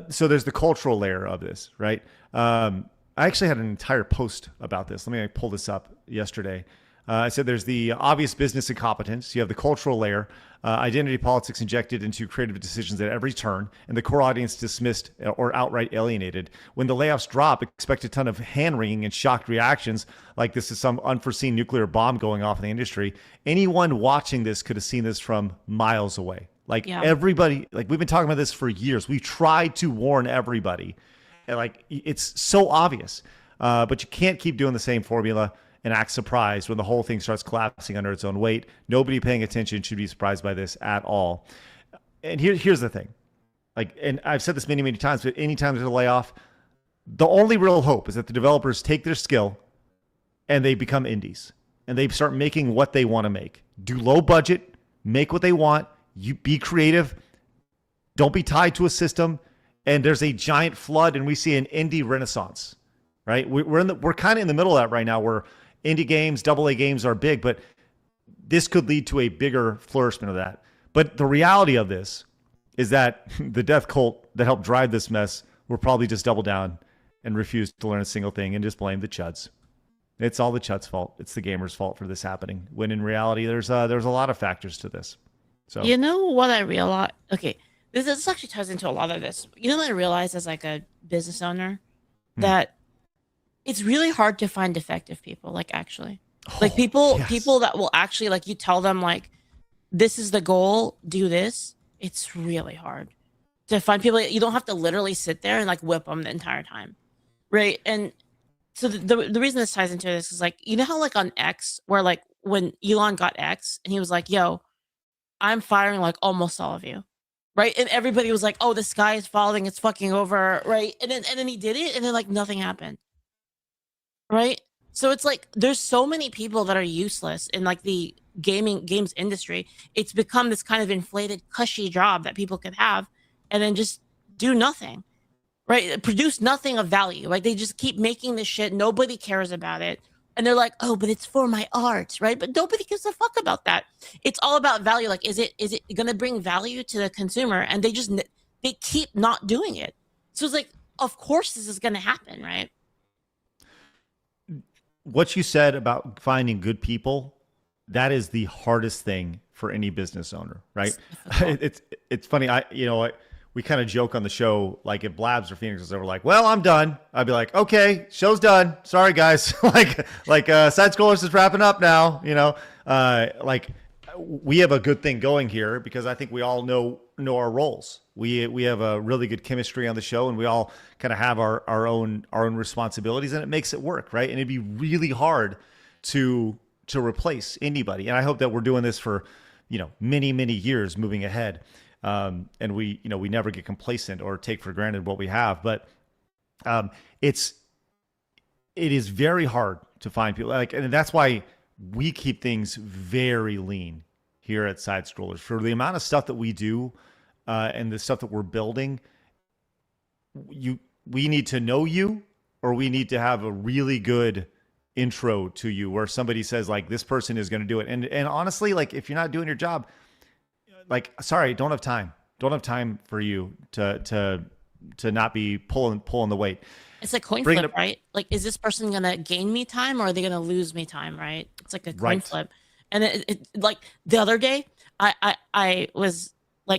so there's the cultural layer of this, right? I actually had an entire post about this. Let me pull this up yesterday. I said there's the obvious business incompetence. You have the cultural layer, identity politics injected into creative decisions at every turn, and the core audience dismissed or outright alienated. When the layoffs drop, expect a ton of hand-wringing and shocked reactions like this is some unforeseen nuclear bomb going off in the industry. Anyone watching this could have seen this from miles away. Everybody, we've been talking about this for years. We've tried to warn everybody. And it's so obvious. But you can't keep doing the same formula and act surprised when the whole thing starts collapsing under its own weight. Nobody paying attention should be surprised by this at all. And here's the thing. And I've said this many, many times, but anytime there's a layoff, the only real hope is that the developers take their skill and they become indies. And they start making what they want to make. Do low budget, make what they want, you be creative, don't be tied to a system, and there's a giant flood and we see an indie renaissance, right? We're kind of in the middle of that right now where indie games, AA games are big, but this could lead to a bigger flourishment of that. But the reality of this is that the death cult that helped drive this mess will probably just double down and refuse to learn a single thing and just blame the chuds. It's all the chuds' fault. It's the gamers' fault for this happening. When in reality, there's a lot of factors to this. So you know what I realized? Okay, this actually ties into a lot of this. You know what I realized as a business owner that it's really hard to find defective people. People that will actually you tell them this is the goal, do this. It's really hard to find people. You don't have to literally sit there and whip them the entire time, right? And so the reason this ties into this is you know how on X where when Elon got X and he was like, "Yo, I'm firing almost all of you." Right. And everybody was like, "Oh, the sky is falling. It's fucking over." Right. And then he did it and then nothing happened. Right. So it's there's so many people that are useless in the games industry. It's become this kind of inflated, cushy job that people could have and then just do nothing. Right. Produce nothing of value. They just keep making this shit. Nobody cares about it. And they're like, "Oh, but it's for my art," right? But nobody gives a fuck about that. It's all about value. Is it going to bring value to the consumer? And they keep not doing it. So it's of course this is going to happen, right? What you said about finding good people, that is the hardest thing for any business owner, right? It's funny. We kind of joke on the show, if Blabs or Phoenix was ever "Well, I'm done," I'd be like, "Okay, show's done. Sorry, guys." Side scrollers is wrapping up now. We have a good thing going here because I think we all know our roles. We have a really good chemistry on the show, and we all kind of have our own responsibilities, and it makes it work, right? And it'd be really hard to replace anybody. And I hope that we're doing this for many, many years moving ahead. And we never get complacent or take for granted what we have, but it is very hard to find people and that's why we keep things very lean here at Side Scrollers for the amount of stuff that we do, and the stuff that we're building. We need to know you, or we need to have a really good intro to you where somebody says this person is going to do it. And honestly, if you're not doing your job, sorry, don't have time for you to not be pulling the weight. It's a coin flip, right? Is this person going to gain me time or are they going to lose me time, right? It's a coin flip. And it the other day, I was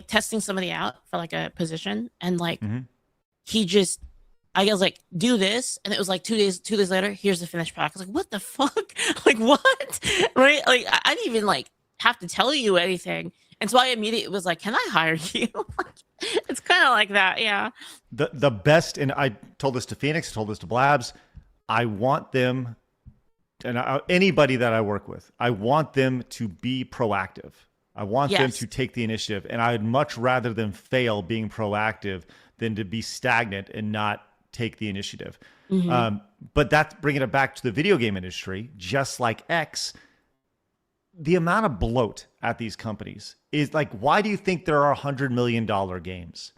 testing somebody out for a position and he just, I was do this. And it was 2 days later, here's the finished product. I was what the fuck? What? Right? I didn't even have to tell you anything. And so I immediately was like, can I hire you? It's kind of like that. Yeah. The best, and I told this to Phoenix, told this to Blabs, I want them, and anybody that I work with, I want them to be proactive. I want them to take the initiative, and I'd much rather them fail being proactive than to be stagnant and not take the initiative. But that's bringing it back to the video game industry, just like X. The amount of bloat at these companies is like, why do you think there are $100 million games?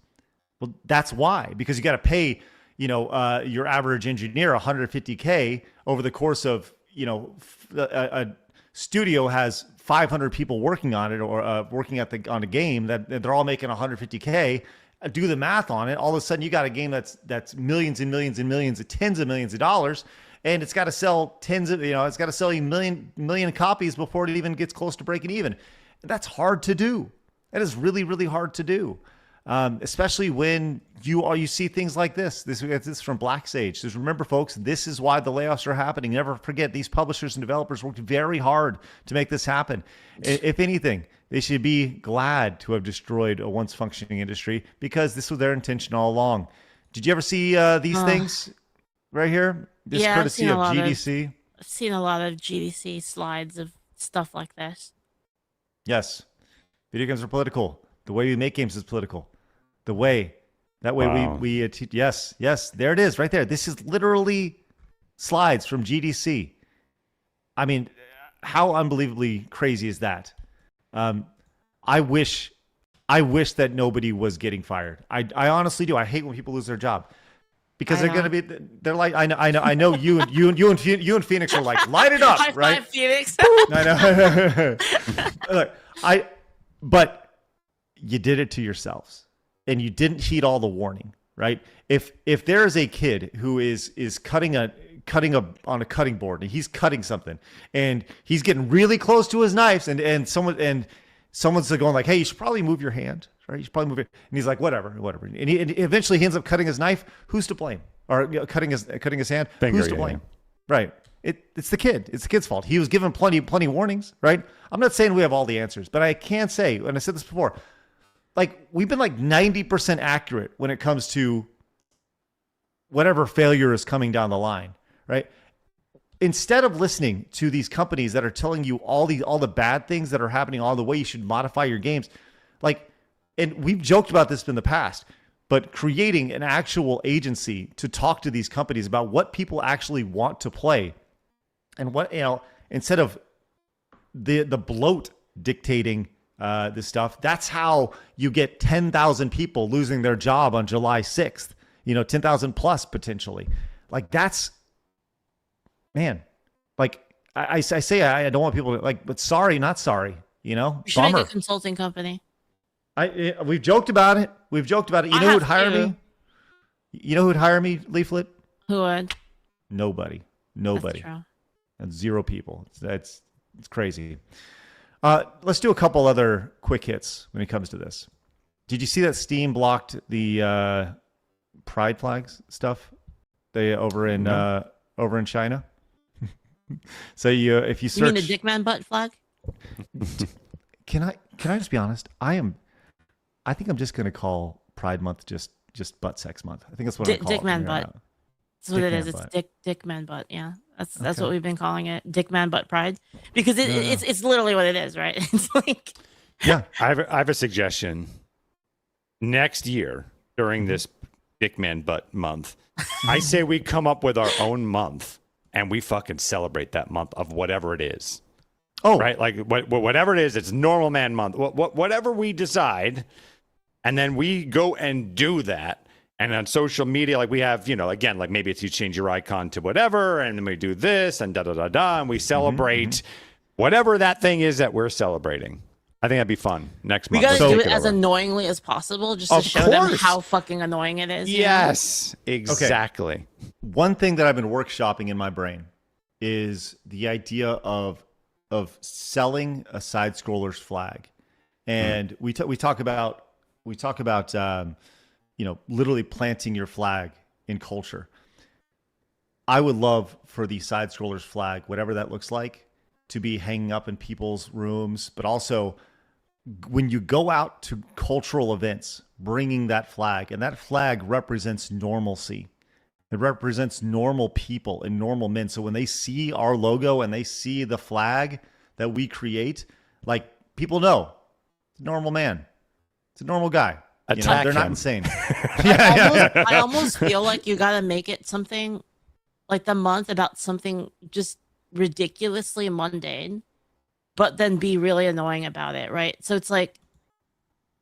Well, that's why, because you got to pay, your average engineer $150K over the course of, a studio has 500 people working on it or working on a game that they're all making $150K. Do the math on it. All of a sudden, you got a game that's millions and millions and millions, tens of millions of dollars, and it's got to sell it's got to sell a million copies before it even gets close to breaking even. That's hard to do. That is really, really hard to do, especially when you see things like this. This is from Black Sage. Just remember, folks, this is why the layoffs are happening. Never forget, these publishers and developers worked very hard to make this happen. If anything, they should be glad to have destroyed a once functioning industry, because this was their intention all along. Did you ever see these things right here? This courtesy of GDC. I've seen a lot of GDC slides of stuff like this. Yes. Video games are political. The way we make games is political. We yes, there it is right there. This is literally slides from GDC. I mean, how unbelievably crazy is that? I wish that nobody was getting fired. I honestly do. I hate when people lose their job, because they're like, I know you and Phoenix are like, light it up, High right? five, Phoenix. I know. Look, but you did it to yourselves, and you didn't heed all the warning, right? If there is a kid who is cutting on a cutting board, and he's cutting something, and he's getting really close to his knives, and someone's going like, hey, you should probably move your hand, right? You should probably move it. And he's like, whatever. And eventually he ends up cutting his knife. Who's to blame? Or cutting his hand. Who's to blame? Right. It's the kid. It's the kid's fault. He was given plenty warnings, right? I'm not saying we have all the answers, but I can say, and I said this before, like, we've been like 90% accurate when it comes to whatever failure is coming down the line, right? Instead of listening to these companies that are telling you all the bad things that are happening, all the way you should modify your games, and we've joked about this in the past, but creating an actual agency to talk to these companies about what people actually want to play, and what, instead of the bloat dictating this stuff. That's how you get 10,000 people losing their job on July 6th. 10,000 plus potentially. Like, that's, man, like I say, I don't want people to but sorry, not sorry, You should make a consulting company. We've joked about it. You know who'd hire me? You know who'd hire me, Leaflet? Who would? Nobody. That's true. That's 0 people. It's crazy. Let's do a couple other quick hits when it comes to this. Did you see that Steam blocked the pride flags stuff? They over in China. So if you search, you mean the Dickman butt flag? Can I just be honest? I think I'm just going to call Pride Month just Butt Sex Month. I think that's what I'm calling it. Dickman butt. That's what it is. It's Dickman butt. Yeah, that's what we've been calling it. Dickman butt pride, because it's literally what it is, right? It's like, yeah. I have a suggestion. Next year during this Dickman butt month, I say we come up with our own month and we fucking celebrate that month of whatever it is. Oh, right. Like whatever it is, it's normal man month. Whatever we decide, and then we go and do that. And on social media, like we have, again, like maybe it's you change your icon to whatever, and then we do this and and we celebrate whatever that thing is that we're celebrating. I think that'd be fun next month. We gotta do it as annoyingly as possible, just to show them how fucking annoying it is. Yes, exactly. Okay. One thing that I've been workshopping in my brain is the idea of selling a side scroller's flag, and we talk about literally planting your flag in culture. I would love for the side scroller's flag, whatever that looks like, to be hanging up in people's rooms, but also when you go out to cultural events, bringing that flag, and that flag represents normalcy. It represents normal people and normal men. So when they see our logo and they see the flag that we create, like, people know it's a normal man. It's a normal guy. Attack they're not him. insane. I almost feel like you got to make it something like the month about something just ridiculously mundane, but then be really annoying about it, right? So it's like,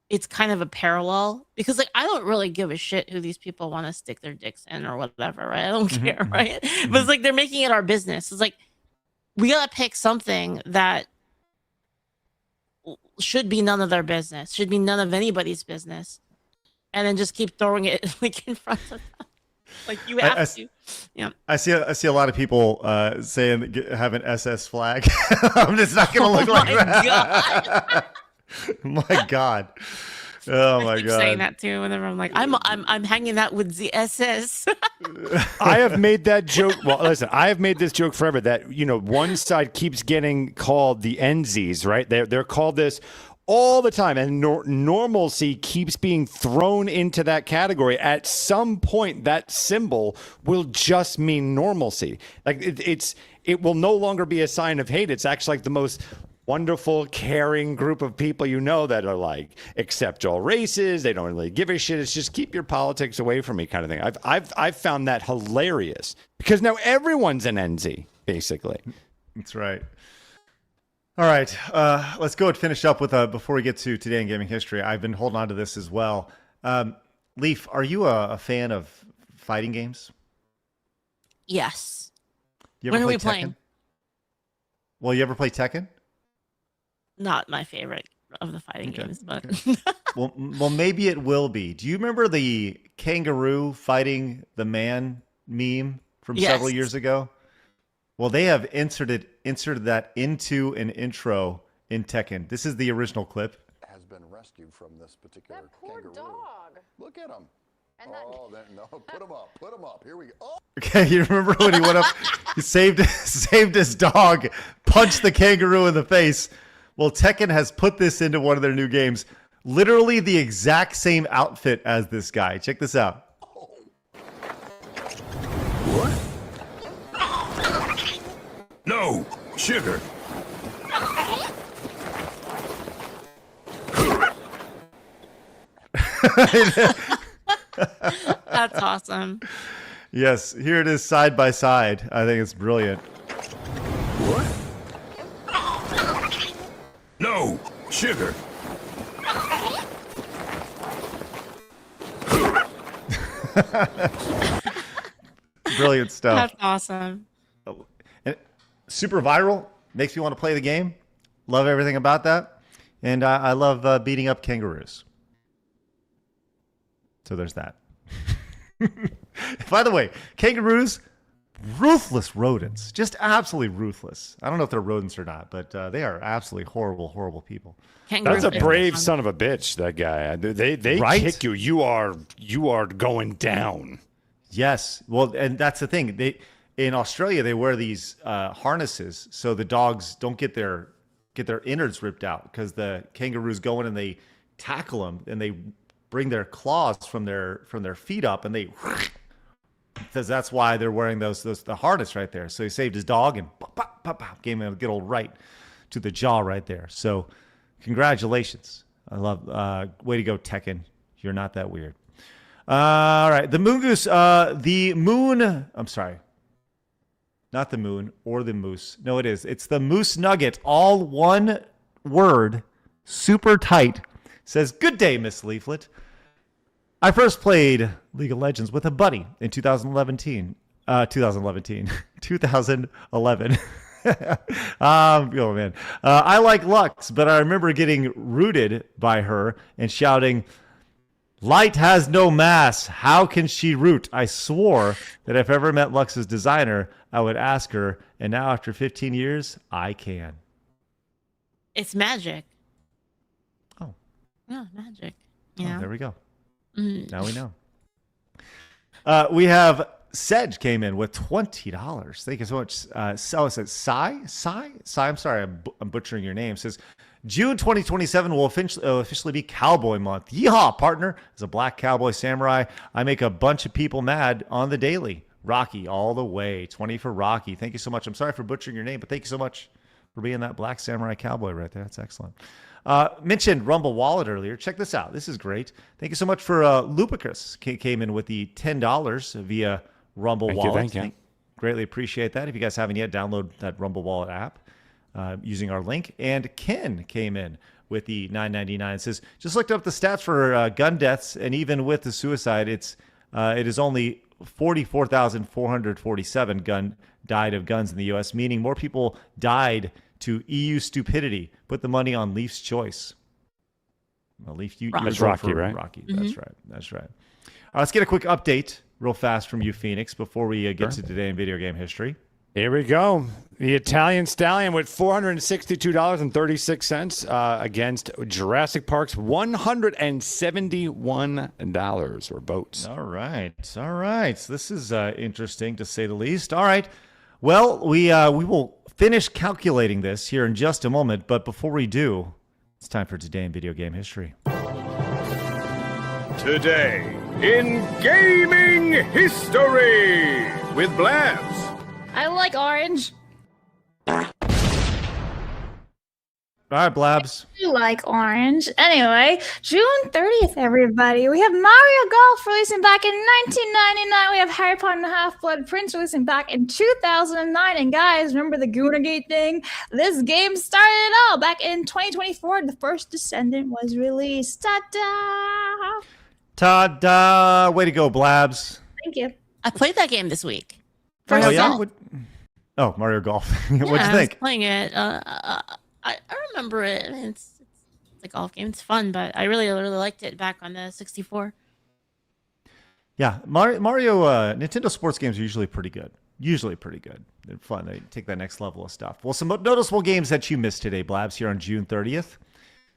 it's kind of a parallel, because like I don't really give a shit who these people want to stick their dicks in or whatever, right? I don't care, right? But it's like they're making it our business. It's like we gotta pick something that should be none of their business, should be none of anybody's business, and then just keep throwing it like in front of them. Like you have to. Yeah. I see a lot of people saying have an SS flag. I'm just not gonna look like that. God. My God. Oh my I keep God. saying that too whenever I'm like, I'm hanging out with the SS. I have made that joke. Well, listen, I have made this joke forever that, one side keeps getting called the NZs, right? They're called this all the time, and normalcy keeps being thrown into that category. At some point, that symbol will just mean normalcy. Like it will no longer be a sign of hate. It's actually like the most wonderful, caring group of people that are like, accept all races. They don't really give a shit. It's just keep your politics away from me kind of thing. I've found that hilarious because now everyone's an NZ, basically. That's right. All right, let's go and finish up with before we get to Today in Gaming History. I've been holding on to this as well. Leaf, are you a fan of fighting games? Yes. You ever When are play we Tekken? playing? Well, you ever play Tekken? Not my favorite of the fighting games, but well, maybe it will be. Do you remember the kangaroo fighting the man meme from several years ago? Well, they have inserted that into an intro in Tekken. This is the original clip. Has been rescued from this particular That poor kangaroo. dog. Look at him. No, put him up. Here we go. Oh. Okay, you remember when he went up, he saved his dog, punched the kangaroo in the face. Well, Tekken has put this into one of their new games. Literally the exact same outfit as this guy. Check this out. What? No, sugar. that's awesome. Yes, here it is side by side. I think it's brilliant. What? No, sugar. Brilliant stuff. That's awesome. And super viral. Makes me want to play the game. Love everything about that. And I love beating up kangaroos. So there's that. By the way, kangaroos, ruthless rodents. Just absolutely ruthless. I don't know if they're rodents or not, but they are absolutely horrible, horrible people. That's a brave son of a bitch, that guy. They Right? kick you. You are going down. Yes. Well, and that's the thing. In Australia, they wear these harnesses so the dogs don't get their innards ripped out, because the kangaroos go in and they tackle them and they bring their claws from their feet up, and they, because that's why they're wearing the harness right there. So he saved his dog and gave him a good old right to the jaw right there. So congratulations. I love way to go, Tekken. You're not that weird. All right, the moon goose. The moon. I'm sorry. Not the moon or the moose. No, it is. It's the moose nugget. All one word, super tight. Says, "Good day, Miss Leaflet. I first played League of Legends with a buddy in 2011. 2011. Oh, man. I like Lux, but I remember getting rooted by her and shouting, 'Light has no mass. How can she root?' I swore that if I ever met Lux's designer, I would ask her, and now after 15 years, I can." It's magic. Oh. Yeah, magic. Oh, there we go. Mm. Now we know. We have Sedge came in with $20. Thank you so much. So it says Sai. I'm sorry, I'm butchering your name. Says, June 2027 will officially be Cowboy Month. Yeehaw, partner. As a black cowboy samurai, I make a bunch of people mad on the daily. Rocky all the way. 20 for Rocky. Thank you so much. I'm sorry for butchering your name, but thank you so much for being that black samurai cowboy right there. That's excellent. Mentioned Rumble Wallet earlier. Check this out. This is great. Thank you so much for Lupicus. Came in with the $10 via Rumble Wallet. Thank you. Greatly appreciate that. If you guys haven't yet, download that Rumble Wallet app using our link. And Ken came in with the $9.99. It says, just looked up the stats for gun deaths, and even with the suicide, it is only 44,447 died of guns in the U.S., meaning more people died to EU stupidity. Put the money on Leaf's choice. Well, Leaf, That's Rocky, right? Rocky. That's right. That's right. Let's get a quick update real fast from you, Phoenix, before we get to today in video game history. Here we go. The Italian Stallion with $462.36 against Jurassic Park's $171 or boats. All right. All right. This is interesting, to say the least. All right. Well, we will finish calculating this here in just a moment. But before we do, it's time for Today in Video Game History. Today in gaming history with Blabs. I like orange. All right, Blabs. I like orange. Anyway, June 30th, everybody. We have Mario Golf releasing back in 1999. We have Harry Potter and the Half-Blood Prince releasing back in 2009. And guys, remember the Goonagate thing? This game started it all back in 2024. The first Descendant was released. Ta-da! Ta-da! Way to go, Blabs. Thank you. I played that game this week. Oh, yeah? Mario Golf. What'd you I think? was playing it. I remember it. I mean, it's a golf game. It's fun, but I really liked it back on the 64. Yeah, Mario Nintendo sports games are usually pretty good. They're fun. They take that next level of stuff. Well, some noticeable games that you missed today, Blabs, here on June 30th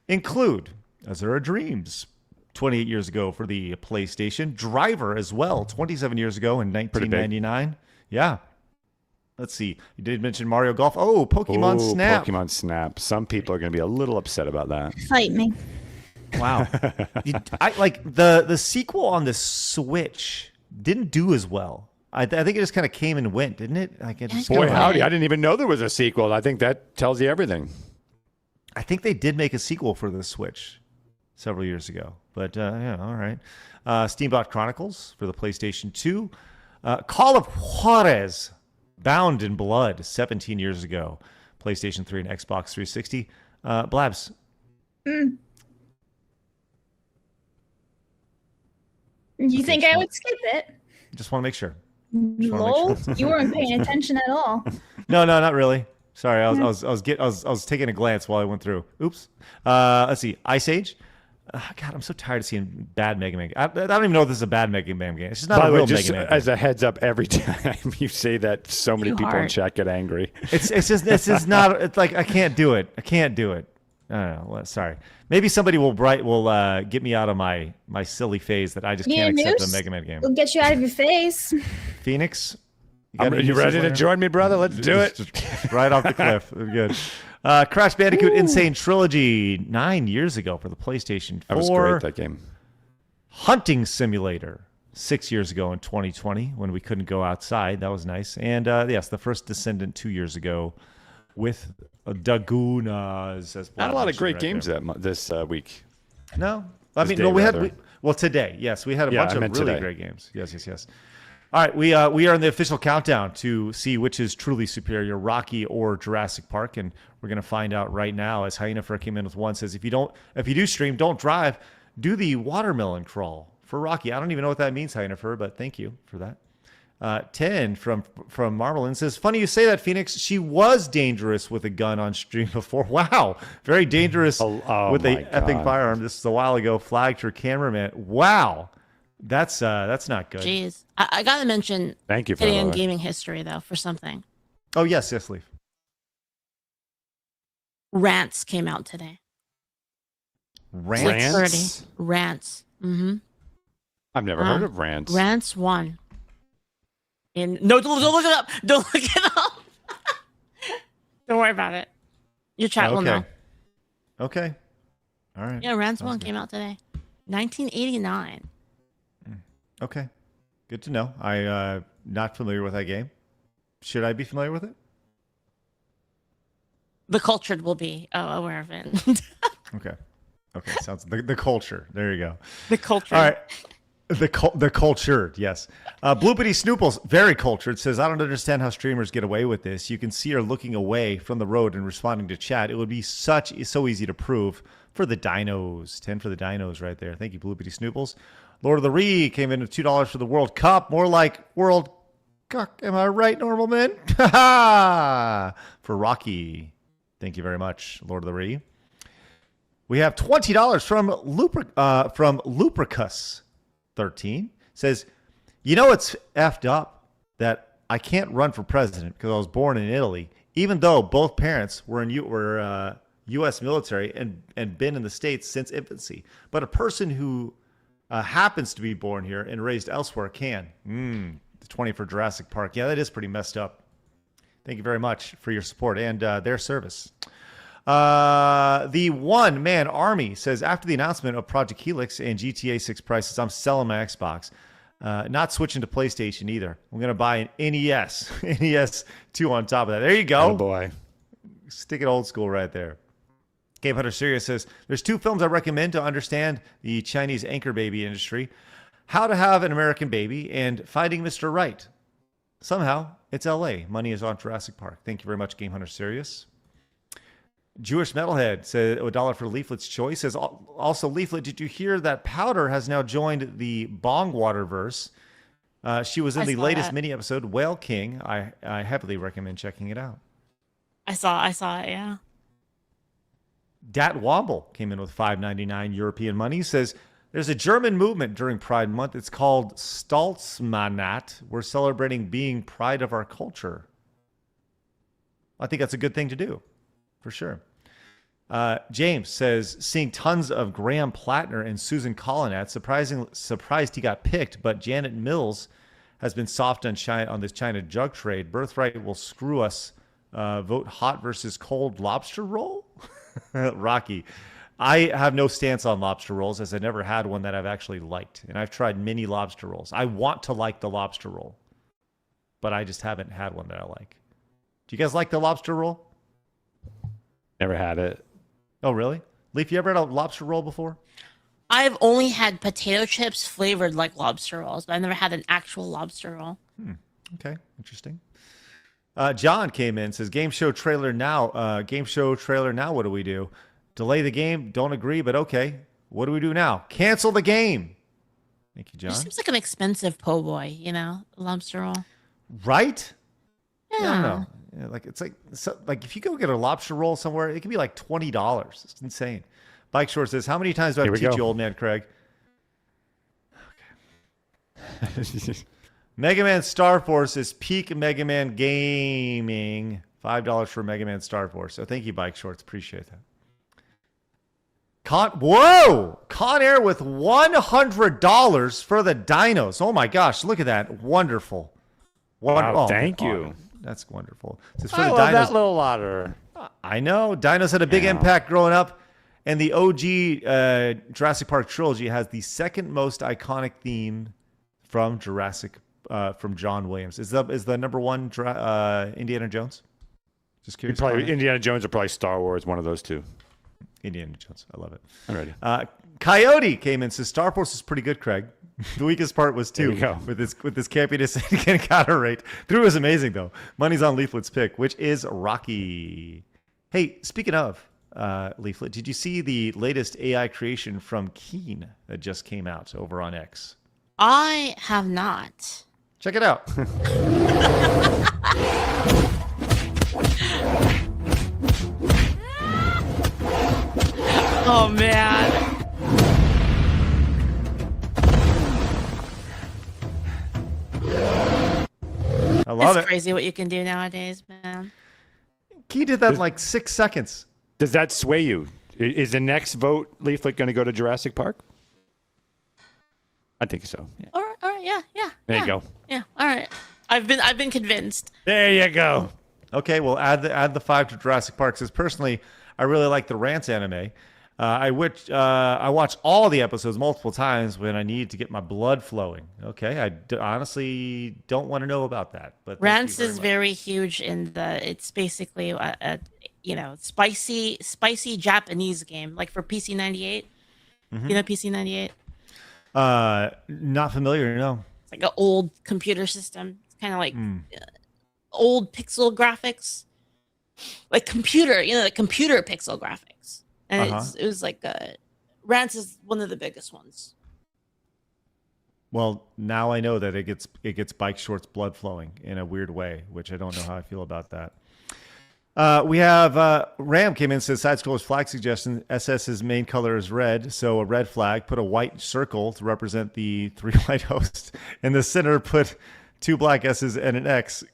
include Azura Dreams, 28 years ago for the PlayStation. Driver as well, 27 years ago in 1999. Yeah. Let's see. You did mention Mario Golf. Oh, Pokemon Snap. Pokemon Snap. Some people are going to be a little upset about that. Fight me. Wow. I like the sequel on the Switch didn't do as well. I think it just kind of came and went, didn't it? Like it just Boy, howdy. I didn't even know there was a sequel. I think that tells you everything. I think they did make a sequel for the Switch several years ago. But, yeah, all right. Steambot Chronicles for the PlayStation 2. Call of Juarez, Bound in Blood, 17 years ago. PlayStation 3 and Xbox 360. Blabs. You think I would skip it? Just want to make sure. Lol, you weren't paying attention at all. No, not really. Sorry, I was taking a glance while I went through. Oops. Let's see. Ice Age. God, I'm so tired of seeing bad Mega Man. I don't even know if this is a bad Mega Man game. It's just not a real Mega Man game. As a heads up, every time you say that, so many people in chat get angry. It's just not. It's like I can't do it. I don't know. Well, sorry. Maybe somebody will get me out of my silly phase that I just can't accept a Mega Man game. We'll get you out of your face. Phoenix, you ready to join me, brother? Let's do it. Just right off the cliff. Good. Crash Bandicoot Insane Trilogy 9 years ago for the PlayStation 4. That was great, that game. Hunting Simulator 6 years ago in 2020 when we couldn't go outside. That was nice. And yes, the first Descendant 2 years ago with Dagunas. Not a lot of great games this week. No? I mean, no, we had today. Yes, we had a bunch of really great games. Yes. All right, we are in the official countdown to see which is truly superior, Rocky or Jurassic Park, and we're going to find out right now. As Hyena came in with one, says if you do stream, don't drive, do the watermelon crawl for Rocky. I don't even know what that means, Hyena, but thank you for that. 10 from Marvelin says, funny you say that, Phoenix. She was dangerous with a gun on stream before. Wow, very dangerous with a epic firearm. This is a while ago. Flagged her cameraman. Wow. That's not good. Jeez. I got to mention Thank you for today in gaming history, though, for something. Oh, yes, Leaf. Rants came out today. Rants? Rants. Mm-hmm. I've never heard of Rants. Rants 1. No, don't look it up. Don't look it up. Don't worry about it. Your chat will know. Okay. All right. Yeah, Ransom Sounds 1 good. came out today. 1989. Okay. Good to know. I not familiar with that game. Should I be familiar with it? The cultured will be aware of it. Okay. Okay. Sounds the culture. There you go. The culture. All right. The cultured, yes. Bloopity Snooples, very cultured, says, I don't understand how streamers get away with this. You can see her looking away from the road and responding to chat. It would be so easy to prove for the dinos. 10 for the dinos right there. Thank you, Bloopity Snooples. Lord of the Ree came in at $2 for the World Cup. More like World Cup. Am I right, normal men? For Rocky. Thank you very much, Lord of the Ree. We have $20 from Lupricus. 13 says, it's effed up that I can't run for president because I was born in Italy, even though both parents were U.S. military and been in the States since infancy. But a person who happens to be born here and raised elsewhere can. The 20 for Jurassic Park. Yeah, that is pretty messed up. Thank you very much for your support and their service. The one-man army says, after the announcement of Project Helix and GTA 6 prices, I'm selling my Xbox. Not switching to PlayStation either. I'm going to buy an NES. NES 2 on top of that. There you go. Oh boy. Stick it old school right there. Game Hunter Sirius says, there's 2 films I recommend to understand the Chinese anchor baby industry. How to Have an American Baby and Finding Mr. Right. Somehow, it's LA. Money is on Jurassic Park. Thank you very much, Game Hunter Sirius. Jewish Metalhead said $1 for Leaflet's choice. Says, also, Leaflet, did you hear that Powder has now joined the Bongwater verse? She was in the latest mini episode, Whale King. I heavily recommend checking it out. I saw it, yeah. Dat Womble came in with $5.99 European money. Says, there's a German movement during Pride Month. It's called Stolzmonat. We're celebrating being pride of our culture. I think that's a good thing to do. For sure. James says, seeing tons of Graham Plattner and Susan Collinat. Surprised he got picked, but Janet Mills has been soft on this China jug trade. Birthright will screw us. Vote hot versus cold lobster roll? Rocky. I have no stance on lobster rolls, as I never had one that I've actually liked. And I've tried many lobster rolls. I want to like the lobster roll, but I just haven't had one that I like. Do you guys like the lobster roll? Never had it. Oh, really? Leaf, you ever had a lobster roll before? I've only had potato chips flavored like lobster rolls, but I've never had an actual lobster roll. Okay, interesting. John came in, says, game show trailer now. Game show trailer now, what do we do? Delay the game? Don't agree, but okay. What do we do now? Cancel the game. Thank you, John. It seems like an expensive po' boy, lobster roll. Right? Yeah. I don't know. Yeah, like if you go get a lobster roll somewhere, it can be like $20. It's insane. Bike Short says, how many times do I have to teach you, old man Craig? Okay. Mega Man Star Force is peak Mega Man gaming. $5 for Mega Man Star Force. So thank you, Bike Shorts. Appreciate that. Con Air with $100 for the dinos. Oh my gosh, look at that. Wonderful. Wow, thank you. That's wonderful. I love that little otter. I know. Dinos had a big impact growing up. And the OG Jurassic Park trilogy has the second most iconic theme from Jurassic, from John Williams. Is the number one Indiana Jones? Just curious. Probably Indiana Jones or probably Star Wars, one of those two. Indiana Jones. I love it. Alrighty. Coyote came in and says, Star Force is pretty good, Craig. The weakest part was 2 with this campiness and counter rate. 3 was amazing, though. Money's on Leaflet's pick, which is Rocky. Hey, speaking of Leaflet, did you see the latest AI creation from Keen that just came out over on X? I have not. Check it out. Oh, man. I love It's crazy what you can do nowadays, man. He did that in like 6 seconds. Does that sway you? Is the next vote Leaflet going to go to Jurassic Park? I think so. Yeah. All right, yeah. There you go. Yeah, all right. I've been convinced. There you go. Okay, well, add the 5 to Jurassic Park. Because personally, I really like the Rants anime. I watch all the episodes multiple times when I need to get my blood flowing. Okay, honestly don't want to know about that. But Rants is very huge in it's basically spicy Japanese game, like for PC-98. Mm-hmm. You know PC-98? Not familiar, no. It's like an old computer system. It's kind of like old pixel graphics, like computer pixel graphics. And it was like Rants is one of the biggest ones. Well, now I know that it gets Bike Short's blood flowing in a weird way, which I don't know how I feel about that. We have Ram came in and says side scroller's flag suggestion. SS's main color is red, so a red flag. Put a white circle to represent the 3 white hosts. In the center, put 2 black S's and an X.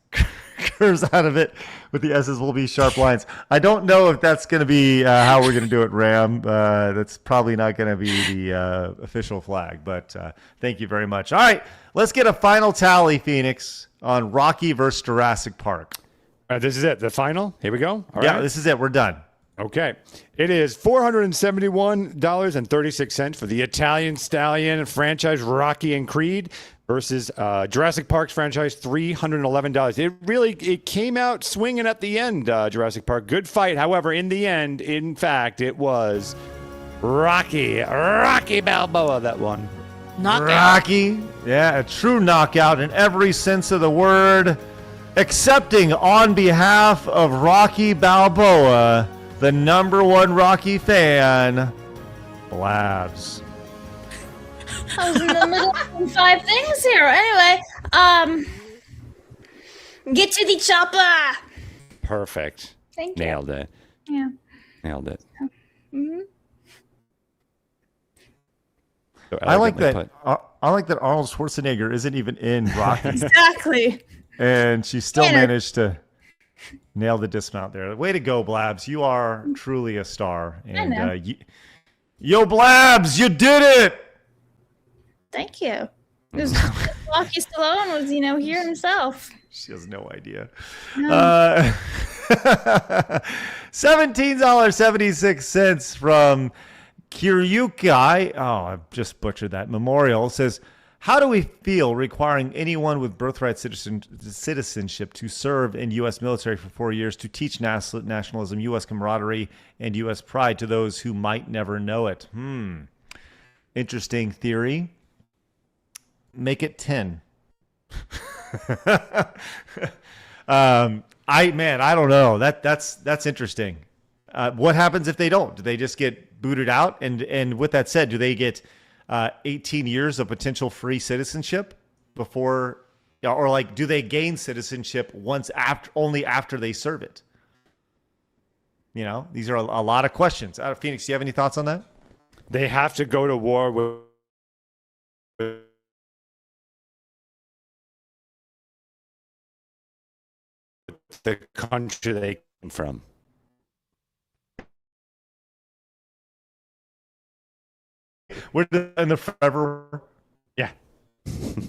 Curves out of it with the S's will be sharp lines. I don't know if that's going to be how we're going to do it, Ram. That's probably not going to be the official flag, but thank you very much. All right, let's get a final tally, Phoenix, on Rocky versus Jurassic Park. This is it, the final. Here we go. All yeah, right. This is it. We're done. Okay. It is $471.36 for the Italian Stallion franchise Rocky and Creed versus Jurassic Park's franchise, $311. It came out swinging at the end, Jurassic Park. Good fight. However, in the end, in fact, it was Rocky Balboa that won. Knockout. Rocky. Yeah, a true knockout in every sense of the word. Accepting on behalf of Rocky Balboa, the #1 Rocky fan, Blabs. I was in the middle of 5 things here. Anyway, get to the chopper. Perfect. Thank you. Nailed it. Yeah. Nailed it. Mm-hmm. So I like that. I like that Arnold Schwarzenegger isn't even in Rocky. Exactly. And she still managed to nail the dismount there. Way to go, Blabs. You are truly a star. And yo, Blabs, you did it. Thank you. Rocky Stallone was, here himself. She has no idea. No. $17.76 from Kiryukai. Oh, I just butchered that. Memorial says, how do we feel requiring anyone with birthright citizenship to serve in U.S. military for 4 years to teach nationalism, U.S. camaraderie, and U.S. pride to those who might never know it? Interesting theory. Make it 10. I don't know. That's interesting. What happens if they don't? Do they just get booted out? And with that said, do they get 18 years of potential free citizenship before, or do they gain citizenship only after they serve it? These are a lot of questions. Phoenix, do you have any thoughts on that? They have to go to war with the country they came from. We're in the forever. Yeah,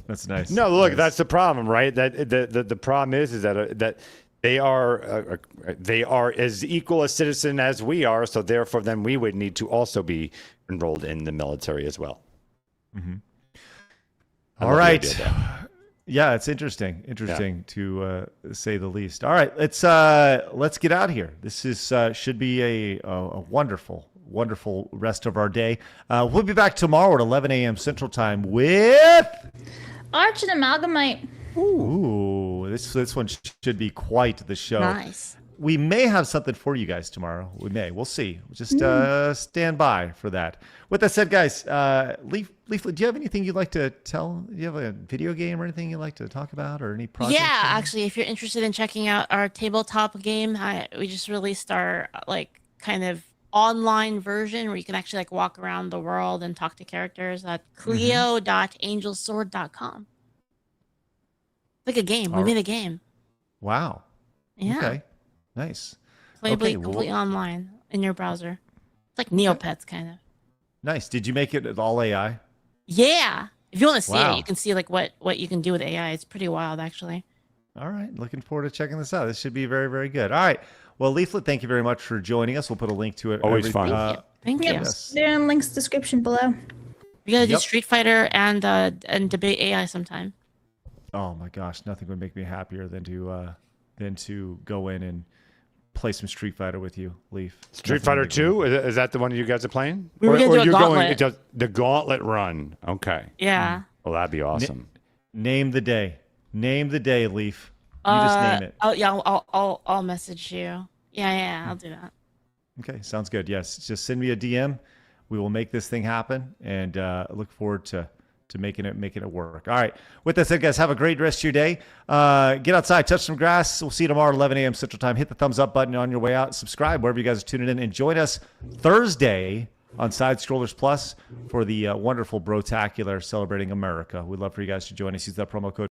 that's nice. No, look, that's the problem, right? That the problem is that they are as equal a citizen as we are, so therefore, then we would need to also be enrolled in the military as well. Mm-hmm. All right. Yeah, it's interesting to say the least. All right, let's get out of here. This should be a wonderful rest of our day. We'll be back tomorrow at 11 a.m. Central Time with Arch and Amalgamite. Ooh, this one should be quite the show. Nice. We may have something for you guys tomorrow. We may. We'll see. Just stand by for that. With that said, guys, Leaflet, do you have anything you'd like to tell? Do you have a video game or anything you'd like to talk about, or any project? Yeah, actually, if you're interested in checking out our tabletop game, we just released our kind of online version where you can actually walk around the world and talk to characters at clio.angelsword.com. Like a game. We made a game. Wow. Yeah. Okay. Nice. Playable completely online in your browser. It's like Neopets, kind of. Nice. Did you make it all AI? Yeah. If you want to see it, you can see what you can do with AI. It's pretty wild, actually. All right. Looking forward to checking this out. This should be very, very good. All right. Well, Leaflet, thank you very much for joining us. We'll put a link to it. Always fun. Thank you. Yes. They're in links description below. We gotta do Yep. Street Fighter and debate AI sometime. Oh my gosh, nothing would make me happier than to go in and play some Street Fighter with you, Leaf. Street Fighter 2? Is that the one you guys are playing? We were gonna do a you're gauntlet. going the gauntlet run. Okay. Yeah. Well, that'd be awesome. Name the day. Name the day, Leaf. You just name it. Oh yeah, I'll message you. Yeah, I'll do that. Okay, sounds good. Yes, just send me a DM. We will make this thing happen, and look forward to making it work. All right. With that said, guys, have a great rest of your day. Get outside, touch some grass. We'll see you tomorrow at 11 a.m. Central Time. Hit the thumbs up button on your way out. Subscribe wherever you guys are tuning in, and join us Thursday on Side Scrollers Plus for the wonderful Brotacular celebrating America. We'd love for you guys to join us. Use that promo code